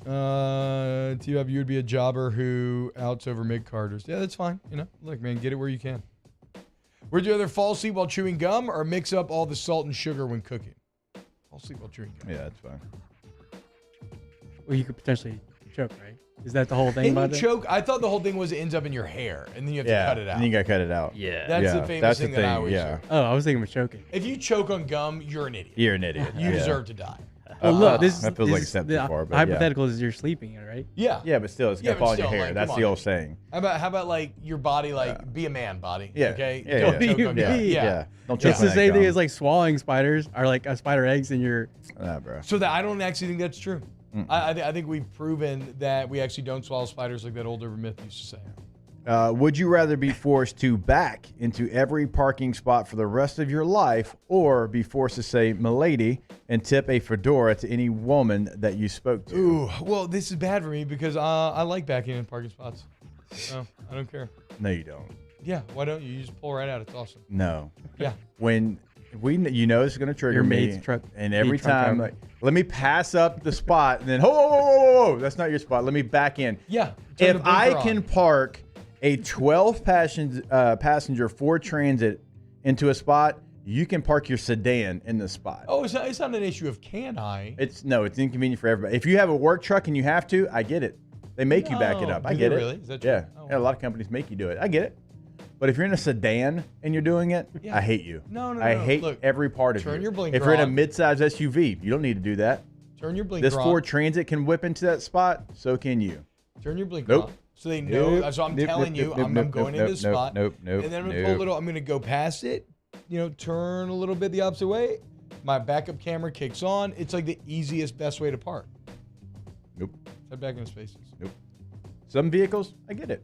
[SPEAKER 3] TW, you would be a jobber who outs over mid-carders. Yeah, that's fine. You know, look, man, get it where you can. Would you rather fall asleep while chewing gum or mix up all the salt and sugar when cooking? Fall asleep while chewing gum.
[SPEAKER 5] Yeah, that's fine.
[SPEAKER 28] Well, you could potentially choke, right? Is that the whole thing
[SPEAKER 3] Can
[SPEAKER 28] about
[SPEAKER 3] you
[SPEAKER 28] it?
[SPEAKER 3] choke? I thought the whole thing was it ends up in your hair, and then you have to cut it out.
[SPEAKER 5] And you got to cut it out.
[SPEAKER 1] Yeah.
[SPEAKER 3] That's the famous thing that I always
[SPEAKER 5] Yeah.
[SPEAKER 3] say.
[SPEAKER 28] Oh, I was thinking of choking.
[SPEAKER 3] If you choke on gum, you're an idiot.
[SPEAKER 5] You're an idiot.
[SPEAKER 3] You
[SPEAKER 5] Yeah.
[SPEAKER 3] deserve to die.
[SPEAKER 28] Well, look, this
[SPEAKER 5] that feels like a
[SPEAKER 28] is
[SPEAKER 5] step
[SPEAKER 28] the
[SPEAKER 5] too far, but
[SPEAKER 28] hypothetical is you're sleeping, right?
[SPEAKER 3] Yeah.
[SPEAKER 5] Yeah, but still, it's
[SPEAKER 3] Yeah,
[SPEAKER 5] got to
[SPEAKER 3] but
[SPEAKER 5] fall in your
[SPEAKER 3] still,
[SPEAKER 5] hair.
[SPEAKER 3] like,
[SPEAKER 5] That's
[SPEAKER 3] come
[SPEAKER 5] the
[SPEAKER 3] on.
[SPEAKER 5] old saying.
[SPEAKER 3] How about like your body, like be a man body?
[SPEAKER 5] Yeah.
[SPEAKER 3] Okay.
[SPEAKER 5] Yeah,
[SPEAKER 3] Don't
[SPEAKER 5] yeah.
[SPEAKER 3] choke on
[SPEAKER 5] Yeah.
[SPEAKER 3] gum.
[SPEAKER 5] Yeah. Don't choke
[SPEAKER 28] It's
[SPEAKER 5] on
[SPEAKER 28] the
[SPEAKER 5] that
[SPEAKER 28] same thing
[SPEAKER 5] gum.
[SPEAKER 28] as like swallowing spiders or like spider eggs in your.
[SPEAKER 5] Nah, bro.
[SPEAKER 3] So that I don't actually think that's true. I think we've proven that we actually don't swallow spiders like that old urban myth used to say.
[SPEAKER 5] Would you rather be forced to back into every parking spot for the rest of your life, or be forced to say "milady" and tip a fedora to any woman that you spoke to?
[SPEAKER 3] Ooh, well, this is bad for me because I like backing in parking spots. No, I don't care.
[SPEAKER 5] No, you don't.
[SPEAKER 3] Yeah, why don't you? You just pull right out. It's awesome.
[SPEAKER 5] No.
[SPEAKER 3] Yeah.
[SPEAKER 5] When this is going to trigger
[SPEAKER 28] Your
[SPEAKER 5] me,
[SPEAKER 28] mate's truck-
[SPEAKER 5] and every
[SPEAKER 28] mate's truck
[SPEAKER 5] time,
[SPEAKER 28] driver.
[SPEAKER 5] like, let me pass up the spot, and then whoa, that's not your spot. Let me back in.
[SPEAKER 3] Yeah. turn the
[SPEAKER 5] If I
[SPEAKER 3] blinker
[SPEAKER 5] can
[SPEAKER 3] on.
[SPEAKER 5] park a 12 passenger Ford Transit into a spot, you can park your sedan in the spot.
[SPEAKER 3] Oh, it's not an issue of can I.
[SPEAKER 5] It's inconvenient for everybody. If you have a work truck and you have to, I get it. They make you back it
[SPEAKER 3] No.
[SPEAKER 5] up. I
[SPEAKER 3] Do
[SPEAKER 5] get
[SPEAKER 3] they
[SPEAKER 5] it.
[SPEAKER 3] really? Is that true?
[SPEAKER 5] Yeah.
[SPEAKER 3] Oh,
[SPEAKER 5] Yeah, a lot of companies make you do it. I get it. But if you're in a sedan and you're doing it,
[SPEAKER 3] Yeah.
[SPEAKER 5] I hate you.
[SPEAKER 3] No,
[SPEAKER 5] I
[SPEAKER 3] no.
[SPEAKER 5] hate
[SPEAKER 3] Look,
[SPEAKER 5] every part of you.
[SPEAKER 3] turn your blinker
[SPEAKER 5] If you're in a
[SPEAKER 3] on.
[SPEAKER 5] mid-size SUV, you don't need to do that.
[SPEAKER 3] Turn your blinker
[SPEAKER 5] This
[SPEAKER 3] on.
[SPEAKER 5] Ford Transit can whip into that spot, so can you.
[SPEAKER 3] Turn your blinker
[SPEAKER 5] Nope.
[SPEAKER 3] on. So they know.
[SPEAKER 5] Nope.
[SPEAKER 3] So I'm
[SPEAKER 5] Nope,
[SPEAKER 3] telling
[SPEAKER 5] nope,
[SPEAKER 3] you,
[SPEAKER 5] nope,
[SPEAKER 3] I'm
[SPEAKER 5] nope,
[SPEAKER 3] going
[SPEAKER 5] nope,
[SPEAKER 3] into this
[SPEAKER 5] nope,
[SPEAKER 3] spot.
[SPEAKER 5] nope, nope,
[SPEAKER 3] and then I'm gonna pull I'm gonna go past it. Turn a little bit the opposite way. My backup camera kicks on. It's like the easiest, best way to park.
[SPEAKER 5] Nope.
[SPEAKER 3] Head back into spaces.
[SPEAKER 5] Nope. Some vehicles, I get it.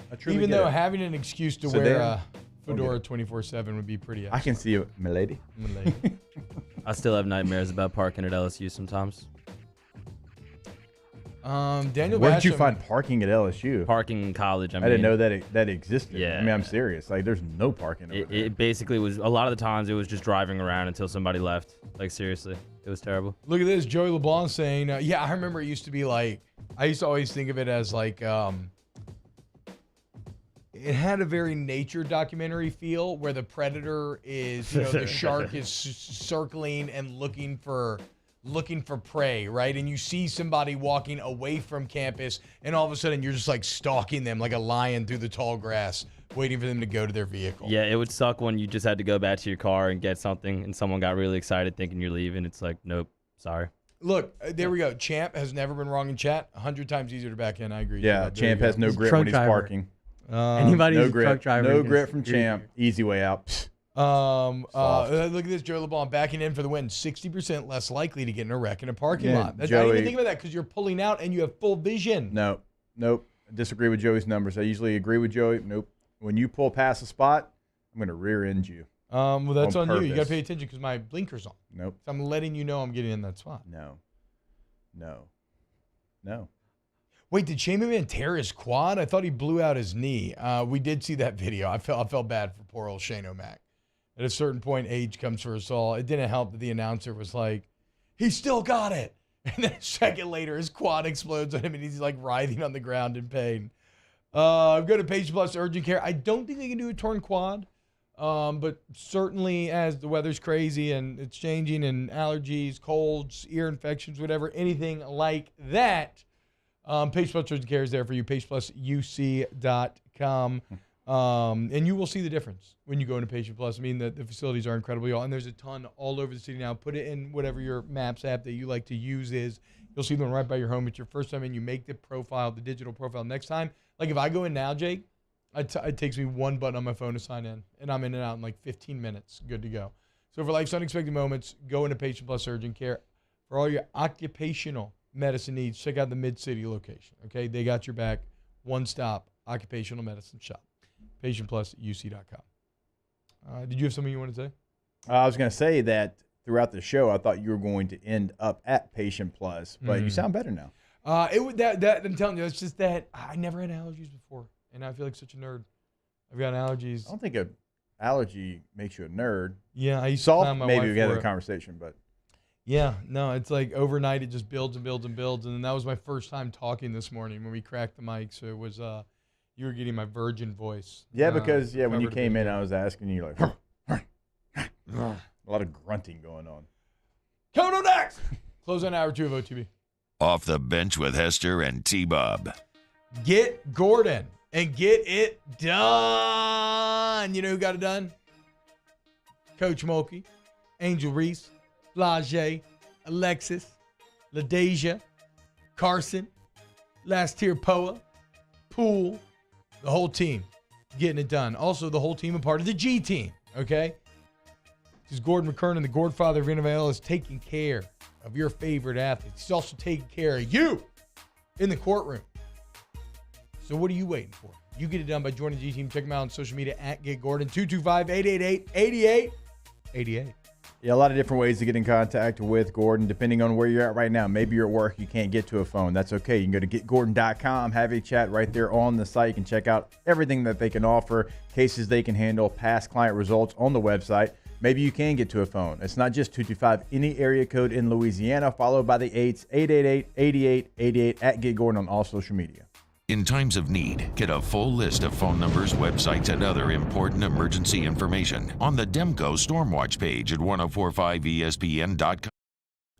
[SPEAKER 5] I truly
[SPEAKER 3] Even
[SPEAKER 5] get
[SPEAKER 3] though
[SPEAKER 5] it.
[SPEAKER 3] having an excuse to
[SPEAKER 5] Sedan,
[SPEAKER 3] wear a
[SPEAKER 5] don't get
[SPEAKER 3] fedora
[SPEAKER 5] it.
[SPEAKER 3] 24/7 would be pretty.
[SPEAKER 5] I can see you, milady.
[SPEAKER 1] I still have nightmares about parking at LSU sometimes.
[SPEAKER 3] Daniel
[SPEAKER 5] Where did you
[SPEAKER 3] Basham-
[SPEAKER 5] find parking at LSU?
[SPEAKER 1] Parking in college. I
[SPEAKER 5] I didn't
[SPEAKER 1] mean,
[SPEAKER 5] know that existed.
[SPEAKER 1] Yeah.
[SPEAKER 5] I mean, I'm serious. Like, there's no parking over there.
[SPEAKER 1] It basically was a lot of the times it was just driving around until somebody left. Like seriously, it was terrible.
[SPEAKER 3] Look at this, Joey LeBlanc saying, yeah, I remember it used to be like, I used to always think of it as like, it had a very nature documentary feel where the predator is, the shark is circling and looking for prey, right? And you see somebody walking away from campus and all of a sudden you're just like stalking them like a lion through the tall grass, waiting for them to go to their vehicle.
[SPEAKER 1] Yeah, it would suck when you just had to go back to your car and get something and someone got really excited thinking you're leaving. It's like, nope, sorry.
[SPEAKER 3] Look, there we go. Champ has never been wrong in chat. 100 times easier to back in. I agree.
[SPEAKER 5] Yeah,
[SPEAKER 3] There
[SPEAKER 5] Champ
[SPEAKER 3] you
[SPEAKER 5] has
[SPEAKER 3] go.
[SPEAKER 5] no grip when he's parking.
[SPEAKER 28] Anybody
[SPEAKER 5] no
[SPEAKER 28] who's a
[SPEAKER 5] grip.
[SPEAKER 28] truck driver.
[SPEAKER 5] No
[SPEAKER 28] is
[SPEAKER 5] grip from
[SPEAKER 28] you're-
[SPEAKER 5] Champ. Easy way out.
[SPEAKER 3] Look at this, Joe LeBlanc backing in for the win. 60% less likely to get in a wreck in a parking
[SPEAKER 5] Yeah,
[SPEAKER 3] lot. That's not even
[SPEAKER 5] Joey-
[SPEAKER 3] think about that because you're pulling out and you have full vision.
[SPEAKER 5] Nope. I disagree with Joey's numbers. I usually agree with Joey. Nope. When you pull past a spot, I'm going to rear end you.
[SPEAKER 3] Well, that's on you. You got to
[SPEAKER 5] purpose.
[SPEAKER 3] pay attention because my blinker's on.
[SPEAKER 5] Nope.
[SPEAKER 3] So I'm letting you know I'm getting in that spot.
[SPEAKER 5] No.
[SPEAKER 3] Wait, did Shane McMahon tear his quad? I thought he blew out his knee. We did see that video. I felt bad for poor old Shane O'Mac. At a certain point, age comes for us all. It didn't help that the announcer was like, "He still got it," and then a second later, his quad explodes on him, and he's like writhing on the ground in pain. Go to Page Plus Urgent Care. I don't think they can do a torn quad, but certainly as the weather's crazy and it's changing, and allergies, colds, ear infections, whatever, anything like that. Page Plus Urgent Care is there for you. PagePlusUC.com. And you will see the difference when you go into Patient Plus. I mean, the facilities are incredible, y'all. And there's a ton all over the city now. Put it in whatever your Maps app that you like to use is. You'll see them right by your home. It's your first time in. You make the profile, the digital profile. Next time, like if I go in now, Jake, it takes me one button on my phone to sign in. And I'm in and out in like 15 minutes. Good to go. So for life's unexpected moments, go into Patient Plus Urgent Care. For all your occupational medicine needs, check out the Mid-City location. Okay, they got your back. One-stop occupational medicine shop. PatientPlusUC.com. Did you have something you wanted to say?
[SPEAKER 5] I was going to say that throughout the show, I thought you were going to end up at Patient Plus, but you sound better now.
[SPEAKER 3] That I'm telling you, it's just that I never had allergies before, and I feel like such a nerd. I've got allergies.
[SPEAKER 5] I don't think an allergy makes you a nerd.
[SPEAKER 3] Yeah, I used to
[SPEAKER 5] Soft,
[SPEAKER 3] clown my
[SPEAKER 5] maybe
[SPEAKER 3] wife
[SPEAKER 5] we had
[SPEAKER 3] for
[SPEAKER 5] a
[SPEAKER 3] it.
[SPEAKER 5] conversation, but
[SPEAKER 3] Yeah, no, it's like overnight it just builds and builds and builds, and then that was my first time talking this morning when we cracked the mic. So it was you were getting my virgin voice.
[SPEAKER 5] yeah, because when you
[SPEAKER 3] covered a
[SPEAKER 5] came
[SPEAKER 3] bit.
[SPEAKER 5] in, I was asking you like a lot of grunting going on.
[SPEAKER 3] Coming up next, close on hour 2 of OTB.
[SPEAKER 4] Off the bench with Hester and T-Bob.
[SPEAKER 3] Get Gordon and get it done. You know who got it done? Coach Mulkey, Angel Reese, Flage, Alexis, LaDeja, Carson, Last Tier Poa, Poole, the whole team getting it done. Also, the whole team a part of the G team, okay? because Gordon McKernan, the Godfather of NFL, is taking care of your favorite athletes. He's also taking care of you in the courtroom. So what are you waiting for? You get it done by joining the G Team. Check them out on social media at GetGordon, 225-888-8888.
[SPEAKER 5] Yeah, a lot of different ways to get in contact with Gordon, depending on where you're at right now. Maybe you're at work, you can't get to a phone. That's okay. You can go to getgordon.com, have a chat right there on the site. You can check out everything that they can offer, cases they can handle, past client results on the website. Maybe you can get to a phone. It's not just 225, any area code in Louisiana, followed by the 8s, 888-8888 at GetGordon on all social media.
[SPEAKER 4] In times of need, get a full list of phone numbers, websites, and other important emergency information on the Demco Stormwatch page at 1045ESPN.com.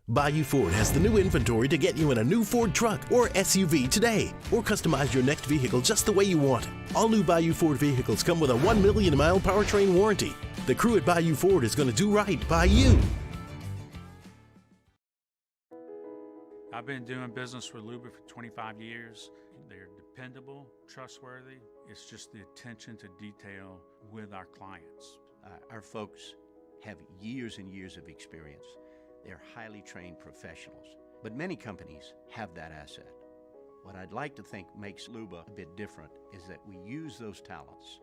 [SPEAKER 6] Bayou Ford has the new inventory to get you in a new Ford truck or SUV today, or customize your next vehicle just the way you want. All new Bayou Ford vehicles come with a 1 million mile powertrain warranty. The crew at Bayou Ford is going to do right by you.
[SPEAKER 7] I've been doing business with Luba for 25 years. They're dependable, trustworthy. It's just the attention to detail with our clients.
[SPEAKER 8] Our folks have years and years of experience. They're highly trained professionals, but many companies have that asset. What I'd like to think makes Luba a bit different is that we use those talents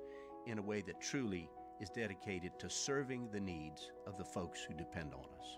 [SPEAKER 8] in a way that truly is dedicated to serving the needs of the folks who depend on us.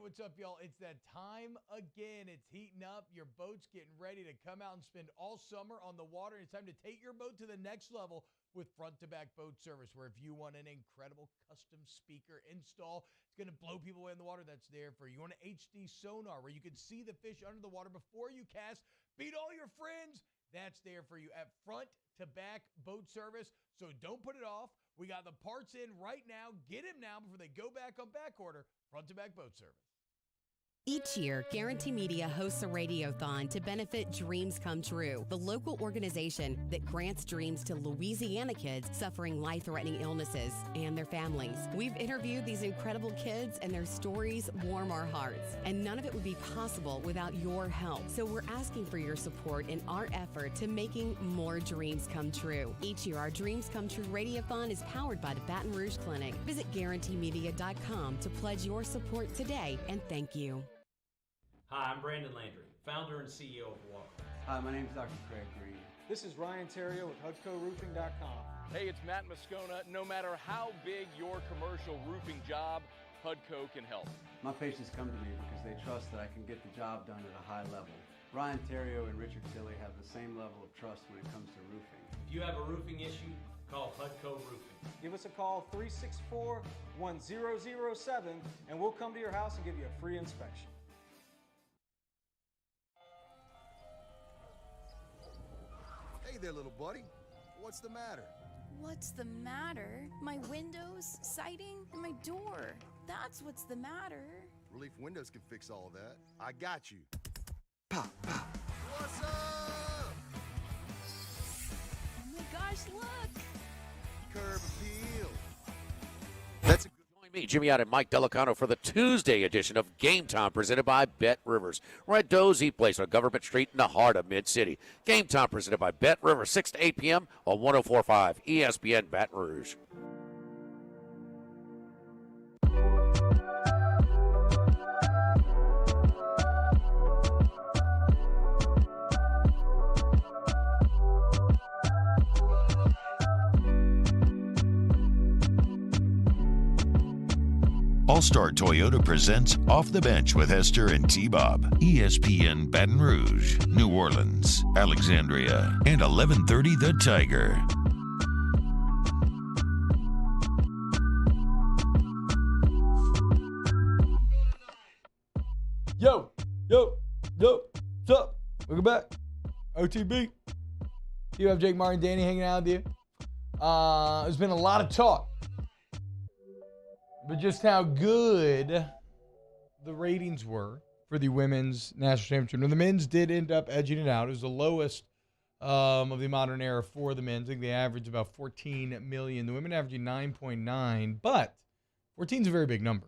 [SPEAKER 3] What's up, y'all? It's that time again. It's heating up. Your boat's getting ready to come out and spend all summer on the water. It's time to take your boat to the next level with front-to-back boat service, where if you want an incredible custom speaker install, it's going to blow people away in the water, that's there for you. You want an HD sonar where you can see the fish under the water before you cast, beat all your friends, that's there for you at front-to-back boat service. So don't put it off. We got the parts in right now. Get them now before they go back on back order. Front-to-back boat service.
[SPEAKER 10] Each year, Guarantee Media hosts a radiothon to benefit Dreams Come True, the local organization that grants dreams to Louisiana kids suffering life-threatening illnesses and their families. We've interviewed these incredible kids, and their stories warm our hearts. And none of it would be possible without your help. So we're asking for your support in our effort to making more dreams come true. Each year, our Dreams Come True radiothon is powered by the Baton Rouge Clinic. Visit GuaranteeMedia.com to pledge your support today, and thank you.
[SPEAKER 11] Hi, I'm Brandon Landry, founder and CEO of Walker.
[SPEAKER 12] Hi, my name is Dr. Craig Green.
[SPEAKER 13] This is Ryan Terrio with HUDCORoofing.com.
[SPEAKER 14] Hey, it's Matt Moscona. No matter how big your commercial roofing job, HUDCO can help.
[SPEAKER 12] My patients come to me because they trust that I can get the job done at a high level. Ryan Terrio and Richard Tilley have the same level of trust when it comes to roofing.
[SPEAKER 11] If you have a roofing issue, call HUDCO Roofing.
[SPEAKER 13] Give us a call, 364-1007, and we'll come to your house and give you a free inspection.
[SPEAKER 15] Hey there, little buddy. What's the matter?
[SPEAKER 16] What's the matter? My windows, siding, and my door. That's what's the matter.
[SPEAKER 15] Relief Windows can fix all of that. I got you. Pop, pop. What's up?
[SPEAKER 16] Oh my gosh, look!
[SPEAKER 15] Curb appeal.
[SPEAKER 17] That's a Join me, Jimmy Out and Mike Delicano for the Tuesday edition of Game Time presented by Bet Rivers. We're at Dozy Place on Government Street in the heart of Mid-City. Game Time presented by Bet Rivers, 6 to 8 p.m. on 104.5 ESPN Baton Rouge.
[SPEAKER 4] All-Star Toyota presents Off the Bench with Hester and T-Bob. ESPN Baton Rouge, New Orleans, Alexandria, and 1130 The Tiger.
[SPEAKER 3] Yo, what's up? Welcome back. OTB. You have Jake Martin and Danny hanging out with you. There's been a lot of talk, but just how good the ratings were for the women's national championship. Now, the men's did end up edging it out. It was the lowest of the modern era for the men. I think they average about 14 million. The women averaging 9.9, but 14 is a very big number.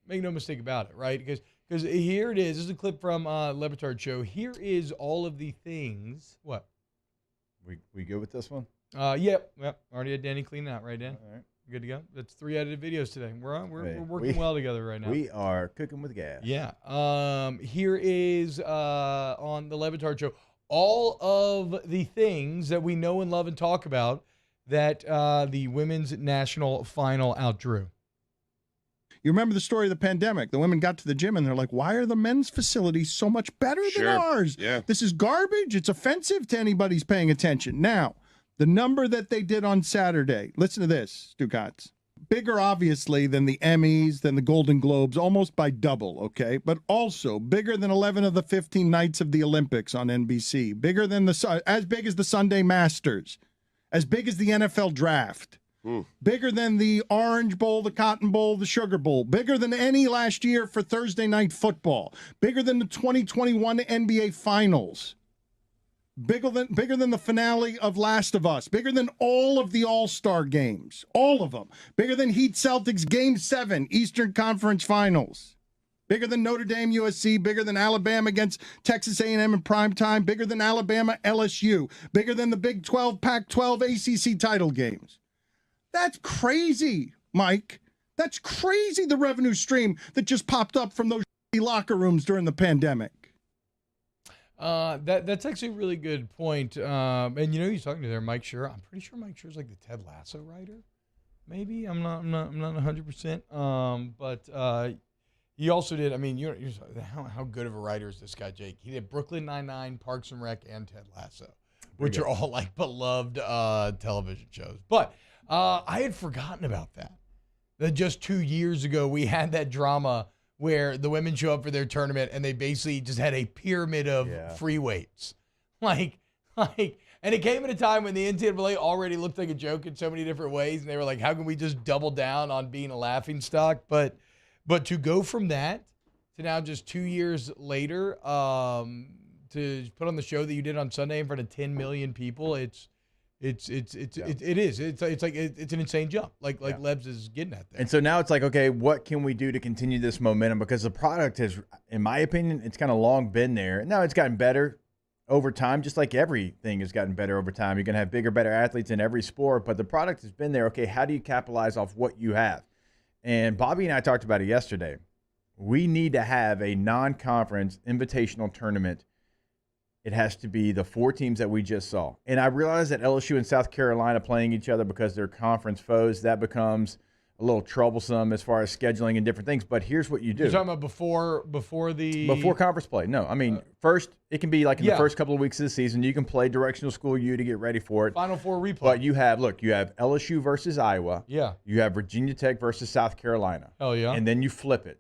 [SPEAKER 3] Make no mistake about it, right? Because here it is. This is a clip from LeBron show. Here is all of the things. What?
[SPEAKER 5] We good with this one?
[SPEAKER 3] Yep. Already had Danny clean out, right, Dan?
[SPEAKER 5] All right.
[SPEAKER 3] Good to go. That's 3 edited videos today. We're working well together right now.
[SPEAKER 5] We are cooking with gas.
[SPEAKER 3] Yeah. Here is on the Levitard show all of the things that we know and love and talk about that the women's national final outdrew.
[SPEAKER 2] You remember the story of the pandemic. The women got to the gym and they're like, why are the men's facilities so much better than ours?
[SPEAKER 9] Yeah.
[SPEAKER 2] This is garbage. It's offensive to anybody who's paying attention. Now, the number that they did on Saturday, listen to this, Stukats. Bigger, obviously, than the Emmys, than the Golden Globes, almost by double, okay? But also bigger than 11 of the 15 nights of the Olympics on NBC. Bigger than as big as the Sunday Masters. As big as the NFL Draft. Bigger than the Orange Bowl, the Cotton Bowl, the Sugar Bowl. Bigger than any last year for Thursday Night Football. Bigger than the 2021 NBA Finals. Bigger than the finale of Last of Us. Bigger than all of the All-Star games. All of them. Bigger than Heat Celtics Game 7, Eastern Conference Finals. Bigger than Notre Dame USC. Bigger than Alabama against Texas A&M in primetime. Bigger than Alabama LSU. Bigger than the Big 12, Pac-12, ACC title games. That's crazy, Mike. That's crazy, the revenue stream that just popped up from those locker rooms during the pandemic.
[SPEAKER 3] That's actually a really good point. And you know who you're talking to there, Mike Schur. I'm pretty sure Mike Schur's like the Ted Lasso writer. Maybe I'm not 100%. But he also did. I mean, you're how good of a writer is this guy, Jake? He did Brooklyn Nine-Nine, Parks and Rec, and Ted Lasso, which are all like beloved television shows. But I had forgotten about that. That just 2 years ago we had that drama where the women show up for their tournament and they basically just had a pyramid of free weights. Like, and it came at a time when the NCAA already looked like a joke in so many different ways, and they were like, how can we just double down on being a laughingstock? But to go from that to now just 2 years later, to put on the show that you did on Sunday in front of 10 million people, it's an insane jump. Like Lebs is getting at there.
[SPEAKER 5] And so now it's like, okay, what can we do to continue this momentum? Because the product has, in my opinion, it's kind of long been there. Now it's gotten better over time, just like everything has gotten better over time. You're going to have bigger, better athletes in every sport, but the product has been there. Okay, how do you capitalize off what you have? And Bobby and I talked about it yesterday. We need to have a non-conference invitational tournament. It has to be the 4 teams that we just saw. And I realize that LSU and South Carolina playing each other because they're conference foes, that becomes a little troublesome as far as scheduling and different things. But here's what you do.
[SPEAKER 3] You're talking about before
[SPEAKER 5] conference play. No, I mean, first, it can be like in the first couple of weeks of the season. You can play directional school U to get ready for it.
[SPEAKER 3] Final Four replay.
[SPEAKER 5] But you have LSU versus Iowa.
[SPEAKER 3] Yeah.
[SPEAKER 5] You have Virginia Tech versus South Carolina.
[SPEAKER 3] Oh, yeah.
[SPEAKER 5] And then you flip it,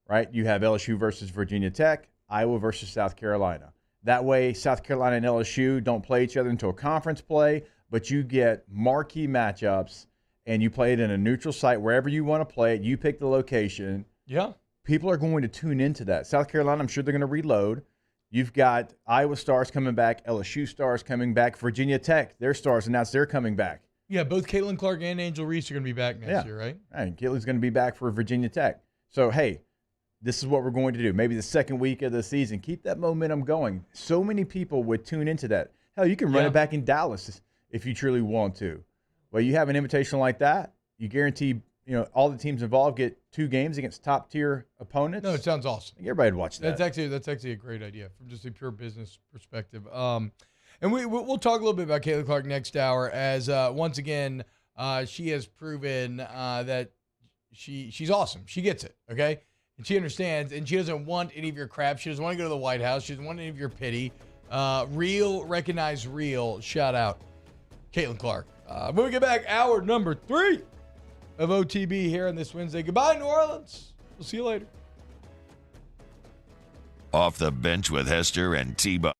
[SPEAKER 5] right? You have LSU versus Virginia Tech, Iowa versus South Carolina. That way, South Carolina and LSU don't play each other until conference play, but you get marquee matchups, and you play it in a neutral site wherever you want to play it. You pick the location.
[SPEAKER 3] Yeah.
[SPEAKER 5] People are going to tune into that. South Carolina, I'm sure they're going to reload. You've got Iowa stars coming back, LSU stars coming back, Virginia Tech, their stars announced they're coming back.
[SPEAKER 3] Yeah, both Caitlin Clark and Angel Reese are going to be back next year, right?
[SPEAKER 5] And Caitlin's going to be back for Virginia Tech. So, hey, this is what we're going to do. Maybe the second week of the season. Keep that momentum going. So many people would tune into that. Hell, you can run it back in Dallas if you truly want to. Well, you have an invitation like that, you guarantee all the teams involved get 2 games against top-tier opponents.
[SPEAKER 3] No, it sounds awesome.
[SPEAKER 5] Everybody would watch that.
[SPEAKER 3] That's actually a great idea from just a pure business perspective. And we'll talk a little bit about Caitlin Clark next hour as, once again, she has proven that she's awesome. She gets it, okay? And she understands, and she doesn't want any of your crap. She doesn't want to go to the White House. She doesn't want any of your pity. Real, recognize real. Shout out, Caitlin Clark. When we get back, hour number 3 of OTB here on this Wednesday. Goodbye, New Orleans. We'll see you later.
[SPEAKER 4] Off the Bench with Hester and T-Bone.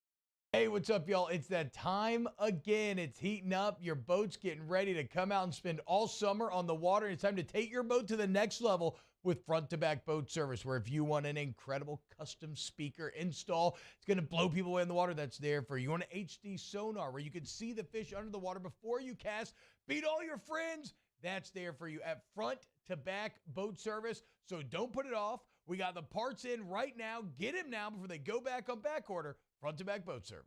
[SPEAKER 3] Hey, what's up, y'all? It's that time again. It's heating up. Your boat's getting ready to come out and spend all summer on the water. It's time to take your boat to the next level. with front-to-back boat service, where if you want an incredible custom speaker install, it's going to blow people away in the water, that's there for you. You want an HD sonar where you can see the fish under the water before you cast, beat all your friends, that's there for you at front-to-back boat service. So don't put it off. We got the parts in right now. Get them now before they go back on back order. Front-to-back boat service.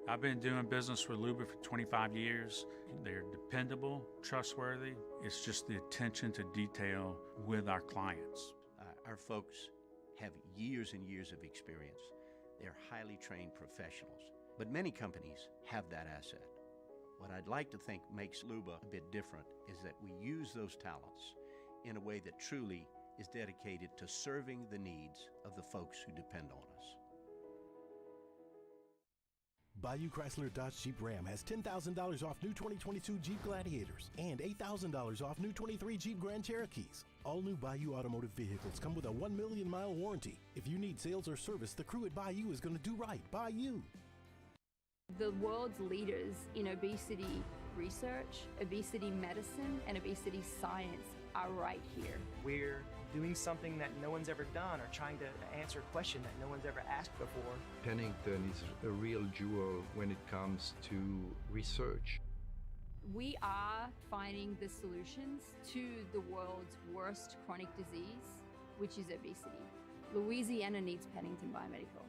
[SPEAKER 7] I've been doing business with Luba for 25 years. They're dependable, trustworthy. It's just the attention to detail with our clients.
[SPEAKER 8] Our folks have years and years of experience. They're highly trained professionals, but many companies have that asset. What I'd like to think makes Luba a bit different is that we use those talents in a way that truly is dedicated to serving the needs of the folks who depend on us.
[SPEAKER 6] Bayou Chrysler Dodge Jeep Ram has $10,000 off new 2022 Jeep Gladiators and $8,000 off new 23 Jeep Grand Cherokees. All new Bayou automotive vehicles come with a 1 million mile warranty. If you need sales or service, the crew at Bayou is going to do right by you.
[SPEAKER 9] The world's leaders in obesity research, obesity medicine, and obesity science are right here.
[SPEAKER 18] We're doing something that no one's ever done, or trying to answer a question that no one's ever asked before.
[SPEAKER 19] Pennington is a real jewel when it comes to research.
[SPEAKER 9] We are finding the solutions to the world's worst chronic disease, which is obesity. Louisiana needs Pennington Biomedical.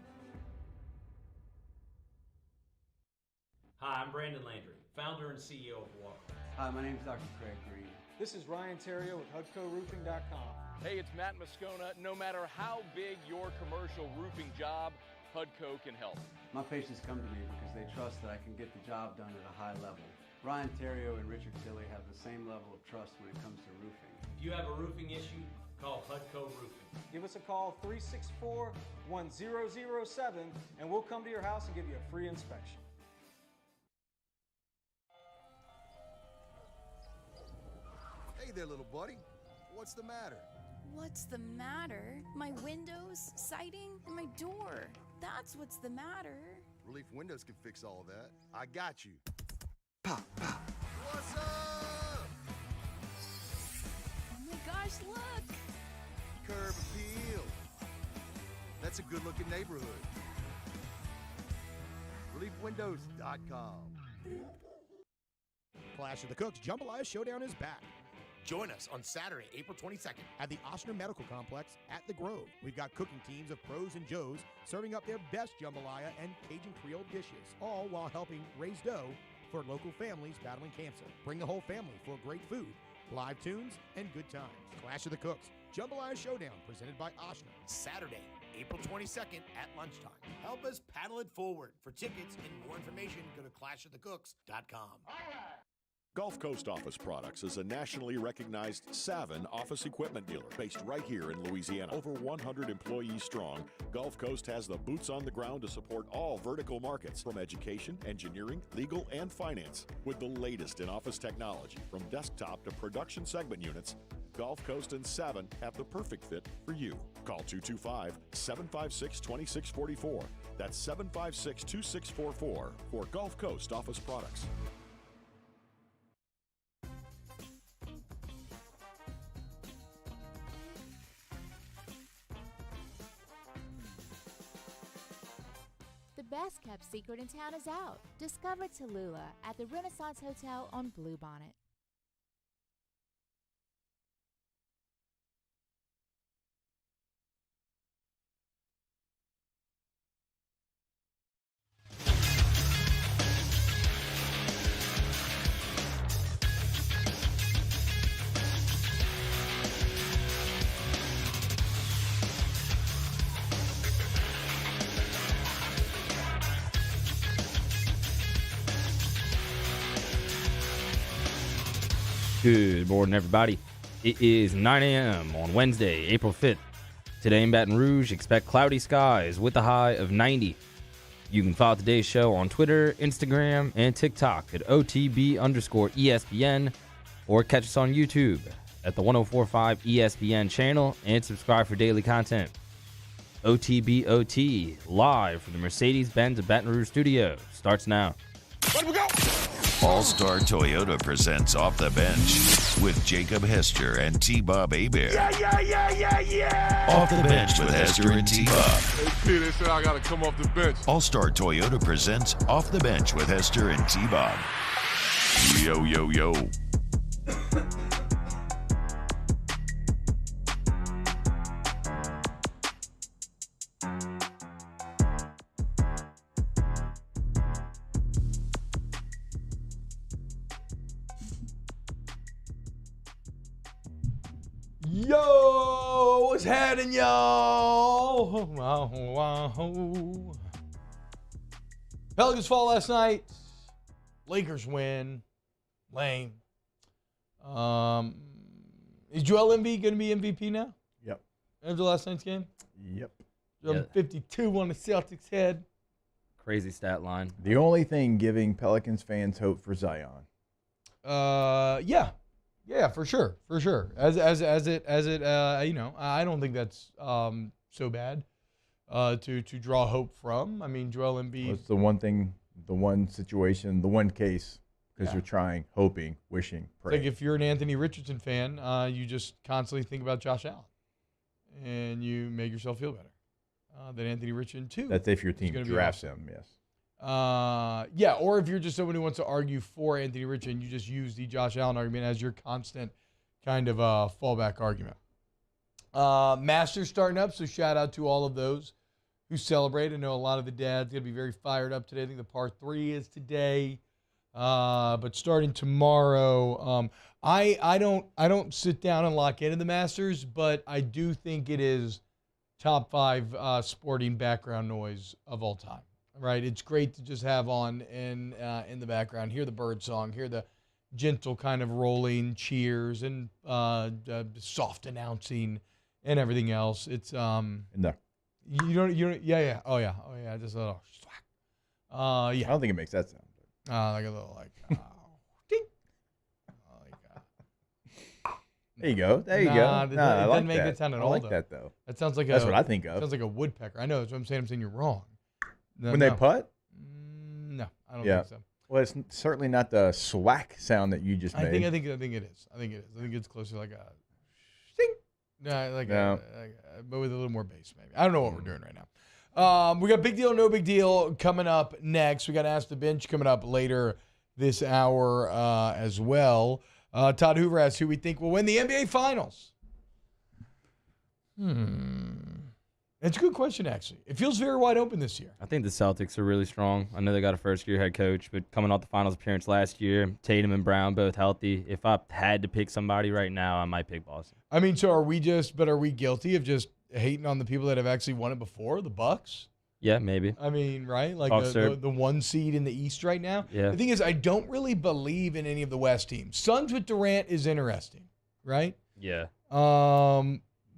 [SPEAKER 11] Hi, I'm Brandon Landry, founder and CEO of Walk.
[SPEAKER 12] Hi, my name is Dr. Craig Green.
[SPEAKER 13] This is Ryan Terrio with HUDCORoofing.com.
[SPEAKER 14] Hey, it's Matt Moscona. No matter how big your commercial roofing job, HUDCO can help.
[SPEAKER 12] My patients come to me because they trust that I can get the job done at a high level. Ryan Terrio and Richard Tilley have the same level of trust when it comes to roofing.
[SPEAKER 11] If you have a roofing issue, call HUDCO Roofing.
[SPEAKER 13] Give us a call, 364-1007, and we'll come to your house and give you a free inspection.
[SPEAKER 15] Hey there, little buddy. What's the matter?
[SPEAKER 16] What's the matter? My windows, siding, and my door. That's what's the matter.
[SPEAKER 15] Relief Windows can fix all that. I got you. Pop, pop. What's up?
[SPEAKER 16] Oh my gosh, look!
[SPEAKER 15] Curb appeal. That's a good-looking neighborhood. ReliefWindows.com.
[SPEAKER 20] Clash of the Cooks Jambalaya Showdown is back.
[SPEAKER 21] Join us on Saturday, April 22nd
[SPEAKER 20] at the Ochsner Medical Complex at The Grove. We've got cooking teams of pros and joes serving up their best jambalaya and Cajun Creole dishes, all while helping raise dough for local families battling cancer. Bring the whole family for great food, live tunes, and good times. Clash of the Cooks Jambalaya Showdown presented by Ochsner.
[SPEAKER 21] Saturday, April 22nd at lunchtime. Help us paddle it forward. For tickets and more information, go to clashofthecooks.com.
[SPEAKER 22] Gulf Coast Office Products is a nationally recognized Savin office equipment dealer based right here in Louisiana. Over 100 employees strong, Gulf Coast has the boots on the ground to support all vertical markets, from education, engineering, legal, and finance. With the latest in office technology, from desktop to production segment units, Gulf Coast and Savin have the perfect fit for you. Call 225-756-2644. That's 756-2644 for Gulf Coast Office Products.
[SPEAKER 24] The best kept secret in town is out. Discover Tallulah at the Renaissance Hotel on Bluebonnet.
[SPEAKER 1] Good morning, everybody. It is 9 a.m. on Wednesday, April 5th. Today in Baton Rouge, expect cloudy skies with a high of 90. You can follow today's show on Twitter, Instagram, and TikTok at OTB_ESPN, or catch us on YouTube at the 1045 ESPN channel and subscribe for daily content. OTBOT, live from the Mercedes-Benz of Baton Rouge studio, starts now.
[SPEAKER 21] Let we go!
[SPEAKER 4] All-Star Toyota presents Off the Bench with Jacob Hester and T-Bob Hebert.
[SPEAKER 15] Yeah.
[SPEAKER 4] Off the Bench with Hester and T-Bob.
[SPEAKER 15] Hey, they said I got to come off the bench.
[SPEAKER 4] All-Star Toyota presents Off the Bench with Hester and T-Bob. Yo, yo, yo.
[SPEAKER 3] Yo, what's happening, y'all? Wow. Pelicans fall last night. Lakers win. Lame. Is Joel Embiid going to be MVP now?
[SPEAKER 5] Yep.
[SPEAKER 3] After last night's game?
[SPEAKER 5] Yep.
[SPEAKER 3] 52 on the Celtics head.
[SPEAKER 1] Crazy stat line.
[SPEAKER 5] The only thing giving Pelicans fans hope for Zion.
[SPEAKER 3] Yeah, for sure. As it, I don't think that's so bad to draw hope from. I mean, Joel Embiid.
[SPEAKER 5] Well, it's the one thing, the one situation, the one case, because
[SPEAKER 3] Yeah.
[SPEAKER 5] you're trying, hoping, wishing, praying.
[SPEAKER 3] Like if you're an Anthony Richardson fan, you just constantly think about Josh Allen, and you make yourself feel better. That Anthony Richardson too.
[SPEAKER 5] That's if your
[SPEAKER 3] is
[SPEAKER 5] team
[SPEAKER 3] gonna be
[SPEAKER 5] drafts
[SPEAKER 3] awesome.
[SPEAKER 5] him, yes.
[SPEAKER 3] Or if you're just someone who wants to argue for Anthony Richardson, you just use the Josh Allen argument as your constant kind of fallback argument. Masters starting up, so shout out to all of those who celebrate. I know a lot of the dads going to be very fired up today. I think the par 3 is today. But starting tomorrow, I don't sit down and lock into the Masters, but I do think it is top 5 sporting background noise of all time. Right, it's great to just have on in the background, hear the bird song, hear the gentle kind of rolling cheers and soft announcing and everything else. It's
[SPEAKER 5] No.
[SPEAKER 3] you don't oh yeah just a little
[SPEAKER 5] I don't think it makes that sound.
[SPEAKER 3] like a little ding.
[SPEAKER 5] There you go.
[SPEAKER 3] It doesn't make that sound at all.
[SPEAKER 5] I like that though.
[SPEAKER 3] That sounds like
[SPEAKER 5] That's what I think of.
[SPEAKER 3] Sounds like a woodpecker. I know. That's what I'm saying. I'm saying you're wrong. No,
[SPEAKER 5] When they putt?
[SPEAKER 3] No, I don't
[SPEAKER 5] Yeah.
[SPEAKER 3] think so.
[SPEAKER 5] Well, it's certainly not the swack sound that you just made.
[SPEAKER 3] I think it is. I think it's closer like a sting. No, but with a little more bass maybe. I don't know what we're doing right now. We got Big Deal, No Big Deal coming up next. We got Ask the Bench coming up later this hour as well. Todd Hoover asks who we think will win the NBA Finals. It's a good question, actually. It feels very wide open this year.
[SPEAKER 1] I think the Celtics are really strong. I know they got a first-year head coach, but coming off the finals appearance last year, Tatum and Brown both healthy. If I had to pick somebody right now, I might pick Boston.
[SPEAKER 3] I mean, so are we guilty of just hating on the people that have actually won it before, the Bucks?
[SPEAKER 1] Yeah, maybe.
[SPEAKER 3] I mean, right? Like the 1 seed in the East right now.
[SPEAKER 1] Yeah.
[SPEAKER 3] The thing is, I don't really believe in any of the West teams. Suns with Durant is interesting, right?
[SPEAKER 1] Yeah.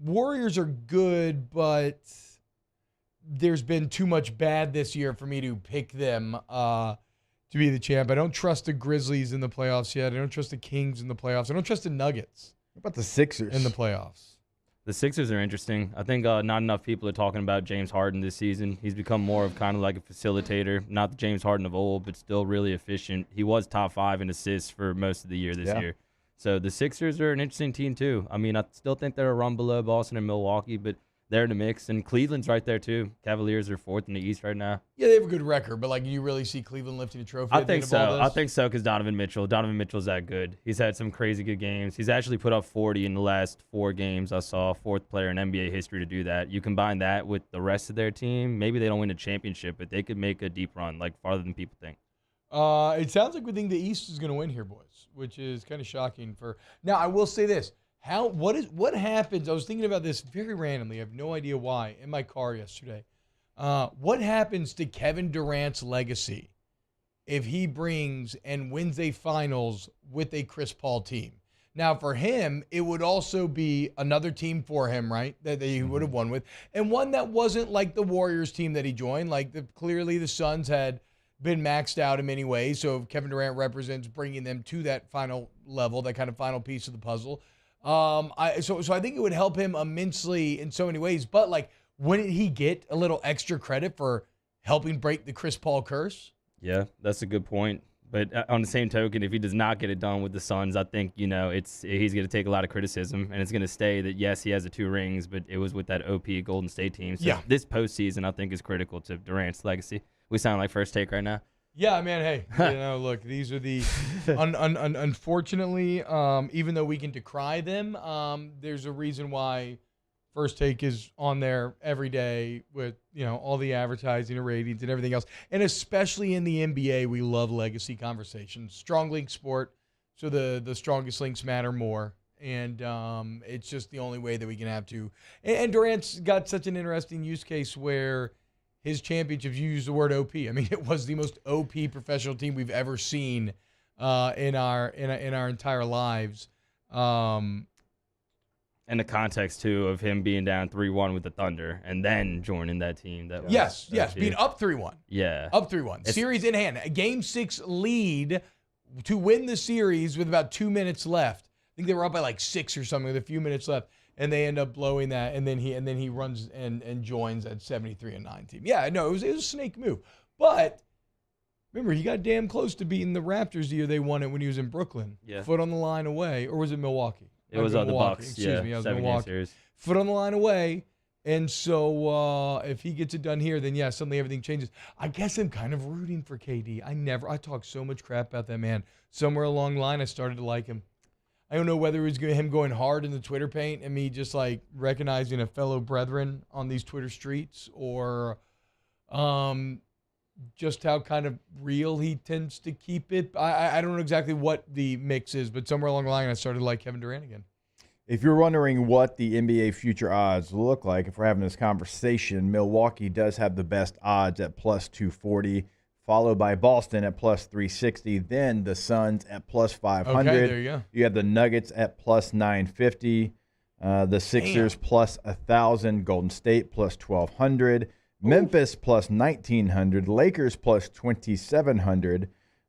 [SPEAKER 3] Warriors are good, but there's been too much bad this year for me to pick them to be the champ. I don't trust the Grizzlies in the playoffs yet. I don't trust the Kings in the playoffs. I don't trust the Nuggets.
[SPEAKER 5] What about the Sixers
[SPEAKER 3] in the playoffs?
[SPEAKER 1] The Sixers are interesting. I think not enough people are talking about James Harden this season. He's become more of kind of like a facilitator, not the James Harden of old, but still really efficient. He was top 5 in assists for most of the year this year. So the Sixers are an interesting team too. I mean, I still think they're a run below Boston and Milwaukee, but they're in the mix. And Cleveland's right there too. Cavaliers are 4th in the East right now.
[SPEAKER 3] Yeah, they have a good record, but like, you really see Cleveland lifting a trophy?
[SPEAKER 1] I think so because Donovan Mitchell's that good. He's had some crazy good games. He's actually put up 40 in the last 4 games. I saw 4th player in NBA history to do that. You combine that with the rest of their team, maybe they don't win a championship, but they could make a deep run, like farther than people think.
[SPEAKER 3] It sounds like we think the East is going to win here, boys, which is kind of shocking. Now, I will say this. What happens? I was thinking about this very randomly. I have no idea why. In my car yesterday. What happens to Kevin Durant's legacy if he brings and wins a finals with a Chris Paul team? Now, for him, it would also be another team for him, right, that he would have won with, and one that wasn't like the Warriors team that he joined. Like, clearly the Suns had been maxed out in many ways, so Kevin Durant represents bringing them to that final level, that kind of final piece of the puzzle. So I think it would help him immensely in so many ways. But, like, wouldn't he get a little extra credit for helping break the Chris Paul curse?
[SPEAKER 1] Yeah, that's a good point. But on the same token, if he does not get it done with the Suns, I think, he's going to take a lot of criticism, and it's going to stay that, yes, he has the 2 rings, but it was with that OP Golden State team. So this postseason, I think, is critical to Durant's legacy. We sound like First Take right now.
[SPEAKER 3] Yeah, man, hey, look, these are the unfortunately, even though we can decry them, there's a reason why First Take is on there every day with, all the advertising and ratings and everything else. And especially in the NBA, we love legacy conversations. Strong link sport, so the strongest links matter more. And it's just the only way that we can have to. And Durant's got such an interesting use case where his championships use the word OP. I mean, it was the most OP professional team we've ever seen in our entire lives.
[SPEAKER 1] And the context, too, of him being down 3-1 with the Thunder and then joining that team. That was
[SPEAKER 3] yes, being up 3-1.
[SPEAKER 1] Yeah.
[SPEAKER 3] Up 3-1. Series in hand. A Game 6 lead to win the series with about 2 minutes left. I think they were up by like 6 or something with a few minutes left, and they end up blowing that, and then he runs and joins that 73-9 team. Yeah, no, it was a snake move. But remember, he got damn close to beating the Raptors the year they won it when he was in Brooklyn.
[SPEAKER 1] Yeah.
[SPEAKER 3] Foot on the line away. Or was it Milwaukee?
[SPEAKER 1] It was the Bucks.
[SPEAKER 3] Excuse me, I was
[SPEAKER 1] 7-game
[SPEAKER 3] Milwaukee.
[SPEAKER 1] series.
[SPEAKER 3] Foot on the line away. And so if he gets it done here, then yeah, suddenly everything changes. I guess I'm kind of rooting for KD. I talk so much crap about that man. Somewhere along the line, I started to like him. I don't know whether it was him going hard in the Twitter paint and me just like recognizing a fellow brethren on these Twitter streets, or just how kind of real he tends to keep it. I don't know exactly what the mix is, but somewhere along the line, I started to like Kevin Durant again.
[SPEAKER 5] If you're wondering what the NBA future odds look like, if we're having this conversation, Milwaukee does have the best odds at plus 240, followed by Boston at plus 360, then the Suns at plus 500.
[SPEAKER 3] Okay, there you go.
[SPEAKER 5] You have the Nuggets at plus 950, the Sixers plus 1,000, Golden State plus 1,200, Memphis plus 1,900, Lakers plus 2,700,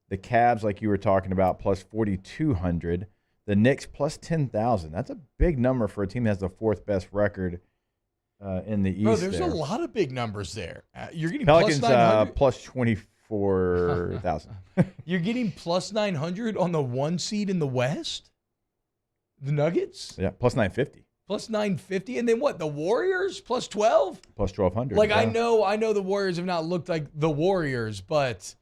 [SPEAKER 5] the Cavs, like you were talking about, plus 4,200, the Knicks plus 10,000. That's a big number for a team that has the 4th best record in the East.
[SPEAKER 3] Bro, there's a lot of big numbers there. You're getting
[SPEAKER 5] Pelicans
[SPEAKER 3] plus 900?
[SPEAKER 5] plus 24,000.
[SPEAKER 3] You're getting plus 900 on the 1 seed in the West? The Nuggets?
[SPEAKER 5] Yeah, plus 950.
[SPEAKER 3] Plus 950, and then what? The Warriors plus 12?
[SPEAKER 5] Plus 1,200.
[SPEAKER 3] Like
[SPEAKER 5] yeah.
[SPEAKER 3] I know the Warriors have not looked like the Warriors, but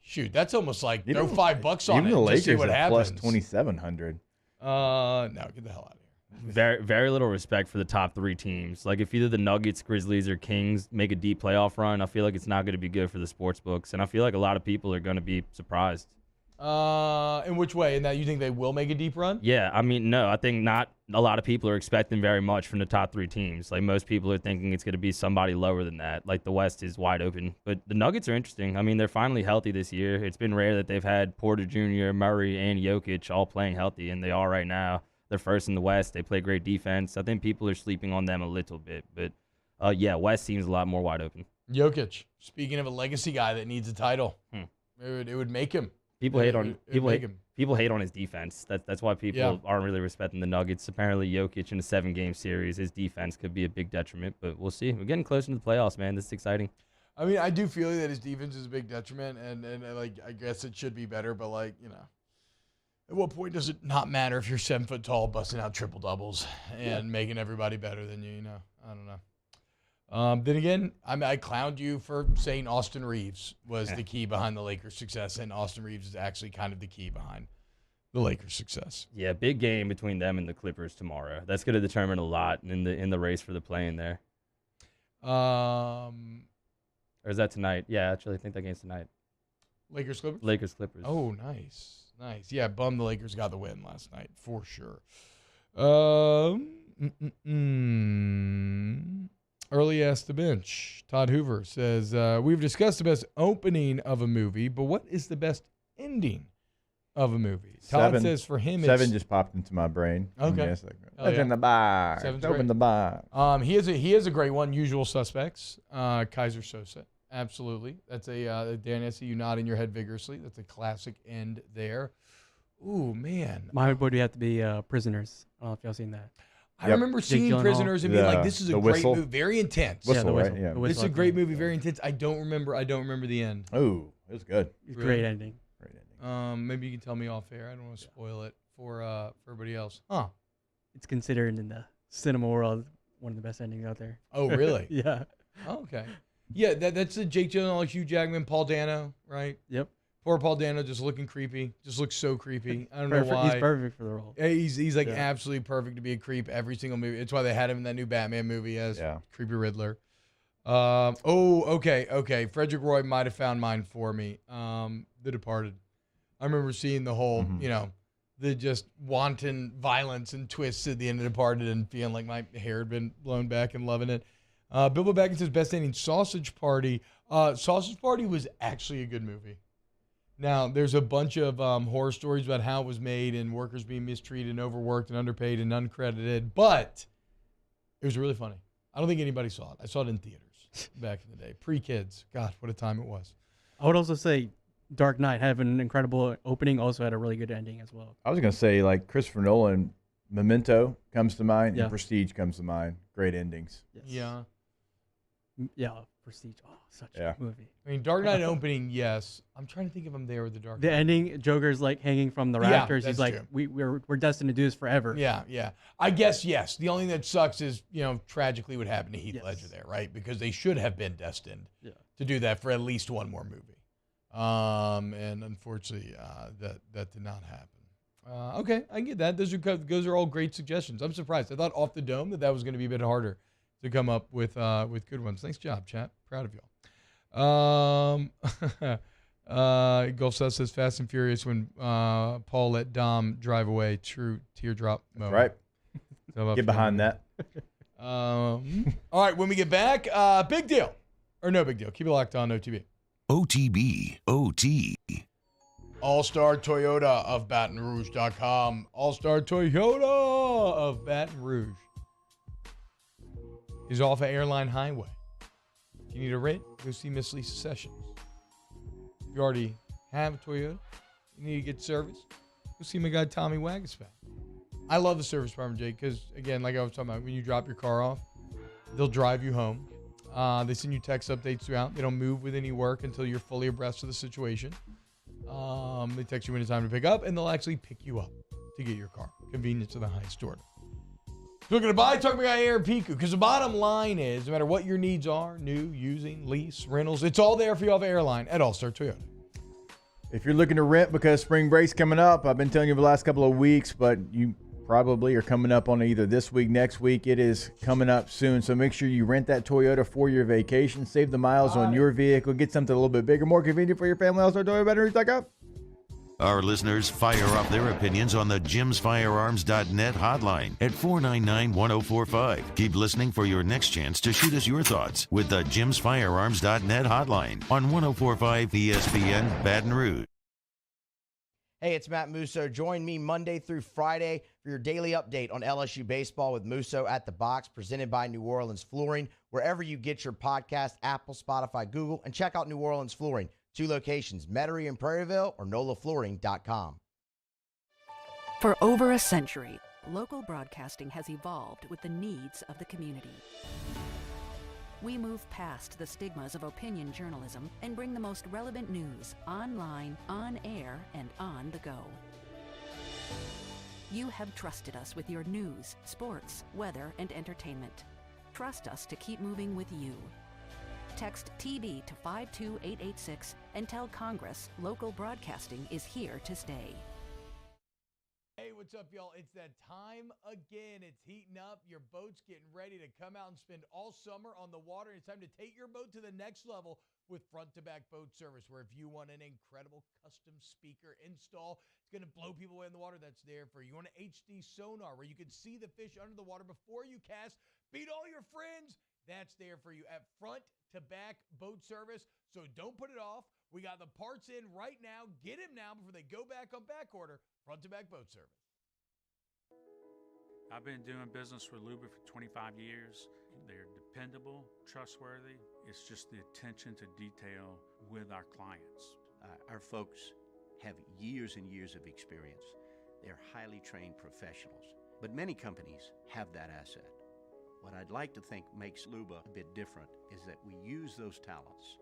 [SPEAKER 3] shoot, that's almost like throw $5 on
[SPEAKER 5] even
[SPEAKER 3] it
[SPEAKER 5] the
[SPEAKER 3] and
[SPEAKER 5] Lakers
[SPEAKER 3] just see what
[SPEAKER 5] are
[SPEAKER 3] happens.
[SPEAKER 5] plus 2,700.
[SPEAKER 3] No, get the hell out of here.
[SPEAKER 1] Very little respect for the top 3 teams. Like if either the Nuggets, Grizzlies, or Kings make a deep playoff run, I feel like it's not going to be good for the sports books, and I feel like a lot of people are going to be surprised.
[SPEAKER 3] In which way? In that you think they will make a deep run?
[SPEAKER 1] Yeah, I mean, no, I think not a lot of people are expecting very much from the top 3 teams. Like most people are thinking it's going to be somebody lower than that. Like the West is wide open. But the Nuggets are interesting. I mean, they're finally healthy this year. It's been rare that they've had Porter Jr., Murray, and Jokic all playing healthy, and they are right now. They're first in the West. They play great defense. I think people are sleeping on them a little bit. But, yeah, West seems a lot more wide open.
[SPEAKER 3] Jokic, speaking of a legacy guy that needs a title, it would make him.
[SPEAKER 1] People hate on his defense. That's why people aren't really respecting the Nuggets. Apparently, Jokic in a 7-game series, his defense could be a big detriment. But we'll see. We're getting closer to the playoffs, man. This is exciting.
[SPEAKER 3] I mean, I do feel that his defense is a big detriment, and like I guess it should be better. But like at what point does it not matter if you're 7 foot tall, busting out triple doubles and making everybody better than you? I don't know. Then again, I clowned you for saying Austin Reeves was the key behind the Lakers' success, and Austin Reeves is actually kind of the key behind the Lakers' success.
[SPEAKER 1] Yeah, big game between them and the Clippers tomorrow. That's going to determine a lot in the race for the play-in there. Or is that tonight? Yeah, actually, I think that game's tonight.
[SPEAKER 3] Lakers-Clippers?
[SPEAKER 1] Lakers-Clippers.
[SPEAKER 3] Oh, nice. Yeah, bummed the Lakers got the win last night, for sure. Early Ask the Bench. Todd Hoover says, we've discussed the best opening of a movie, but what is the best ending of a movie? Todd says for him,
[SPEAKER 5] 7 just popped into my brain.
[SPEAKER 3] Okay.
[SPEAKER 5] Open the box. Open the box.
[SPEAKER 3] He has a great one, Usual Suspects. Kaiser Sosa. Absolutely. That's Dan, I see you nodding your head vigorously. That's a classic end there. Ooh, man.
[SPEAKER 2] Mine would have to be Prisoners. I don't know if y'all seen that.
[SPEAKER 3] I remember seeing Prisoners and being like, "This is a great movie, very intense."
[SPEAKER 5] Whistle, right? Yeah.
[SPEAKER 3] This is a great movie, very intense. I don't remember the end.
[SPEAKER 5] Oh, it was good.
[SPEAKER 2] Great ending.
[SPEAKER 3] Maybe you can tell me off air. I don't want to spoil it for everybody else. Huh?
[SPEAKER 2] It's considered in the cinema world one of the best endings out there.
[SPEAKER 3] Oh, really?
[SPEAKER 2] Yeah.
[SPEAKER 3] Oh, okay. Yeah, that's the Jake Gyllenhaal, Hugh Jackman, Paul Dano, right?
[SPEAKER 2] Yep.
[SPEAKER 3] Poor Paul Dano just looking creepy. Just looks so creepy. I don't know why.
[SPEAKER 2] He's perfect for the role.
[SPEAKER 3] Yeah, he's like absolutely perfect to be a creep every single movie. It's why they had him in that new Batman movie as creepy Riddler. Okay. Frederick Roy might have found mine for me. The Departed. I remember seeing the whole, the just wanton violence and twists at the end of Departed and feeling like my hair had been blown back and loving it. Bilbo Baggins says best ending Sausage Party. Sausage Party was actually a good movie. Now, there's a bunch of horror stories about how it was made and workers being mistreated and overworked and underpaid and uncredited, but it was really funny. I don't think anybody saw it. I saw it in theaters back in the day. Pre-kids. God, what a time it was.
[SPEAKER 2] I would also say Dark Knight had an incredible opening, also had a really good ending as well.
[SPEAKER 5] I was going to say, like, Christopher Nolan, Memento comes to mind,
[SPEAKER 2] Yeah.
[SPEAKER 5] and Prestige comes to mind. Great endings.
[SPEAKER 2] Yes.
[SPEAKER 3] Yeah.
[SPEAKER 2] Yeah, Prestige. Oh, such a good movie.
[SPEAKER 3] I mean, Dark Knight opening, yes. I'm trying to think if I'm there with the Dark Knight.
[SPEAKER 2] The ending, Joker's like hanging from the rafters. He's like,
[SPEAKER 3] true.
[SPEAKER 2] we're destined to do this forever.
[SPEAKER 3] Yeah. I guess, yes. The only thing that sucks is, tragically what happened to Heath Ledger there, right? Because they should have been destined to do that for at least one more movie. And unfortunately, that did not happen. Okay, I get that. Those are all great suggestions. I'm surprised. I thought off the dome that was going to be a bit harder to come up with good ones. Nice job, chat. Proud of y'all. Gulf South says Fast and Furious when Paul let Dom drive away. True teardrop moment.
[SPEAKER 5] Right.
[SPEAKER 3] So
[SPEAKER 5] Get behind that.
[SPEAKER 3] All right, when we get back, big deal or no big deal. Keep it locked on OTB.
[SPEAKER 4] OTB, OT.
[SPEAKER 3] All-Star Toyota of BatonRouge.com. All-Star Toyota of Baton Rouge is off of Airline Highway. If you need a rent, go see Miss Lisa Sessions. If you already have a Toyota, you need to get service, go see my guy Tommy Wagaspat. I love the service department, Jake, because, again, like I was talking about, when you drop your car off, they'll drive you home. They send you text updates throughout. They don't move with any work until you're fully abreast of the situation. They text you when it's time to pick up, and they'll actually pick you up to get your car. Convenience of the highest order. If you're looking to buy, talk to my guy Aaron Piku, because the bottom line is, no matter what your needs are, new, using, lease, rentals, it's all there for you off Airline at All-Star Toyota.
[SPEAKER 5] If you're looking to rent because spring break's coming up, I've been telling you for the last couple of weeks, but you probably are coming up on either this week, next week. It is coming up soon, so make sure you rent that Toyota for your vacation. Save the miles on your vehicle. Get something a little bit bigger, more convenient for your family. All-Star Toyota, BatonRouge.com.
[SPEAKER 4] Our listeners fire up their opinions on the JimsFirearms.net hotline at 499-1045. Keep listening for your next chance to shoot us your thoughts with the JimsFirearms.net hotline on 1045 ESPN Baton Rouge.
[SPEAKER 7] Hey, it's Matt Musso. Join me Monday through Friday for your daily update on LSU baseball with Musso at the Box, presented by New Orleans Flooring, wherever you get your podcast, Apple, Spotify, Google, and check out New Orleans Flooring. 2 locations, Metairie and Prairieville, or NOLAFlooring.com.
[SPEAKER 10] For over a century, local broadcasting has evolved with the needs of the community. We move past the stigmas of opinion journalism and bring the most relevant news online, on air, and on the go. You have trusted us with your news, sports, weather, and entertainment. Trust us to keep moving with you. Text TB to 52886 and tell Congress local broadcasting is here to stay.
[SPEAKER 3] Hey, what's up, y'all? It's that time again. It's heating up. Your boat's getting ready to come out and spend all summer on the water. It's time to take your boat to the next level with front-to-back boat service, where if you want an incredible custom speaker install, it's going to blow people away in the water, that's there for you. You want an HD sonar where you can see the fish under the water before you cast, beat all your friends, that's there for you at front-to-back boat service. So don't put it off. We got the parts in right now. Get them now before they go back on back order. Front-to-back boat service.
[SPEAKER 17] I've been doing business with Luba for 25 years. They're dependable, trustworthy. It's just the attention to detail with our clients.
[SPEAKER 8] Our folks have years and years of experience. They're highly trained professionals, but many companies have that asset. What I'd like to think makes Luba a bit different is that we use those talents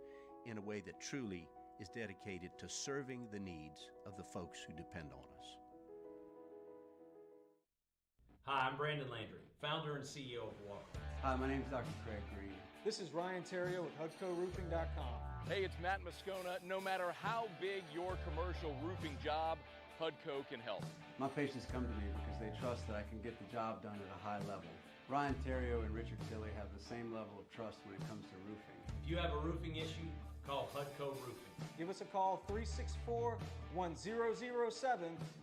[SPEAKER 8] in a way that truly is dedicated to serving the needs of the folks who depend on us.
[SPEAKER 11] Hi, I'm Brandon Landry, founder and CEO of Walker.
[SPEAKER 12] Hi, my name is Dr. Craig Green.
[SPEAKER 13] This is Ryan Terrio with HUDCORoofing.com.
[SPEAKER 14] Hey, it's Matt Moscona. No matter how big your commercial roofing job, HUDCO can help.
[SPEAKER 12] My patients come to me because they trust that I can get the job done at a high level. Ryan Terrio and Richard Tilley have the same level of trust when it comes to roofing.
[SPEAKER 11] If you have a roofing issue, call HUDCO Roofing.
[SPEAKER 13] Give us a call, 364-1007,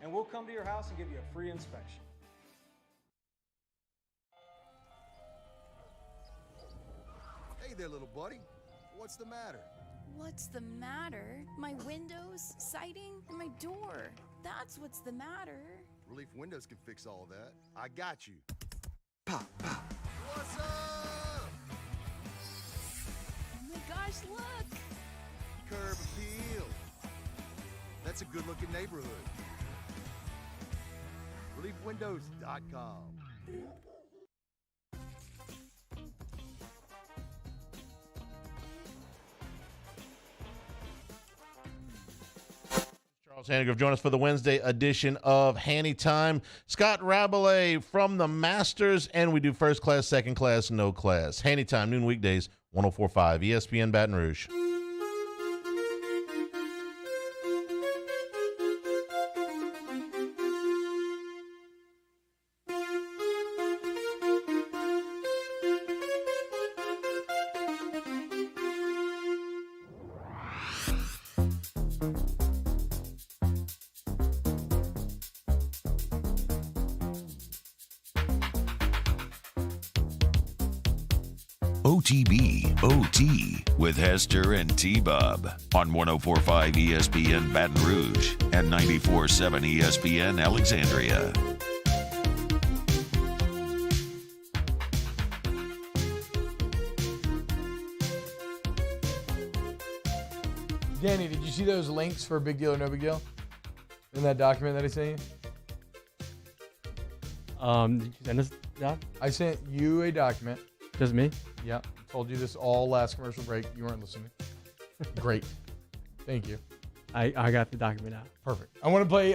[SPEAKER 13] and we'll come to your house and give you a free inspection.
[SPEAKER 15] Hey there, little buddy. What's the matter?
[SPEAKER 16] What's the matter? My windows, siding, and my door. That's what's the matter.
[SPEAKER 15] Relief Windows can fix all that. I got you. Pop, pop. What's up?
[SPEAKER 16] Oh my gosh, look!
[SPEAKER 15] Curb appeal. That's a good-looking neighborhood. ReliefWindows.com.
[SPEAKER 6] Charles Hannigrove, join us for the Wednesday edition of Hanny Time. Scott Rabelais from the Masters, and we do first class, second class, no class. Hanny Time, noon weekdays, 104.5 ESPN Baton Rouge.
[SPEAKER 4] OTB OT with Hester and T-Bob on 104.5 ESPN Baton Rouge and 94.7 ESPN Alexandria.
[SPEAKER 3] Danny, did you see those links for Big Deal or No Big Deal in that document that I sent you?
[SPEAKER 2] Did you send us that?
[SPEAKER 3] I sent you a document.
[SPEAKER 2] Just me?
[SPEAKER 3] Yeah. Told you this all last commercial break. You weren't listening. Great. Thank you.
[SPEAKER 2] I got the document out.
[SPEAKER 3] Perfect. I want to play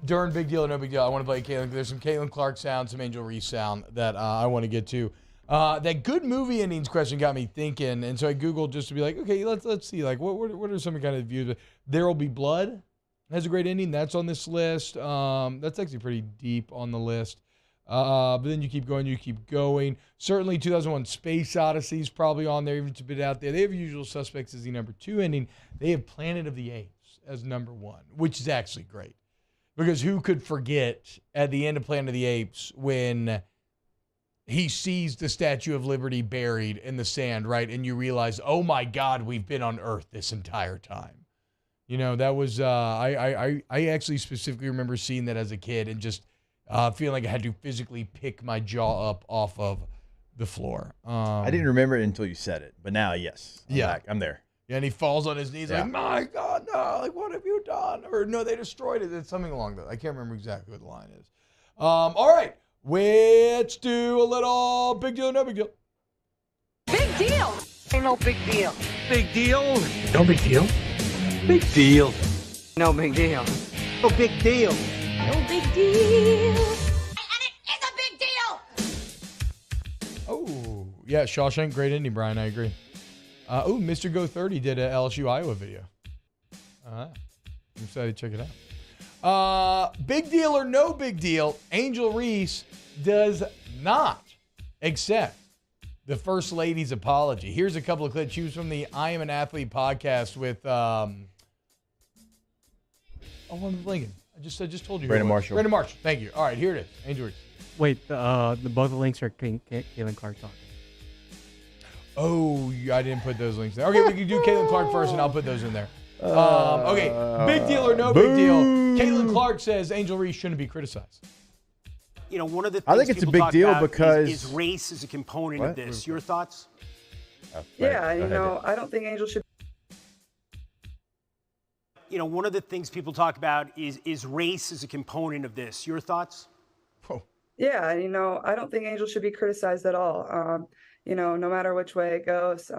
[SPEAKER 3] during Big Deal or No Big Deal. I want to play Caitlin. There's some Caitlin Clark sound, some Angel Reese sound that I want to get to. That good movie endings question got me thinking, and so I Googled just to be like, okay, let's see, like what are some kind of views? There Will Be Blood has a great ending. That's on this list. That's actually pretty deep on the list. But then you keep going. Certainly 2001 Space Odyssey is probably on there, even if it's a bit out there. They have Usual Suspects as the number 2 ending. They have Planet of the Apes as number 1, which is actually great. Because who could forget at the end of Planet of the Apes when he sees the Statue of Liberty buried in the sand, right? And you realize, oh my God, we've been on Earth this entire time. You know, that was, I actually specifically remember seeing that as a kid and just feeling like I had to physically pick my jaw up off of the floor.
[SPEAKER 5] I didn't remember it until you said it, but now, yes. I'm back. I'm there.
[SPEAKER 3] Yeah, and he falls on his knees like, my God, no, like, what have you done? Or no, they destroyed it. It's something along that. I can't remember exactly what the line is. All right, let's do a little Big Deal or No Big Deal.
[SPEAKER 18] Big deal. Ain't no big deal.
[SPEAKER 19] Big deal.
[SPEAKER 18] No big deal.
[SPEAKER 19] Big deal.
[SPEAKER 18] No big deal.
[SPEAKER 19] No big deal.
[SPEAKER 18] No big deal. And it is a big deal.
[SPEAKER 3] Oh, yeah, Shawshank, great ending, Brian. I agree. Mr. Go 30 did a LSU Iowa video. I'm excited to check it out. Big deal or no big deal, Angel Reese does not accept the First Lady's apology. Here's a couple of clips. She was from the I Am an Athlete podcast with, I'm blinking. I just told you.
[SPEAKER 5] Brandon Marshall.
[SPEAKER 3] Brandon Marshall. Thank you. All right, here it is. Angel Reese.
[SPEAKER 2] Wait, both the links are Caitlin Clark talking.
[SPEAKER 3] Oh, I didn't put those links there. Okay, we can do Caitlin Clark first, and I'll put those in there. Okay, big deal or no big deal? Caitlin Clark says Angel Reese shouldn't be criticized.
[SPEAKER 21] You know, one of the
[SPEAKER 5] I
[SPEAKER 21] things
[SPEAKER 5] think it's a
[SPEAKER 21] people
[SPEAKER 5] big
[SPEAKER 21] talk
[SPEAKER 5] deal
[SPEAKER 21] about
[SPEAKER 5] because
[SPEAKER 21] is race as a component
[SPEAKER 5] What?
[SPEAKER 21] of this. Your thoughts?
[SPEAKER 23] Yeah, you know, I don't think Angel should.
[SPEAKER 21] You know, one of the things people talk about is race as a component of this. Your thoughts?
[SPEAKER 3] Oh,
[SPEAKER 23] Yeah, I don't think Angel should be criticized at all. No matter which way it goes,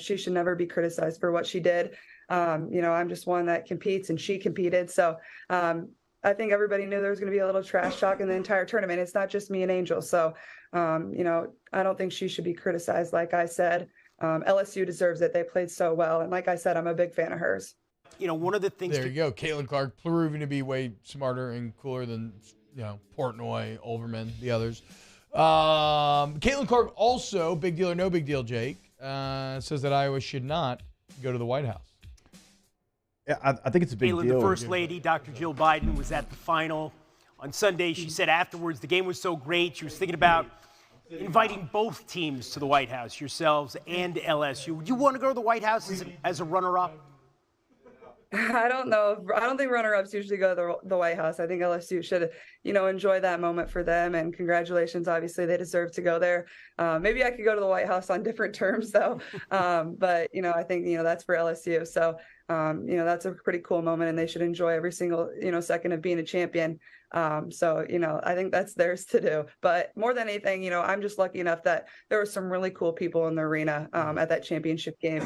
[SPEAKER 23] she should never be criticized for what she did. I'm just one that competes, and she competed. So I think everybody knew there was going to be a little trash talk in the entire tournament. It's not just me and Angel. So, I don't think she should be criticized. Like I said, LSU deserves it. They played so well. And like I said, I'm a big fan of hers.
[SPEAKER 9] One of the things.
[SPEAKER 3] There you go. Caitlin Clark proving to be way smarter and cooler than, Portnoy, Overman, the others. Caitlin Clark also, big deal or no big deal, Jake, says that Iowa should not go to the White House.
[SPEAKER 5] Yeah, I think it's a big
[SPEAKER 9] Caitlin,
[SPEAKER 5] deal.
[SPEAKER 9] the First Lady, Dr. Jill Biden, was at the final on Sunday. She said afterwards the game was so great, she was thinking about inviting both teams to the White House, yourselves and LSU. Would you want to go to the White House as a runner-up?
[SPEAKER 23] I don't know. I don't think runner-ups usually go to the White House. I think LSU should, enjoy that moment for them. And congratulations. Obviously, they deserve to go there. Maybe I could go to the White House on different terms, though. But, I think, that's for LSU. So, that's a pretty cool moment, and they should enjoy every single, second of being a champion. So, I think that's theirs to do. But more than anything, I'm just lucky enough that there were some really cool people in the arena at that championship game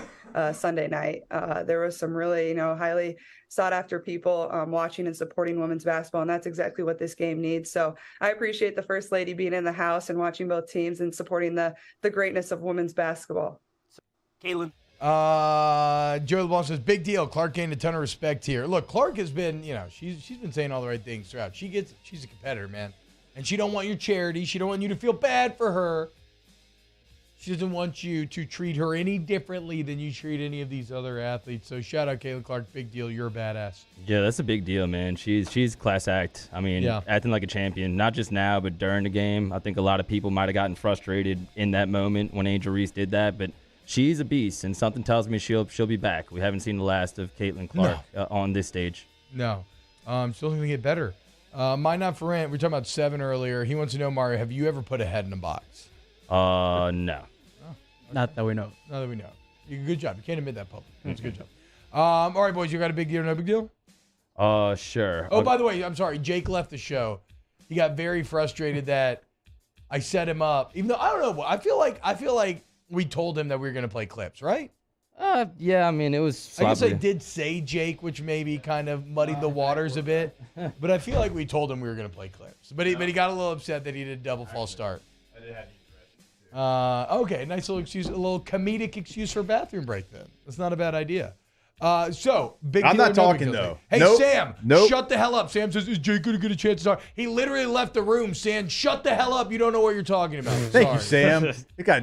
[SPEAKER 23] Sunday night. There was some really, highly sought after people watching and supporting women's basketball, and that's exactly what this game needs. So I appreciate the First Lady being in the house and watching both teams and supporting the greatness of women's basketball.
[SPEAKER 9] Caitlin.
[SPEAKER 3] Joe LeBlanc says, big deal. Clark gained a ton of respect here. Look, Clark has been, she's been saying all the right things throughout. She's a competitor, man. And she don't want your charity. She don't want you to feel bad for her. She doesn't want you to treat her any differently than you treat any of these other athletes. So shout out Caitlin Clark. Big deal. You're a badass.
[SPEAKER 1] Yeah, that's a big deal, man. She's class act. I mean, acting like a champion, not just now, but during the game. I think a lot of people might have gotten frustrated in that moment when Angel Reese did that, but she's a beast, and something tells me she'll be back. We haven't seen the last of Caitlin Clark on this stage.
[SPEAKER 3] No. Still going to get better. Mine Not for Rent, we were talking about 7 earlier. He wants to know, Mario, have you ever put a head in a box?
[SPEAKER 1] No.
[SPEAKER 3] Oh, okay.
[SPEAKER 2] Not that we know.
[SPEAKER 3] Not that we know. Good job. You can't admit that publicly. That's a good job. All right, boys, you got a big deal or no big deal?
[SPEAKER 1] Sure.
[SPEAKER 3] Oh, by the way, I'm sorry. Jake left the show. He got very frustrated that I set him up. Even though, I don't know. I feel like we told him that we were going to play clips, right?
[SPEAKER 1] Yeah, I mean, it was sloppy.
[SPEAKER 3] I guess I did say Jake, which maybe kind of muddied the waters a bit. But I feel like we told him we were going to play clips. But he got a little upset that he did a double false start.
[SPEAKER 5] I did have to use the restroom too.
[SPEAKER 3] Okay, nice little excuse, a little comedic excuse for a bathroom break then. That's not a bad idea. So, big deal.
[SPEAKER 5] I'm not
[SPEAKER 3] or no
[SPEAKER 5] talking,
[SPEAKER 3] big deal?
[SPEAKER 5] though.
[SPEAKER 3] Hey,
[SPEAKER 5] Nope.
[SPEAKER 3] Sam,
[SPEAKER 5] Nope.
[SPEAKER 3] shut the hell up. Sam says, is Jake going to get a chance to talk? He literally left the room saying, shut the hell up. You don't know what you're talking about.
[SPEAKER 5] Thank you, Sam. I think I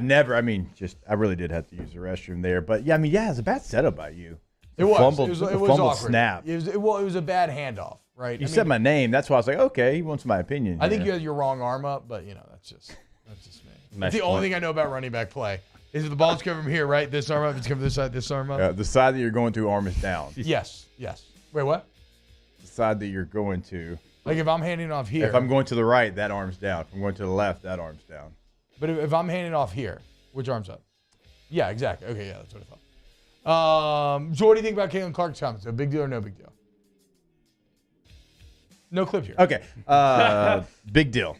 [SPEAKER 5] really did have to use the restroom there. But, yeah, it's a bad setup by you.
[SPEAKER 3] It was.
[SPEAKER 5] Fumbled,
[SPEAKER 3] It was
[SPEAKER 5] fumbled
[SPEAKER 3] awkward.
[SPEAKER 5] snap.
[SPEAKER 3] It was a bad handoff, right?
[SPEAKER 5] You said my name. That's why I was like, okay, he wants my opinion.
[SPEAKER 3] I think you
[SPEAKER 5] here.
[SPEAKER 3] had your wrong arm up, but, that's just me. That's the
[SPEAKER 1] Mesh
[SPEAKER 3] only
[SPEAKER 1] point.
[SPEAKER 3] thing I know about running back play. Is if the ball's coming from here, right? This arm up. It's coming this side, this arm up.
[SPEAKER 5] The side that you're going to, arm is down.
[SPEAKER 3] Yes. Wait, what?
[SPEAKER 5] The side that you're going to.
[SPEAKER 3] Like if I'm handing off here.
[SPEAKER 5] If I'm going to the right, that arm's down. If I'm going to the left, that arm's down.
[SPEAKER 3] But if I'm handing off here, which arm's up? Yeah, exactly. Okay, yeah, that's what I thought. So what do you think about Caitlin Clark's comments? A big deal or no big deal? No clip here.
[SPEAKER 5] Okay. Big deal.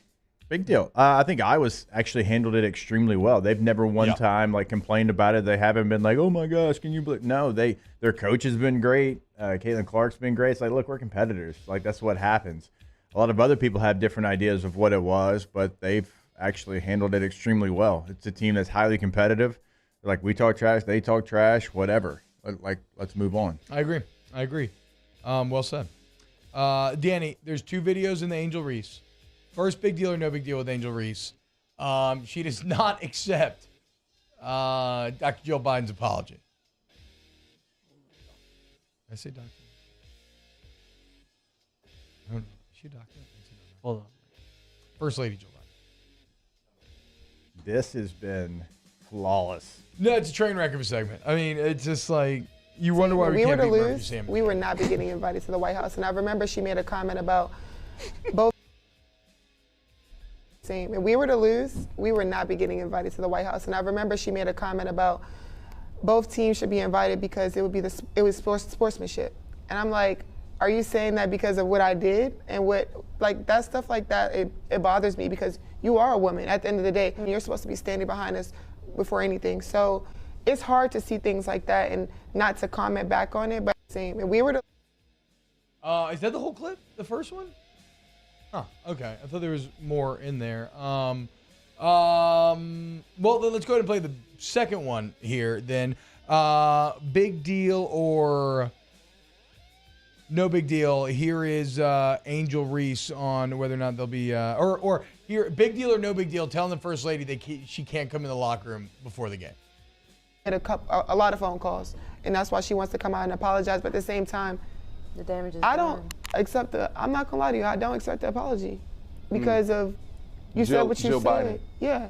[SPEAKER 5] Big deal. I think Iowa's actually handled it extremely well. They've never one time complained about it. They haven't been like, oh my gosh, can you believe? No, their coach has been great. Caitlin Clark's been great. It's like, look, we're competitors. Like that's what happens. A lot of other people have different ideas of what it was, but they've actually handled it extremely well. It's a team that's highly competitive. Like we talk trash, they talk trash, whatever. Like let's move on.
[SPEAKER 3] I agree. Well said. Danny, there's 2 videos in the Angel Reese. First, big deal or no big deal with Angel Reese. She does not accept Dr. Jill Biden's apology. Did I say doctor? I don't know. Is she a doctor?
[SPEAKER 2] Hold on.
[SPEAKER 3] First Lady Jill Biden.
[SPEAKER 5] This has been flawless.
[SPEAKER 3] No, it's a train wreck of a segment. I mean, it's just like, you wonder why we can't
[SPEAKER 20] were to
[SPEAKER 3] beat Murphy
[SPEAKER 20] lose,
[SPEAKER 3] Sam.
[SPEAKER 20] we would not be getting invited to the White House. And I remember she made a comment about both. If we were to lose, we would not be getting invited to the White House. And I remember she made a comment about both teams should be invited because it was sportsmanship. And I'm like, are you saying that because of what I did and what like that stuff like that, it bothers me because you are a woman at the end of the day. You're supposed to be standing behind us before anything. So it's hard to see things like that and not to comment back on it, but same. If we were to
[SPEAKER 3] is that the whole clip? The first one? Huh. Okay. I thought there was more in there. Well, then let's go ahead and play the second one here. Then, big deal or no big deal. Here is Angel Reese on whether or not they'll be or here, big deal or no big deal. Telling the first lady she can't come in the locker room before the game.
[SPEAKER 20] Get a lot of phone calls, and that's why she wants to come out and apologize. But at the same time,
[SPEAKER 7] the damage is
[SPEAKER 20] I
[SPEAKER 7] done.
[SPEAKER 20] don't accept I'm not gonna lie to you. I don't accept the apology because of you said what you
[SPEAKER 10] Jill
[SPEAKER 20] said.
[SPEAKER 10] Biden.
[SPEAKER 20] Yeah,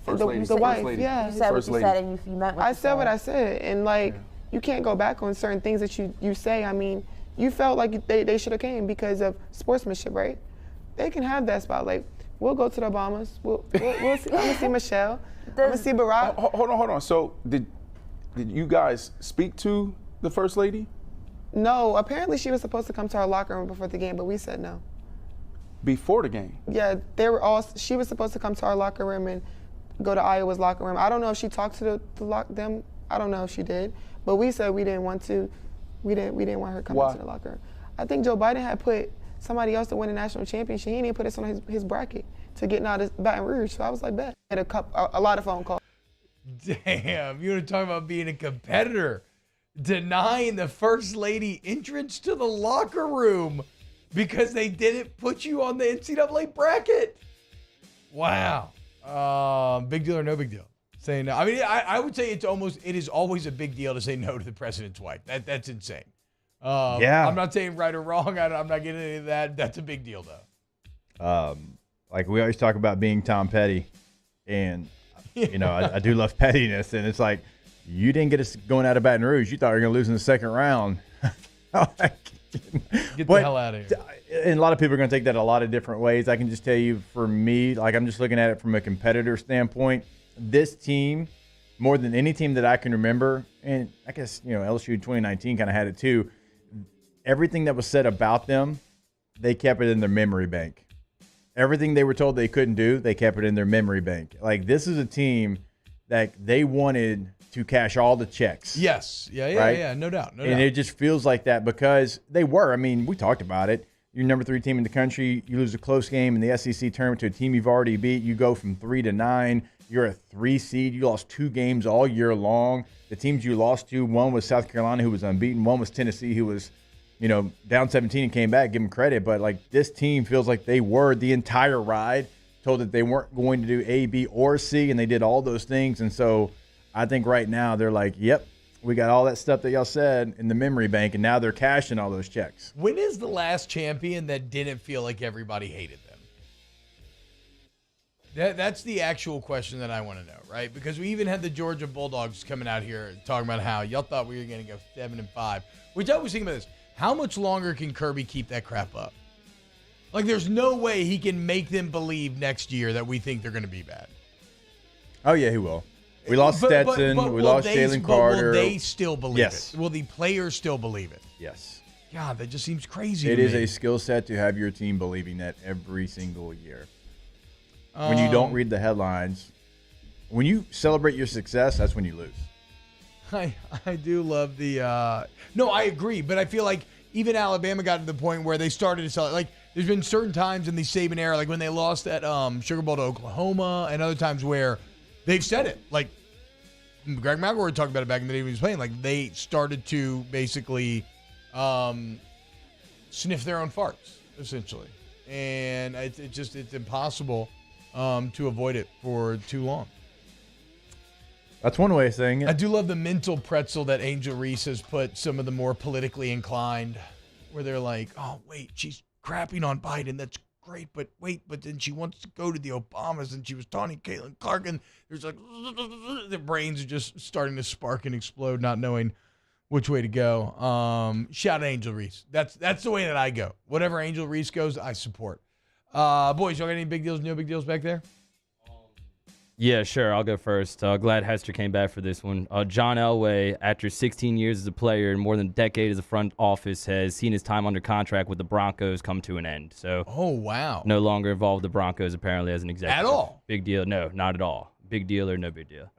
[SPEAKER 10] First lady.
[SPEAKER 20] the
[SPEAKER 10] First
[SPEAKER 20] wife.
[SPEAKER 10] lady.
[SPEAKER 20] Yeah,
[SPEAKER 7] You said what you said, and you meant what
[SPEAKER 20] I
[SPEAKER 7] you
[SPEAKER 20] said what I said, and like you can't go back on certain things that you say. I mean, you felt like they should have came because of sportsmanship, right? They can have that spot. Like we'll go to the Obamas. We'll see, I'm gonna see Michelle. I'm gonna see Barack.
[SPEAKER 10] Hold on. So did you guys speak to the first lady?
[SPEAKER 20] No, apparently she was supposed to come to our locker room before the game, but we said no.
[SPEAKER 10] Before the game?
[SPEAKER 20] Yeah, she was supposed to come to our locker room and go to Iowa's locker room. I don't know if she talked to them. I don't know if she did, but we said we didn't want to. We didn't want her coming to the locker room. I think Joe Biden had put somebody else to win the national championship. He didn't even put us on his bracket to get out of Baton Rouge. So I was like, bet. Had a lot of phone calls.
[SPEAKER 3] Damn, you want to talk about being a competitor. Denying the first lady entrance to the locker room because they didn't put you on the NCAA bracket. Wow. Big deal or no big deal? Saying no. I mean, I would say it is always a big deal to say no to the president's wife. That's insane.
[SPEAKER 5] Yeah.
[SPEAKER 3] I'm not saying right or wrong. I'm not getting into that. That's a big deal, though.
[SPEAKER 5] Like we always talk about being Tom Petty, and I do love pettiness, and it's like, you didn't get us going out of Baton Rouge. You thought we were going to lose in the second round.
[SPEAKER 3] Get the hell out of here.
[SPEAKER 5] And a lot of people are going to take that a lot of different ways. I can just tell you, for me, like I'm just looking at it from a competitor standpoint. This team, more than any team that I can remember, and I guess, LSU 2019 kind of had it too, everything that was said about them, they kept it in their memory bank. Everything they were told they couldn't do, they kept it in their memory bank. Like, this is a team that they wanted to cash all the checks.
[SPEAKER 3] Yes. Yeah,
[SPEAKER 5] right?
[SPEAKER 3] no doubt.
[SPEAKER 5] And it just feels like that because they were. I mean, we talked about it. You're number 3 team in the country. You lose a close game in the SEC tournament to a team you've already beat. You go from 3 to 9. You're a 3 seed. You lost 2 games all year long. The teams you lost to, one was South Carolina, who was unbeaten. One was Tennessee, who was, down 17 and came back. Give them credit. But, like, this team feels like they were the entire ride, told that they weren't going to do A, B, or C, and they did all those things. And so I think right now they're like, yep, we got all that stuff that y'all said in the memory bank, and now they're cashing all those checks.
[SPEAKER 3] When is the last champion that didn't feel like everybody hated them? That's the actual question that I want to know, right? Because we even had the Georgia Bulldogs coming out here talking about how y'all thought we were going to go 7-5, which I was thinking about this. How much longer can Kirby keep that crap up? Like, there's no way he can make them believe next year that we think they're going to be bad.
[SPEAKER 5] Oh, yeah, he will. We lost Stetson. We lost Jalen Carter.
[SPEAKER 3] Will they still believe
[SPEAKER 5] Yes.
[SPEAKER 3] it? Will the players still believe it?
[SPEAKER 5] Yes.
[SPEAKER 3] God, that just seems crazy
[SPEAKER 5] It
[SPEAKER 3] to
[SPEAKER 5] is
[SPEAKER 3] me.
[SPEAKER 5] a skill set to have your team believing that every single year. When you don't read the headlines, when you celebrate your success, that's when you lose.
[SPEAKER 3] I do love the no, I agree, but I feel like even Alabama got to the point where they started to sell it. Like, there's been certain times in the Saban era, like when they lost at Sugar Bowl to Oklahoma, and other times where they've said it. Like, Greg McElroy talked about it back in the day when he was playing. Like, they started to basically sniff their own farts, essentially. And it's impossible to avoid it for too long.
[SPEAKER 5] That's one way of saying it.
[SPEAKER 3] I do love the mental pretzel that Angel Reese has put some of the more politically inclined, where they're like, oh, wait, she's crapping on Biden. That's great, but then she wants to go to the Obamas, and she was taunting Caitlin Clark, and there's like, their brains are just starting to spark and explode, not knowing which way to go. Shout out Angel Reese. That's the way that I go. Whatever Angel Reese goes, I support. Boys, y'all got any big deals, no big deals back there?
[SPEAKER 1] Yeah, sure. I'll go first. Glad Hester came back for this one. John Elway, after 16 years as a player and more than a decade as a front office, has seen his time under contract with the Broncos come to an end. So,
[SPEAKER 3] oh wow,
[SPEAKER 1] no longer involved with the Broncos apparently as an executive.
[SPEAKER 3] At all?
[SPEAKER 1] Big deal? No, not at all. Big deal or no big deal?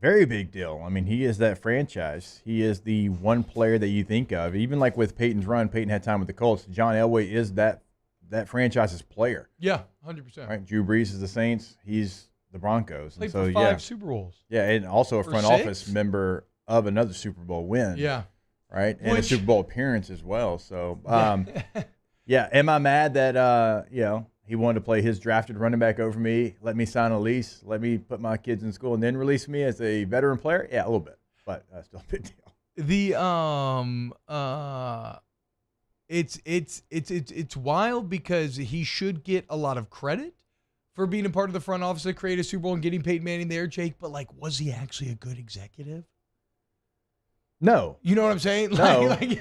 [SPEAKER 5] Very big deal. I mean, he is that franchise. He is the one player that you think of. Even like with Peyton's run, Peyton had time with the Colts. John Elway is that franchise's player.
[SPEAKER 3] Yeah, 100%.
[SPEAKER 5] Right. Drew Brees is the Saints. He's the Broncos.
[SPEAKER 3] Played
[SPEAKER 5] and so,
[SPEAKER 3] for 5 Super Bowls.
[SPEAKER 5] Yeah, and also a front office member of another Super Bowl win.
[SPEAKER 3] Yeah.
[SPEAKER 5] Right, and a Super Bowl appearance as well. So, yeah. Am I mad that he wanted to play his drafted running back over me, let me sign a lease, let me put my kids in school, and then release me as a veteran player? Yeah, a little bit, but still a big deal.
[SPEAKER 3] It's wild because he should get a lot of credit for being a part of the front office that created a Super Bowl and getting Peyton Manning there, Jake. But was he actually a good executive?
[SPEAKER 5] No.
[SPEAKER 3] You know what I'm saying?
[SPEAKER 5] No.
[SPEAKER 3] He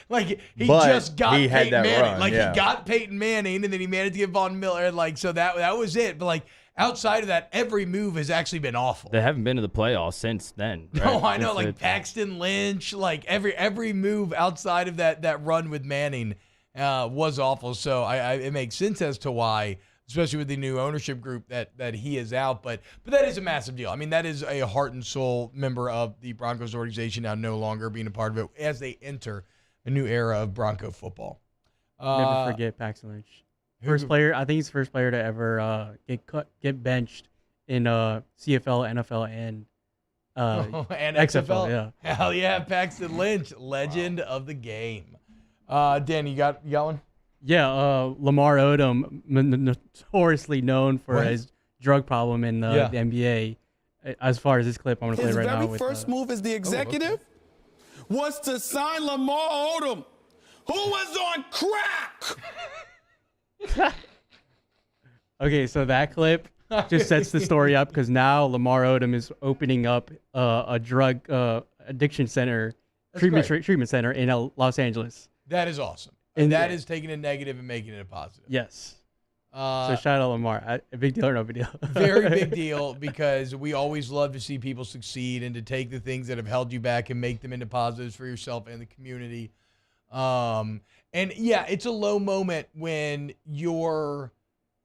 [SPEAKER 5] But
[SPEAKER 3] just got
[SPEAKER 5] he had
[SPEAKER 3] Peyton
[SPEAKER 5] that
[SPEAKER 3] Manning.
[SPEAKER 5] run, yeah.
[SPEAKER 3] He got Peyton Manning, and then he managed to get Von Miller. So that was it. But outside of that, every move has actually been awful.
[SPEAKER 1] They haven't been to the playoffs since then. Right?
[SPEAKER 3] No, I know.
[SPEAKER 1] Since
[SPEAKER 3] Paxton Lynch, every move outside of that run with Manning was awful. So it makes sense as to why, especially with the new ownership group that he is out. But that is a massive deal. I mean, that is a heart and soul member of the Broncos organization now no longer being a part of it as they enter a new era of Bronco football.
[SPEAKER 2] Never forget Paxton Lynch. First player, I think he's the first player to ever get benched in CFL, NFL, and
[SPEAKER 3] and
[SPEAKER 2] XFL. Yeah.
[SPEAKER 3] Hell yeah, Paxton Lynch, legend of the game. Dan, you got one?
[SPEAKER 2] Yeah, Lamar Odom, notoriously known for his drug problem in the NBA. As far as this clip, I'm going to play right now.
[SPEAKER 8] His very first move as the executive was to sign Lamar Odom, who was on crack.
[SPEAKER 2] Okay, so that clip just sets the story up because now Lamar Odom is opening up a drug addiction center, treatment center in Los Angeles.
[SPEAKER 3] That is awesome. And that is taking a negative and making it a positive.
[SPEAKER 2] Yes. So shout out Lamar. A big deal or no big deal?
[SPEAKER 3] Very big deal because we always love to see people succeed and to take the things that have held you back and make them into positives for yourself and the community. And yeah, it's a low moment when you're,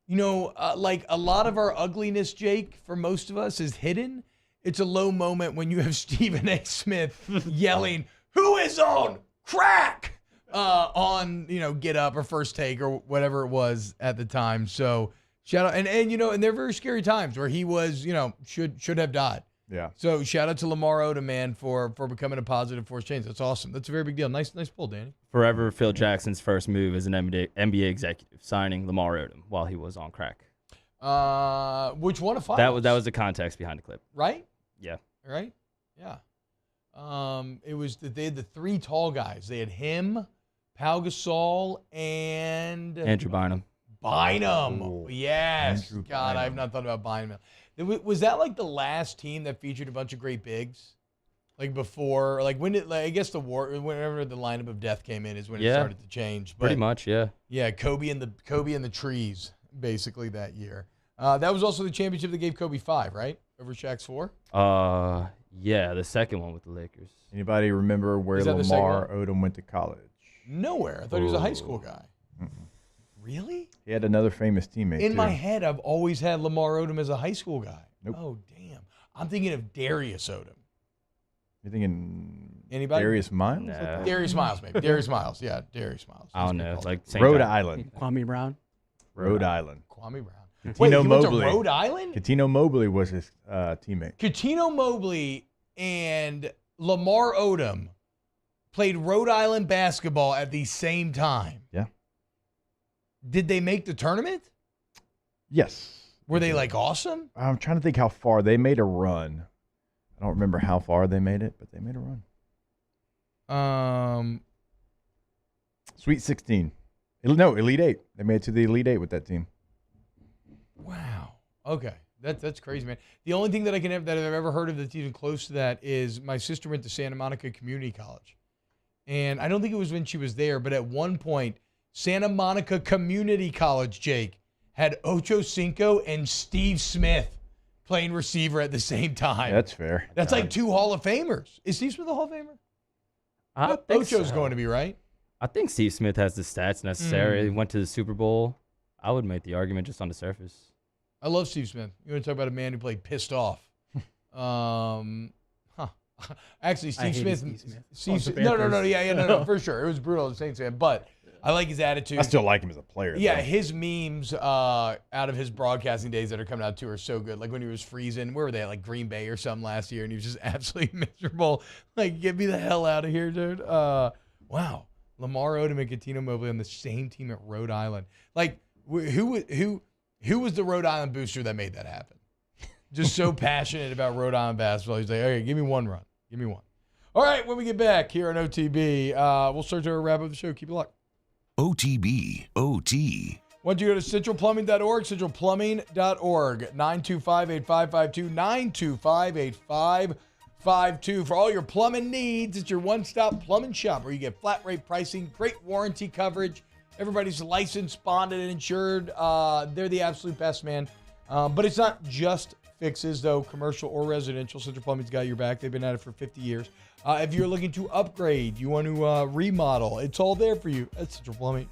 [SPEAKER 3] like a lot of our ugliness, Jake, for most of us is hidden. It's a low moment when you have Stephen A. Smith yelling, "Who is on crack?" on Get Up or First Take or whatever it was at the time. So shout out and they're very scary times where he was should have died.
[SPEAKER 5] Yeah.
[SPEAKER 3] So shout out to Lamar Odom, man, for becoming a positive force change. That's awesome. That's a very big deal. Nice pull, Danny.
[SPEAKER 1] Forever Phil Jackson's first move as an NBA executive, signing Lamar Odom while he was on crack.
[SPEAKER 3] Which one of five?
[SPEAKER 1] That was the context behind the clip.
[SPEAKER 3] Right?
[SPEAKER 1] Yeah.
[SPEAKER 3] Right? Yeah. It was they had the three tall guys. They had him, Pau Gasol, and
[SPEAKER 1] Andrew Bynum.
[SPEAKER 3] Yes.
[SPEAKER 5] Andrew
[SPEAKER 3] God,
[SPEAKER 5] Bynum.
[SPEAKER 3] I have not thought about Bynum. Was that like the last team that featured a bunch of great bigs? Like before, when did I guess whenever the lineup of death came in is when it started to change. But
[SPEAKER 1] pretty much, yeah.
[SPEAKER 3] Yeah, Kobe and the trees, basically that year. That was also the championship that gave Kobe 5, right? Over Shaq's 4?
[SPEAKER 1] Yeah, the second one with the Lakers.
[SPEAKER 5] Anybody remember where Lamar Odom went to college?
[SPEAKER 3] Nowhere. I thought he was a high school guy. Really?
[SPEAKER 5] He had another famous teammate.
[SPEAKER 3] In my head, I've always had Lamar Odom as a high school guy.
[SPEAKER 5] Nope.
[SPEAKER 3] Oh, damn. I'm thinking of Darius Odom.
[SPEAKER 5] You're thinking
[SPEAKER 3] Anybody?
[SPEAKER 5] Darius Miles?
[SPEAKER 1] Nah.
[SPEAKER 3] Darius Miles, maybe. Darius Miles. Yeah, Darius Miles.
[SPEAKER 1] I don't know. Like
[SPEAKER 5] Rhode Island.
[SPEAKER 2] Kwame Brown.
[SPEAKER 5] Rhode Island.
[SPEAKER 3] Kwame Brown.
[SPEAKER 5] Catino
[SPEAKER 3] Wait, he went to
[SPEAKER 5] Mobley.
[SPEAKER 3] Rhode Island?
[SPEAKER 5] Catino Mobley was his teammate.
[SPEAKER 3] Catino Mobley and Lamar Odom played Rhode Island basketball at the same time.
[SPEAKER 5] Yeah.
[SPEAKER 3] Did they make the tournament?
[SPEAKER 5] Yes.
[SPEAKER 3] Were they awesome?
[SPEAKER 5] I'm trying to think how far. They made a run. I don't remember how far they made it, but they made a run. Sweet 16. No, Elite 8. They made it to the Elite 8 with that team.
[SPEAKER 3] Wow. Okay. That's crazy, man. The only thing that I've ever heard of that's even close to that is my sister went to Santa Monica Community College. And I don't think it was when she was there, but at one point, Santa Monica Community College, Jake, had Ocho Cinco and Steve Smith playing receiver at the same time.
[SPEAKER 5] That's fair.
[SPEAKER 3] That's like 2 Hall of Famers. Is Steve Smith a Hall of Famer?
[SPEAKER 1] I think
[SPEAKER 3] Ocho's
[SPEAKER 1] so.
[SPEAKER 3] going to be, right?
[SPEAKER 1] I think Steve Smith has the stats necessary. He went to the Super Bowl. I would make the argument just on the surface.
[SPEAKER 3] I love Steve Smith. You want to talk about a man who played pissed off? Actually, Steve Smith. No, for sure. It was brutal as a Saints fan, but I like his attitude.
[SPEAKER 5] I still like him as a player.
[SPEAKER 3] Yeah,
[SPEAKER 5] though.
[SPEAKER 3] his memes out of his broadcasting days that are coming out too are so good. Like when he was freezing, where were they? Like Green Bay or something last year, and he was just absolutely miserable. Like, get me the hell out of here, dude. Wow, Lamar Odom and Catino Mobley on the same team at Rhode Island. Like, who was the Rhode Island booster that made that happen? Just so passionate about Rhode Island basketball. He's like, okay, give me one run. Give me one. All right, when we get back here on OTB, we'll start to wrap up the show. Keep it locked.
[SPEAKER 4] OTB, OT.
[SPEAKER 3] Why don't you go to centralplumbing.org, centralplumbing.org, 925-8552, 925-8552. For all your plumbing needs, it's your one-stop plumbing shop where you get flat rate pricing, great warranty coverage. Everybody's licensed, bonded, and insured. They're the absolute best, man. But it's not just fixes, though, commercial or residential. Central Plumbing's got your back. They've been at it for 50 years. If you're looking to upgrade, you want to remodel, it's all there for you at Central Plumbing.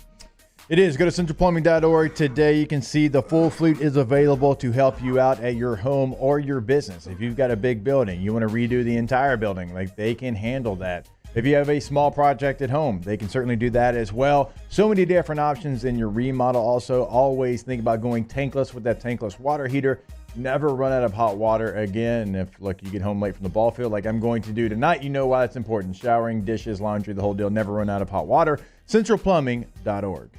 [SPEAKER 5] It is. Go to centralplumbing.org today. You can see the full fleet is available to help you out at your home or your business. If you've got a big building, you want to redo the entire building, like they can handle that. If you have a small project at home, they can certainly do that as well. So many different options in your remodel. Also, always think about going tankless with that tankless water heater. Never run out of hot water again. If, look, you get home late from the ball field like I'm going to do tonight, you know why that's important. Showering, dishes, laundry, the whole deal. Never run out of hot water. Centralplumbing.org.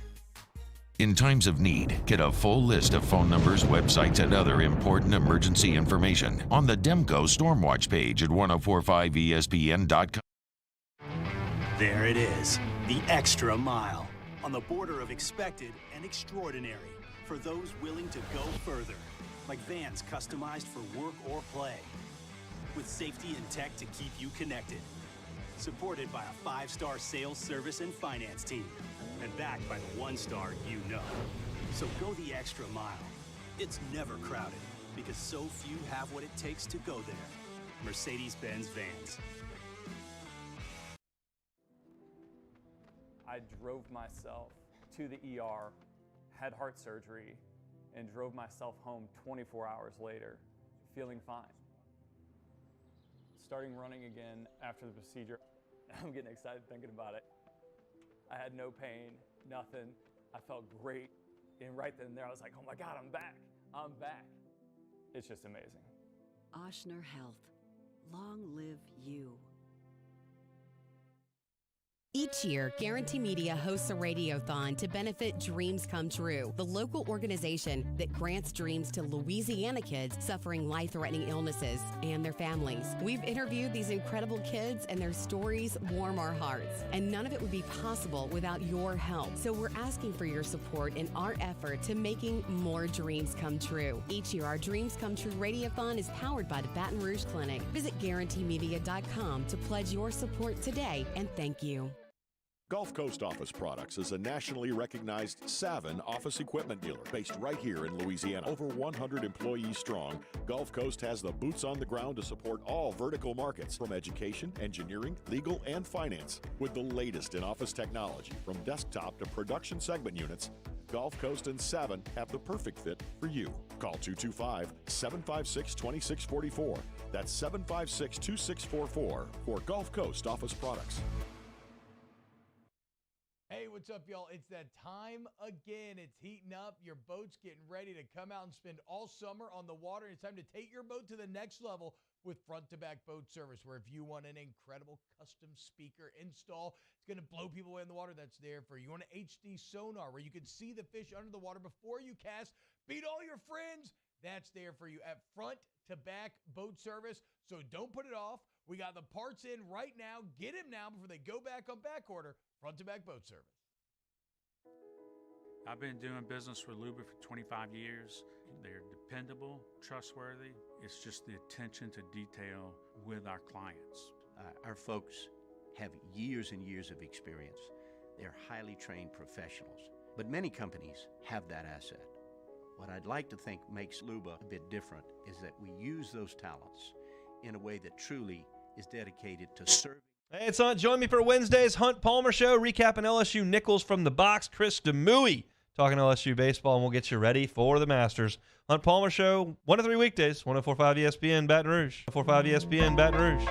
[SPEAKER 4] In times of need, get a full list of phone numbers, websites, and other important emergency information on the Demco Stormwatch page at 1045ESPN.com.
[SPEAKER 21] There it is, the extra mile, on the border of expected and extraordinary, for those willing to go further, like vans customized for work or play, with safety and tech to keep you connected, supported by a 5-star sales, service, and finance team, and backed by the 1-star you know. So go the extra mile. It's never crowded, because so few have what it takes to go there. Mercedes-Benz Vans.
[SPEAKER 14] I drove myself to the ER, had heart surgery, and drove myself home 24 hours later, feeling fine. Starting running again after the procedure, I'm getting excited thinking about it. I had no pain, nothing. I felt great. And right then and there, I was like, oh my God, I'm back. I'm back. It's just amazing.
[SPEAKER 17] Ochsner Health. Long live you.
[SPEAKER 22] Each year, Guarantee Media hosts a radiothon to benefit Dreams Come True, the local organization that grants dreams to Louisiana kids suffering life-threatening illnesses and their families. We've interviewed these incredible kids, and their stories warm our hearts. And none of it would be possible without your help. So we're asking for your support in our effort to making more dreams come true. Each year, our Dreams Come True radiothon is powered by the Baton Rouge Clinic. Visit GuaranteeMedia.com to pledge your support today, and thank you.
[SPEAKER 24] Gulf Coast Office Products is a nationally recognized Savin office equipment dealer based right here in Louisiana. Over 100 employees strong, Gulf Coast has the boots on the ground to support all vertical markets, from education, engineering, legal, and finance. With the latest in office technology, from desktop to production segment units, Gulf Coast and Savin have the perfect fit for you. Call 225-756-2644. That's 756-2644 for Gulf Coast Office Products.
[SPEAKER 3] Hey, what's up, y'all? It's that time again. It's heating up. Your boat's getting ready to come out and spend all summer on the water. It's time to take your boat to the next level with front-to-back boat service, where if you want an incredible custom speaker install, it's going to blow people away in the water, that's there for you. You want an HD sonar where you can see the fish under the water before you cast, beat all your friends, that's there for you at front-to-back boat service. So don't put it off. We got the parts in right now. Get them now before they go back on back order. Front-to-back boat service.
[SPEAKER 25] I've been doing business with Luba for 25 years. They're dependable, trustworthy. It's just the attention to detail with our clients.
[SPEAKER 26] Our folks have years and years of experience. They're highly trained professionals, but many companies have that asset. What I'd like to think makes Luba a bit different is that we use those talents in a way that truly is dedicated to serving.
[SPEAKER 6] Hey, it's Hunt. Join me for Wednesday's Hunt Palmer Show, recapping LSU Nichols from the box. Chris Demouy talking LSU baseball, and we'll get you ready for the Masters. Hunt Palmer Show, 1 to 3 weekdays, 104.5 ESPN Baton Rouge. 104.5 ESPN Baton Rouge.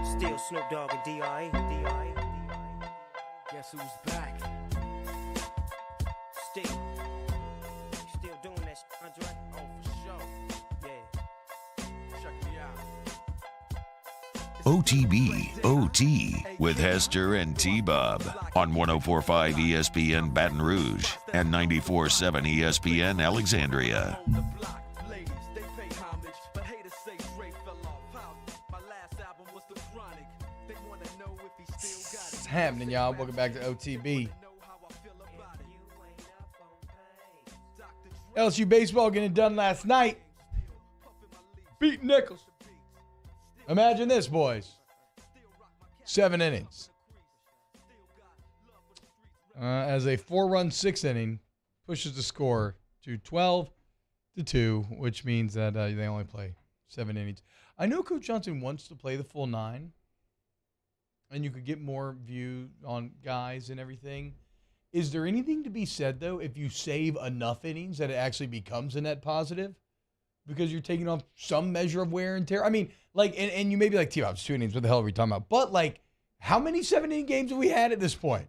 [SPEAKER 11] Still Snoop Dogg and D.I. Guess who's back? Still doing that shit, Andre? Oh, for sure. Yeah. Check me out.
[SPEAKER 4] OTB OT with Hester and T-Bob on 104.5 ESPN Baton Rouge and 94.7 ESPN Alexandria.
[SPEAKER 3] What's happening, y'all? Welcome back to OTB. LSU baseball getting done last night. Beat Nichols. Imagine this, boys. 7 innings. As a 4-run 6th inning pushes the score to 12-2, which means that they only play 7 innings. I know Coach Johnson wants to play the full 9, and you could get more view on guys and everything. Is there anything to be said, though, if you save enough innings that it actually becomes a net positive? Because you're taking off some measure of wear and tear. I mean, like, and you may be like, T-Bob, it's 2 innings. What the hell are we talking about? But, like, how many 7-inning games have we had at this point?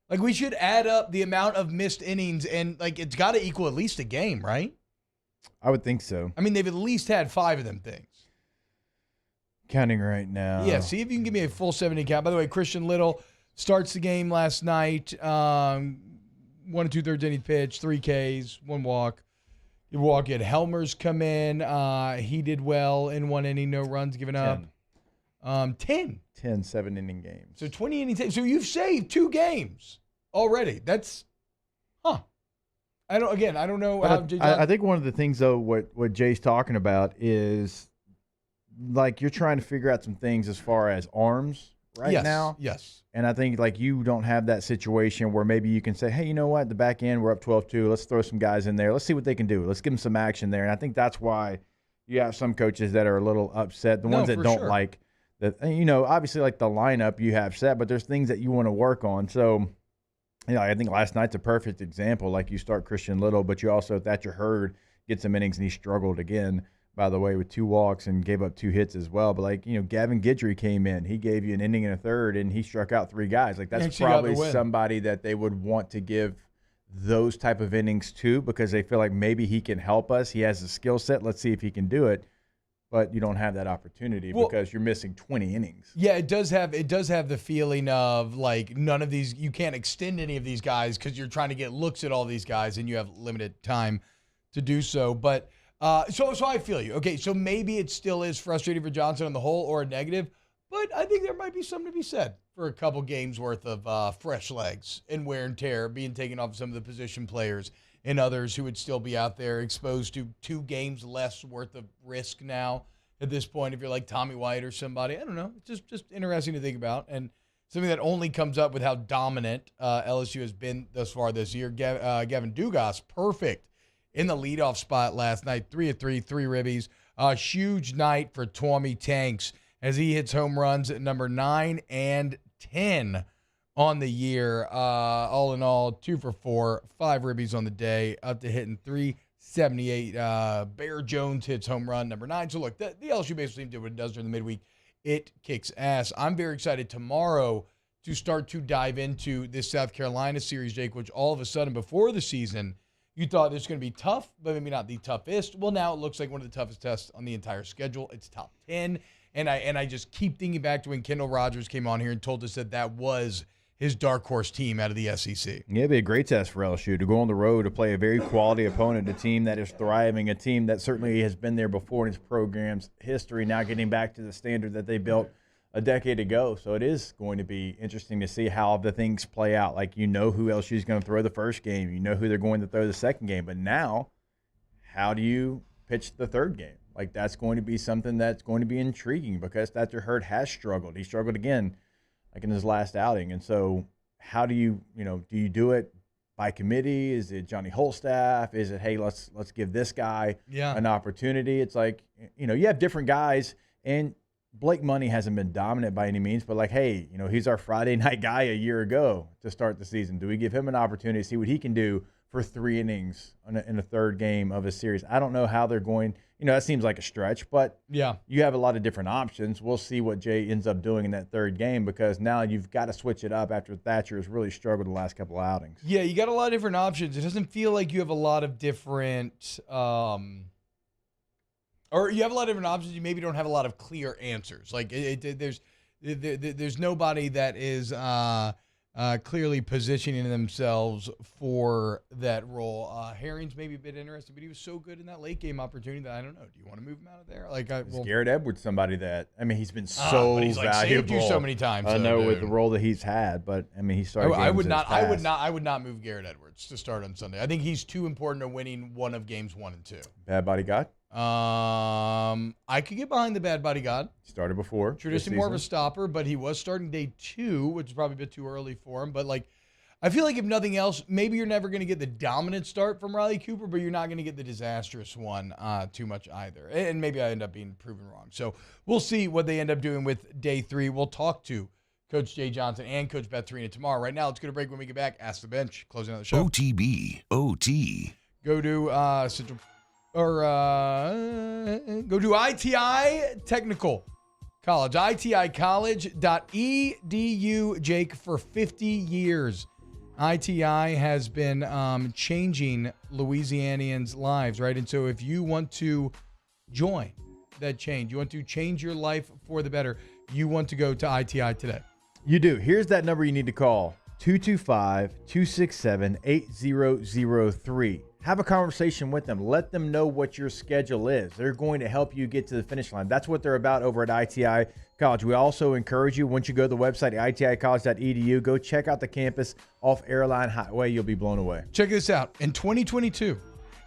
[SPEAKER 3] Like, we should add up the amount of missed innings, and, like, it's got to equal at least a game, right?
[SPEAKER 5] I would think so.
[SPEAKER 3] I mean, they've at least had 5 of them things.
[SPEAKER 5] Counting right now.
[SPEAKER 3] Yeah, see if you can give me a full 7-inning count. By the way, Christian Little starts the game last night. 1 2/3 inning pitch, 3 Ks, 1 walk. You walk in. Helmer's come in. He did well in 1 inning, no runs given up. 10.
[SPEAKER 5] 10 7-inning games.
[SPEAKER 3] So 20 innings. So you've saved 2 games already. That's, I don't know how Jay
[SPEAKER 5] I think one of the things, though, what Jay's talking about is, like, you're trying to figure out some things as far as arms right now.
[SPEAKER 3] Yes.
[SPEAKER 5] And I think, like, you don't have that situation where maybe you can say, hey, you know what, the back end, we're up 12-2. Let's throw some guys in there. Let's see what they can do. Let's give them some action there. And I think that's why you have some coaches that are a little upset. The ones that don't like that, you know, obviously, like, the lineup you have set, but there's things that you want to work on. So, you know, I think last night's a perfect example. Like, you start Christian Little, but you also, Thatcher Hurd gets some innings, and he struggled again, by the way, with 2 walks and gave up 2 hits as well. But, like, you know, Gavin Guidry came in. He gave you an inning and a third, and he struck out 3 guys. Like, that's probably somebody that they would want to give those type of innings to, because they feel like maybe he can help us. He has the skill set. Let's see if he can do it. But you don't have that opportunity because you're missing 20 innings.
[SPEAKER 3] Yeah, it does have the feeling of, like, none of these, you can't extend any of these guys because you're trying to get looks at all these guys and you have limited time to do so. But so I feel you. Okay, so maybe it still is frustrating for Johnson on the whole, or a negative, but I think there might be something to be said for a couple games worth of fresh legs and wear and tear being taken off some of the position players and others who would still be out there exposed to 2 games less worth of risk now at this point. If you're like Tommy White or somebody, I don't know. It's just interesting to think about, and something that only comes up with how dominant LSU has been thus far this year. Gavin Dugas, perfect in the leadoff spot last night, 3 of 3, 3 ribbies. Huge night for Tommy Tanks as he hits home runs at number 9 and 10 on the year. All in all, 2 for 4, 5 ribbies on the day, up to hitting 378. Bear Jones hits home run number 9. So look, the LSU baseball team did what it does during the midweek. It kicks ass. I'm very excited tomorrow to start to dive into this South Carolina series, Jake, which all of a sudden before the season you thought this was going to be tough, but maybe not the toughest. Well, now it looks like one of the toughest tests on the entire schedule. It's top 10. And I just keep thinking back to when Kendall Rogers came on here and told us that was his dark horse team out of the SEC.
[SPEAKER 5] Yeah, it'd be a great test for LSU to go on the road to play a very quality opponent, a team that is thriving, a team that certainly has been there before in its program's history, now getting back to the standard that they built a decade ago. So it is going to be interesting to see how the things play out. Like, you know who LSU is going to throw the first game. You know who they're going to throw the second game. But now, how do you pitch the third game? Like, that's going to be something that's going to be intriguing because Thatcher Hurd has struggled. He struggled again, like in his last outing. And so how do you do it by committee? Is it Johnny Holstaff? Is it, hey, let's give this guy an opportunity? It's like, you have different guys, and Blake Money hasn't been dominant by any means, but like, hey, he's our Friday night guy a year ago to start the season. Do we give him an opportunity to see what he can do for 3 innings in a third game of a series? I don't know how they're going. That seems like a stretch, but you have a lot of different options. We'll see what Jay ends up doing in that third game, because now you've got to switch it up after Thatcher has really struggled the last couple of outings.
[SPEAKER 3] Yeah, you got a lot of different options. It doesn't feel like you have a lot of different or you have a lot of different options. You maybe don't have a lot of clear answers. Like there's nobody that is clearly positioning themselves for that role. Herring's maybe a bit interesting, but he was so good in that late game opportunity that I don't know. Do you want to move him out of there?
[SPEAKER 5] Garrett Edwards, somebody that he's been so
[SPEAKER 3] but he's
[SPEAKER 5] valuable.
[SPEAKER 3] Saved you so many times.
[SPEAKER 5] I know with the role that he's had, but he started.
[SPEAKER 3] I would not move Garrett Edwards to start on Sunday. I think he's too important to winning one of games 1 and 2.
[SPEAKER 5] Bad body God.
[SPEAKER 3] I could get behind the bad body God.
[SPEAKER 5] Started before.
[SPEAKER 3] Traditionally more of a stopper, but he was starting day 2, which is probably a bit too early for him. But I feel like if nothing else, maybe you're never going to get the dominant start from Riley Cooper, but you're not going to get the disastrous one too much either. And maybe I end up being proven wrong. So we'll see what they end up doing with day 3. We'll talk to Coach Jay Johnson and Coach Beth Torina tomorrow. Right now, let's go to break. When we get back, Ask the Bench, closing out the show.
[SPEAKER 4] OTB, OT.
[SPEAKER 3] Go to Central. Or go to ITI Technical College, iticollege.edu, Jake, for 50 years. ITI has been changing Louisianians' lives, right? And so if you want to join that change, you want to change your life for the better, you want to go to ITI today.
[SPEAKER 5] You do. Here's that number you need to call, 225-267-8003. Have a conversation with them. Let them know what your schedule is. They're going to help you get to the finish line. That's what they're about over at ITI College. We also encourage you, once you go to the website, iticollege.edu, go check out the campus off Airline Highway. You'll be blown away.
[SPEAKER 3] Check this out. In 2022,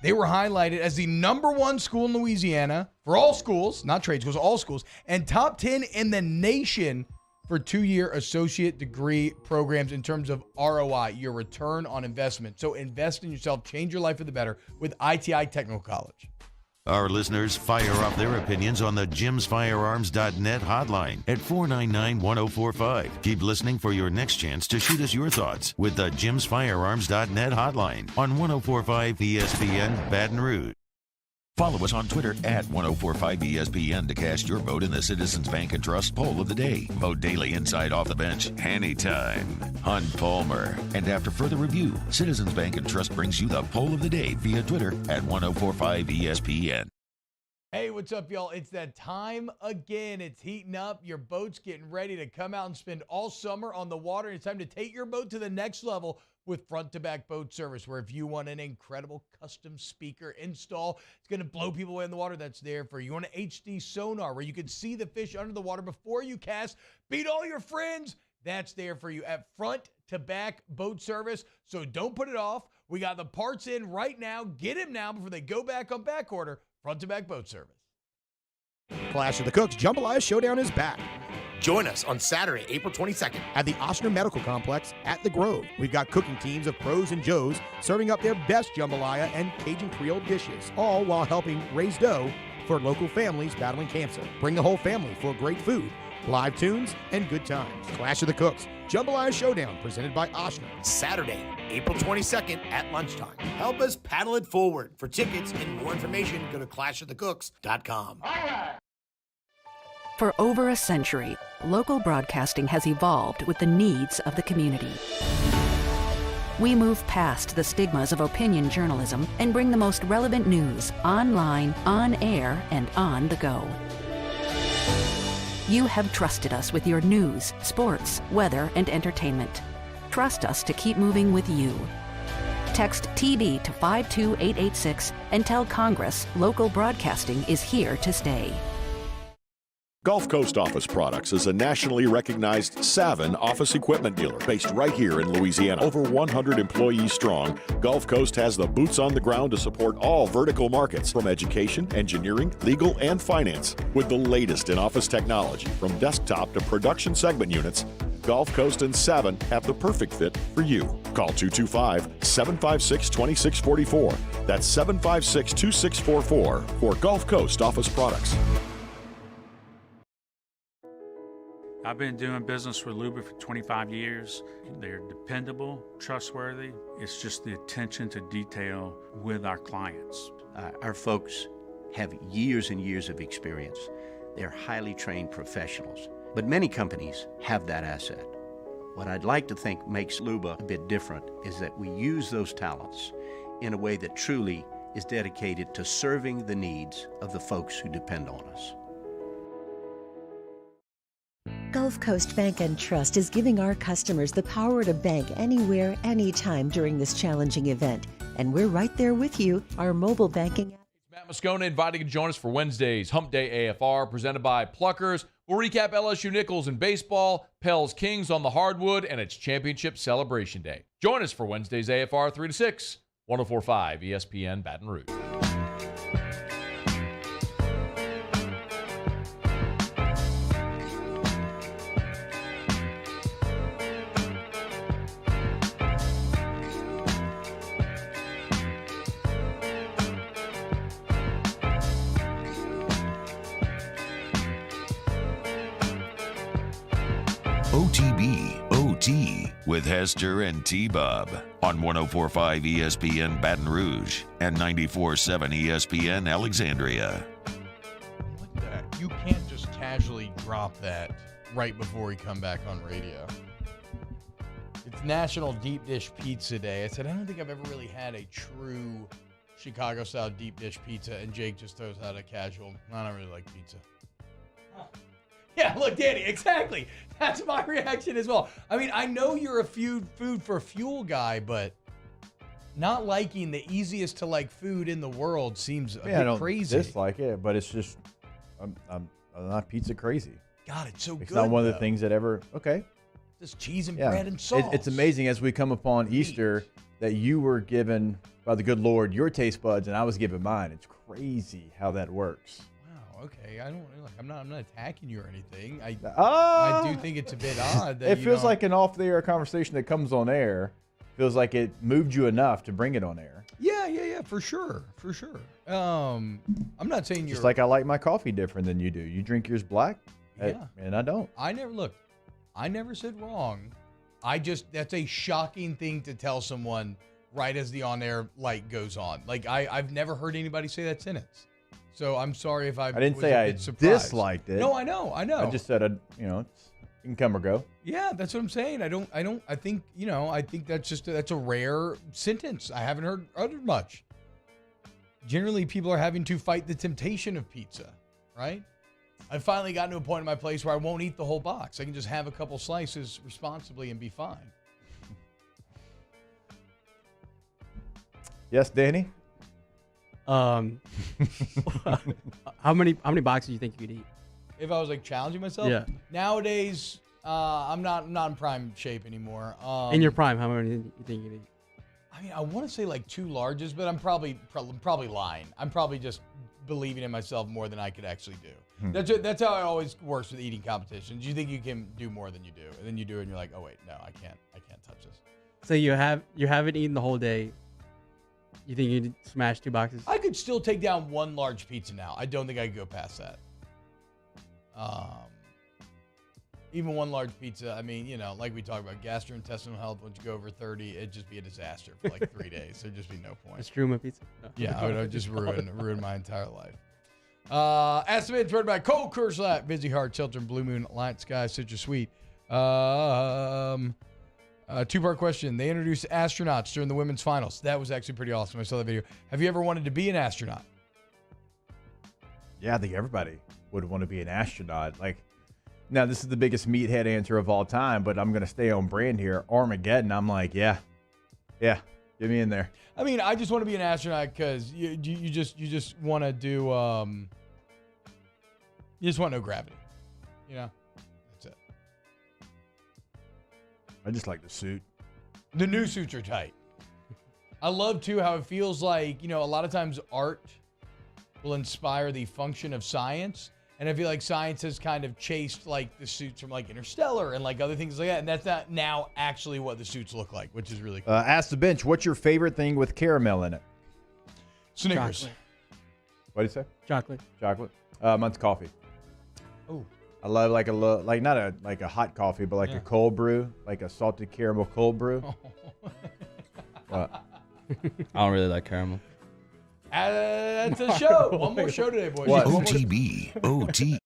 [SPEAKER 3] they were highlighted as the #1 school in Louisiana for all schools, not trade schools, all schools, and top 10 in the nation for 2-year associate degree programs in terms of ROI, your return on investment. So invest in yourself, change your life for the better with ITI Technical College.
[SPEAKER 4] Our listeners fire up their opinions on the jimsfirearms.net hotline at 499-1045. Keep listening for your next chance to shoot us your thoughts with the jimsfirearms.net hotline on 1045 ESPN Baton Rouge. Follow us on Twitter at 1045ESPN to cast your vote in the Citizens Bank and Trust Poll of the Day. Vote daily inside Off the Bench, anytime. Hunt Palmer. And after further review, Citizens Bank and Trust brings you the Poll of the Day via Twitter at 1045ESPN.
[SPEAKER 3] Hey, what's up, y'all? It's that time again. It's heating up. Your boat's getting ready to come out and spend all summer on the water. It's time to take your boat to the next level with front-to-back boat service, where if you want an incredible custom speaker install, it's going to blow people away in the water, that's there for you. You want an HD sonar where you can see the fish under the water before you cast, beat all your friends, that's there for you at front-to-back boat service. So don't put it off. We got the parts in right now. Get them now before they go back on back order. Front-to-back boat service.
[SPEAKER 12] Clash of the Cooks Jambalaya Showdown is back. Join us on Saturday, April 22nd at the Ochsner Medical Complex at The Grove. We've got cooking teams of pros and joes serving up their best jambalaya and Cajun Creole dishes, all while helping raise dough for local families battling cancer. Bring the whole family for great food, live tunes, and good times. Clash of the Cooks Jambalaya Showdown presented by Ochsner. Saturday, April 22nd at lunchtime. Help us paddle it forward. For tickets and more information, go to clashofthecooks.com.
[SPEAKER 17] For over a century, local broadcasting has evolved with the needs of the community. We move past the stigmas of opinion journalism and bring the most relevant news online, on air, and on the go. You have trusted us with your news, sports, weather, and entertainment. Trust us to keep moving with you. Text TB to 52886 and tell Congress local broadcasting is here to stay.
[SPEAKER 24] Gulf Coast Office Products is a nationally recognized Savin office equipment dealer based right here in Louisiana. Over 100 employees strong, Gulf Coast has the boots on the ground to support all vertical markets, from education, engineering, legal, and finance. With the latest in office technology, from desktop to production segment units, Gulf Coast and Savin have the perfect fit for you. Call 225-756-2644. That's 756-2644 for Gulf Coast office products.
[SPEAKER 25] I've been doing business with Luba for 25 years. They're dependable, trustworthy. It's just the attention to detail with our clients.
[SPEAKER 26] Our folks have years and years of experience. They're highly trained professionals, but many companies have that asset. What I'd like to think makes Luba a bit different is that we use those talents in a way that truly is dedicated to serving the needs of the folks who depend on us.
[SPEAKER 13] Gulf Coast Bank and Trust is giving our customers the power to bank anywhere, anytime during this challenging event. And we're right there with you. Our mobile banking app.
[SPEAKER 15] Matt Moscona inviting you to join us for Wednesday's Hump Day AFR presented by Pluckers. We'll recap LSU Nichols in baseball, Pell's Kings on the hardwood, and its championship celebration day. Join us for Wednesday's AFR 3 to 6, 104.5 ESPN Baton Rouge.
[SPEAKER 4] OTB with Hester and T-Bob on 104.5 ESPN Baton Rouge and 94.7 ESPN Alexandria.
[SPEAKER 3] Look at that. You can't just casually drop that right before we come back on radio. It's National Deep Dish Pizza Day. I said, I don't think I've ever really had a true Chicago-style deep dish pizza, and Jake just throws out a casual, I don't really like pizza. Yeah, look, Danny, exactly. That's my reaction as well. I mean, I know you're a food for fuel guy, but not liking the easiest to like food in the world seems a bit crazy.
[SPEAKER 5] I don't dislike it, but it's just, I'm not pizza crazy.
[SPEAKER 3] God, it's so good.
[SPEAKER 5] It's not one of the things that ever,
[SPEAKER 3] Just cheese and bread and sauce.
[SPEAKER 5] It's amazing as we come upon Easter that you were given by the good Lord your taste buds and I was given mine. It's crazy how that works.
[SPEAKER 3] Okay, I don't like. I'm not attacking you or anything. I do think it's a bit odd. That
[SPEAKER 5] it feels like an off-the-air conversation that comes on air. Feels like it moved you enough to bring it on air.
[SPEAKER 3] Yeah, for sure. I'm not saying you're
[SPEAKER 5] just like I like my coffee different than you do. You drink yours black, and I don't.
[SPEAKER 3] I never said wrong. That's a shocking thing to tell someone right as the on-air light goes on. Like I've never heard anybody say that sentence. So I'm sorry if I
[SPEAKER 5] didn't say I disliked it.
[SPEAKER 3] No, I know.
[SPEAKER 5] I just said, it can come or go.
[SPEAKER 3] Yeah, that's what I'm saying. I think that's a rare sentence. I haven't heard uttered much. Generally, people are having to fight the temptation of pizza, right? I've finally gotten to a point in my place where I won't eat the whole box. I can just have a couple slices responsibly and be fine.
[SPEAKER 5] Yes, Danny?
[SPEAKER 2] How many boxes do you think you could eat?
[SPEAKER 3] If I was like challenging myself?
[SPEAKER 2] Yeah.
[SPEAKER 3] Nowadays, I'm not in prime shape anymore.
[SPEAKER 2] In your prime, how many do you think you could eat?
[SPEAKER 3] I mean, I want to say like 2 larges, but I'm probably lying. I'm probably just believing in myself more than I could actually do. That's how it always works with eating competitions. You think you can do more than you do, and then you do it, and you're like, oh wait, no, I can't touch this.
[SPEAKER 2] So you haven't eaten the whole day. You think you'd smash 2 boxes?
[SPEAKER 3] I could still take down 1 large pizza now. I don't think I could go past that. Even 1 large pizza, I mean, like we talked about, gastrointestinal health, once you go over 30, it'd just be a disaster for like 3 days. There'd just be no point.
[SPEAKER 2] Just Struma pizza? No.
[SPEAKER 3] Yeah, I would just ruin my entire life. Estimates read by Cole Kerslat, Busy Heart, Chiltern, Blue Moon, Light Sky, Citrus Sweet. 2-part question. They introduced astronauts during the women's finals. That was actually pretty awesome. I saw that video. Have you ever wanted to be an astronaut?
[SPEAKER 5] Yeah, I think everybody would want to be an astronaut. Now this is the biggest meathead answer of all time, but I'm going to stay on brand here. Armageddon, I'm like, yeah, get me in there.
[SPEAKER 3] I mean, I just want to be an astronaut because you just want to do, you just want no gravity. That's it.
[SPEAKER 5] I just like the suit.
[SPEAKER 3] The new suits are tight. I love, too, how it feels like, a lot of times art will inspire the function of science. And I feel like science has kind of chased like the suits from like Interstellar and like other things like that. And that's not now actually what the suits look like, which is really cool.
[SPEAKER 5] Ask the bench, what's your favorite thing with caramel in it?
[SPEAKER 3] Snickers.
[SPEAKER 2] Chocolate.
[SPEAKER 5] What do you say?
[SPEAKER 2] Chocolate.
[SPEAKER 5] Chocolate. Mine's coffee.
[SPEAKER 3] Oh.
[SPEAKER 5] I love like not a hot coffee, but like a cold brew, like a salted caramel cold brew. What?
[SPEAKER 1] I don't really like caramel.
[SPEAKER 3] That's a show. One more show today, boys.
[SPEAKER 5] What?
[SPEAKER 4] OTB. OT.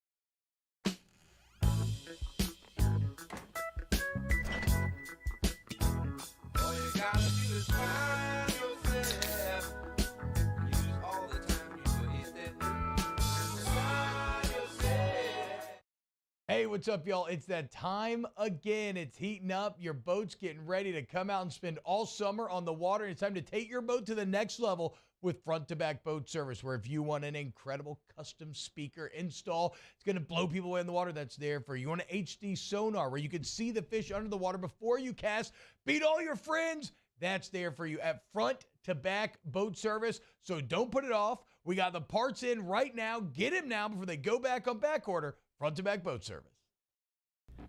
[SPEAKER 3] Hey, what's up, y'all? It's that time again. It's heating up. Your boat's getting ready to come out and spend all summer on the water. It's time to take your boat to the next level with front-to-back boat service, where if you want an incredible custom speaker install, it's going to blow people away in the water, that's there for you. You want an HD sonar where you can see the fish under the water before you cast, beat all your friends, that's there for you at front-to-back boat service. So don't put it off. We got the parts in right now. Get them now before they go back on back order. Front-to-back boat service.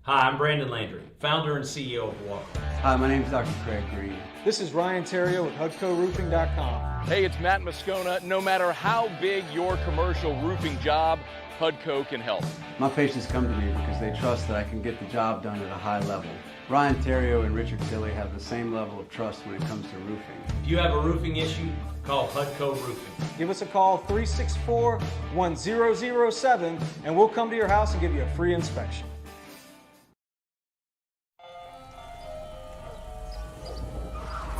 [SPEAKER 7] Hi, I'm Brandon Landry, founder and CEO of Walker.
[SPEAKER 9] Hi, my name is Dr. Craig Green.
[SPEAKER 16] This is Ryan Terrio with HUDCORoofing.com.
[SPEAKER 18] Hey, it's Matt Moscona. No matter how big your commercial roofing job, HUDCO can help.
[SPEAKER 9] My patients come to me because they trust that I can get the job done at a high level. Ryan Terrio and Richard Tilley have the same level of trust when it comes to roofing.
[SPEAKER 7] If you have a roofing issue, call HUDCO Roofing.
[SPEAKER 16] Give us a call, 364-1007, and we'll come to your house and give you a free inspection.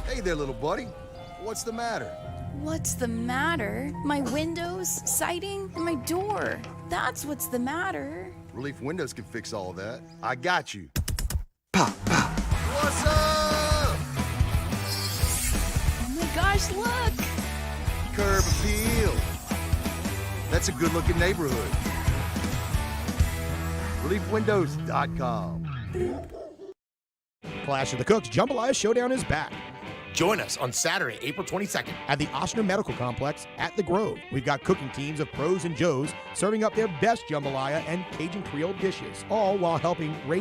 [SPEAKER 19] Hey there, little buddy. What's the matter?
[SPEAKER 23] What's the matter? My windows, siding, and my door. That's what's the matter.
[SPEAKER 19] Relief Windows can fix all that. I got you. Pop, pop. What's up?
[SPEAKER 23] Oh my gosh, look!
[SPEAKER 19] Curb appeal. That's a good-looking neighborhood. ReliefWindows.com.
[SPEAKER 12] Clash of the Cooks Jambalaya Showdown is back. Join us on Saturday, April 22nd at the Oshner Medical Complex at the Grove. We've got cooking teams of pros and joes serving up their best jambalaya and Cajun Creole dishes, all while helping raise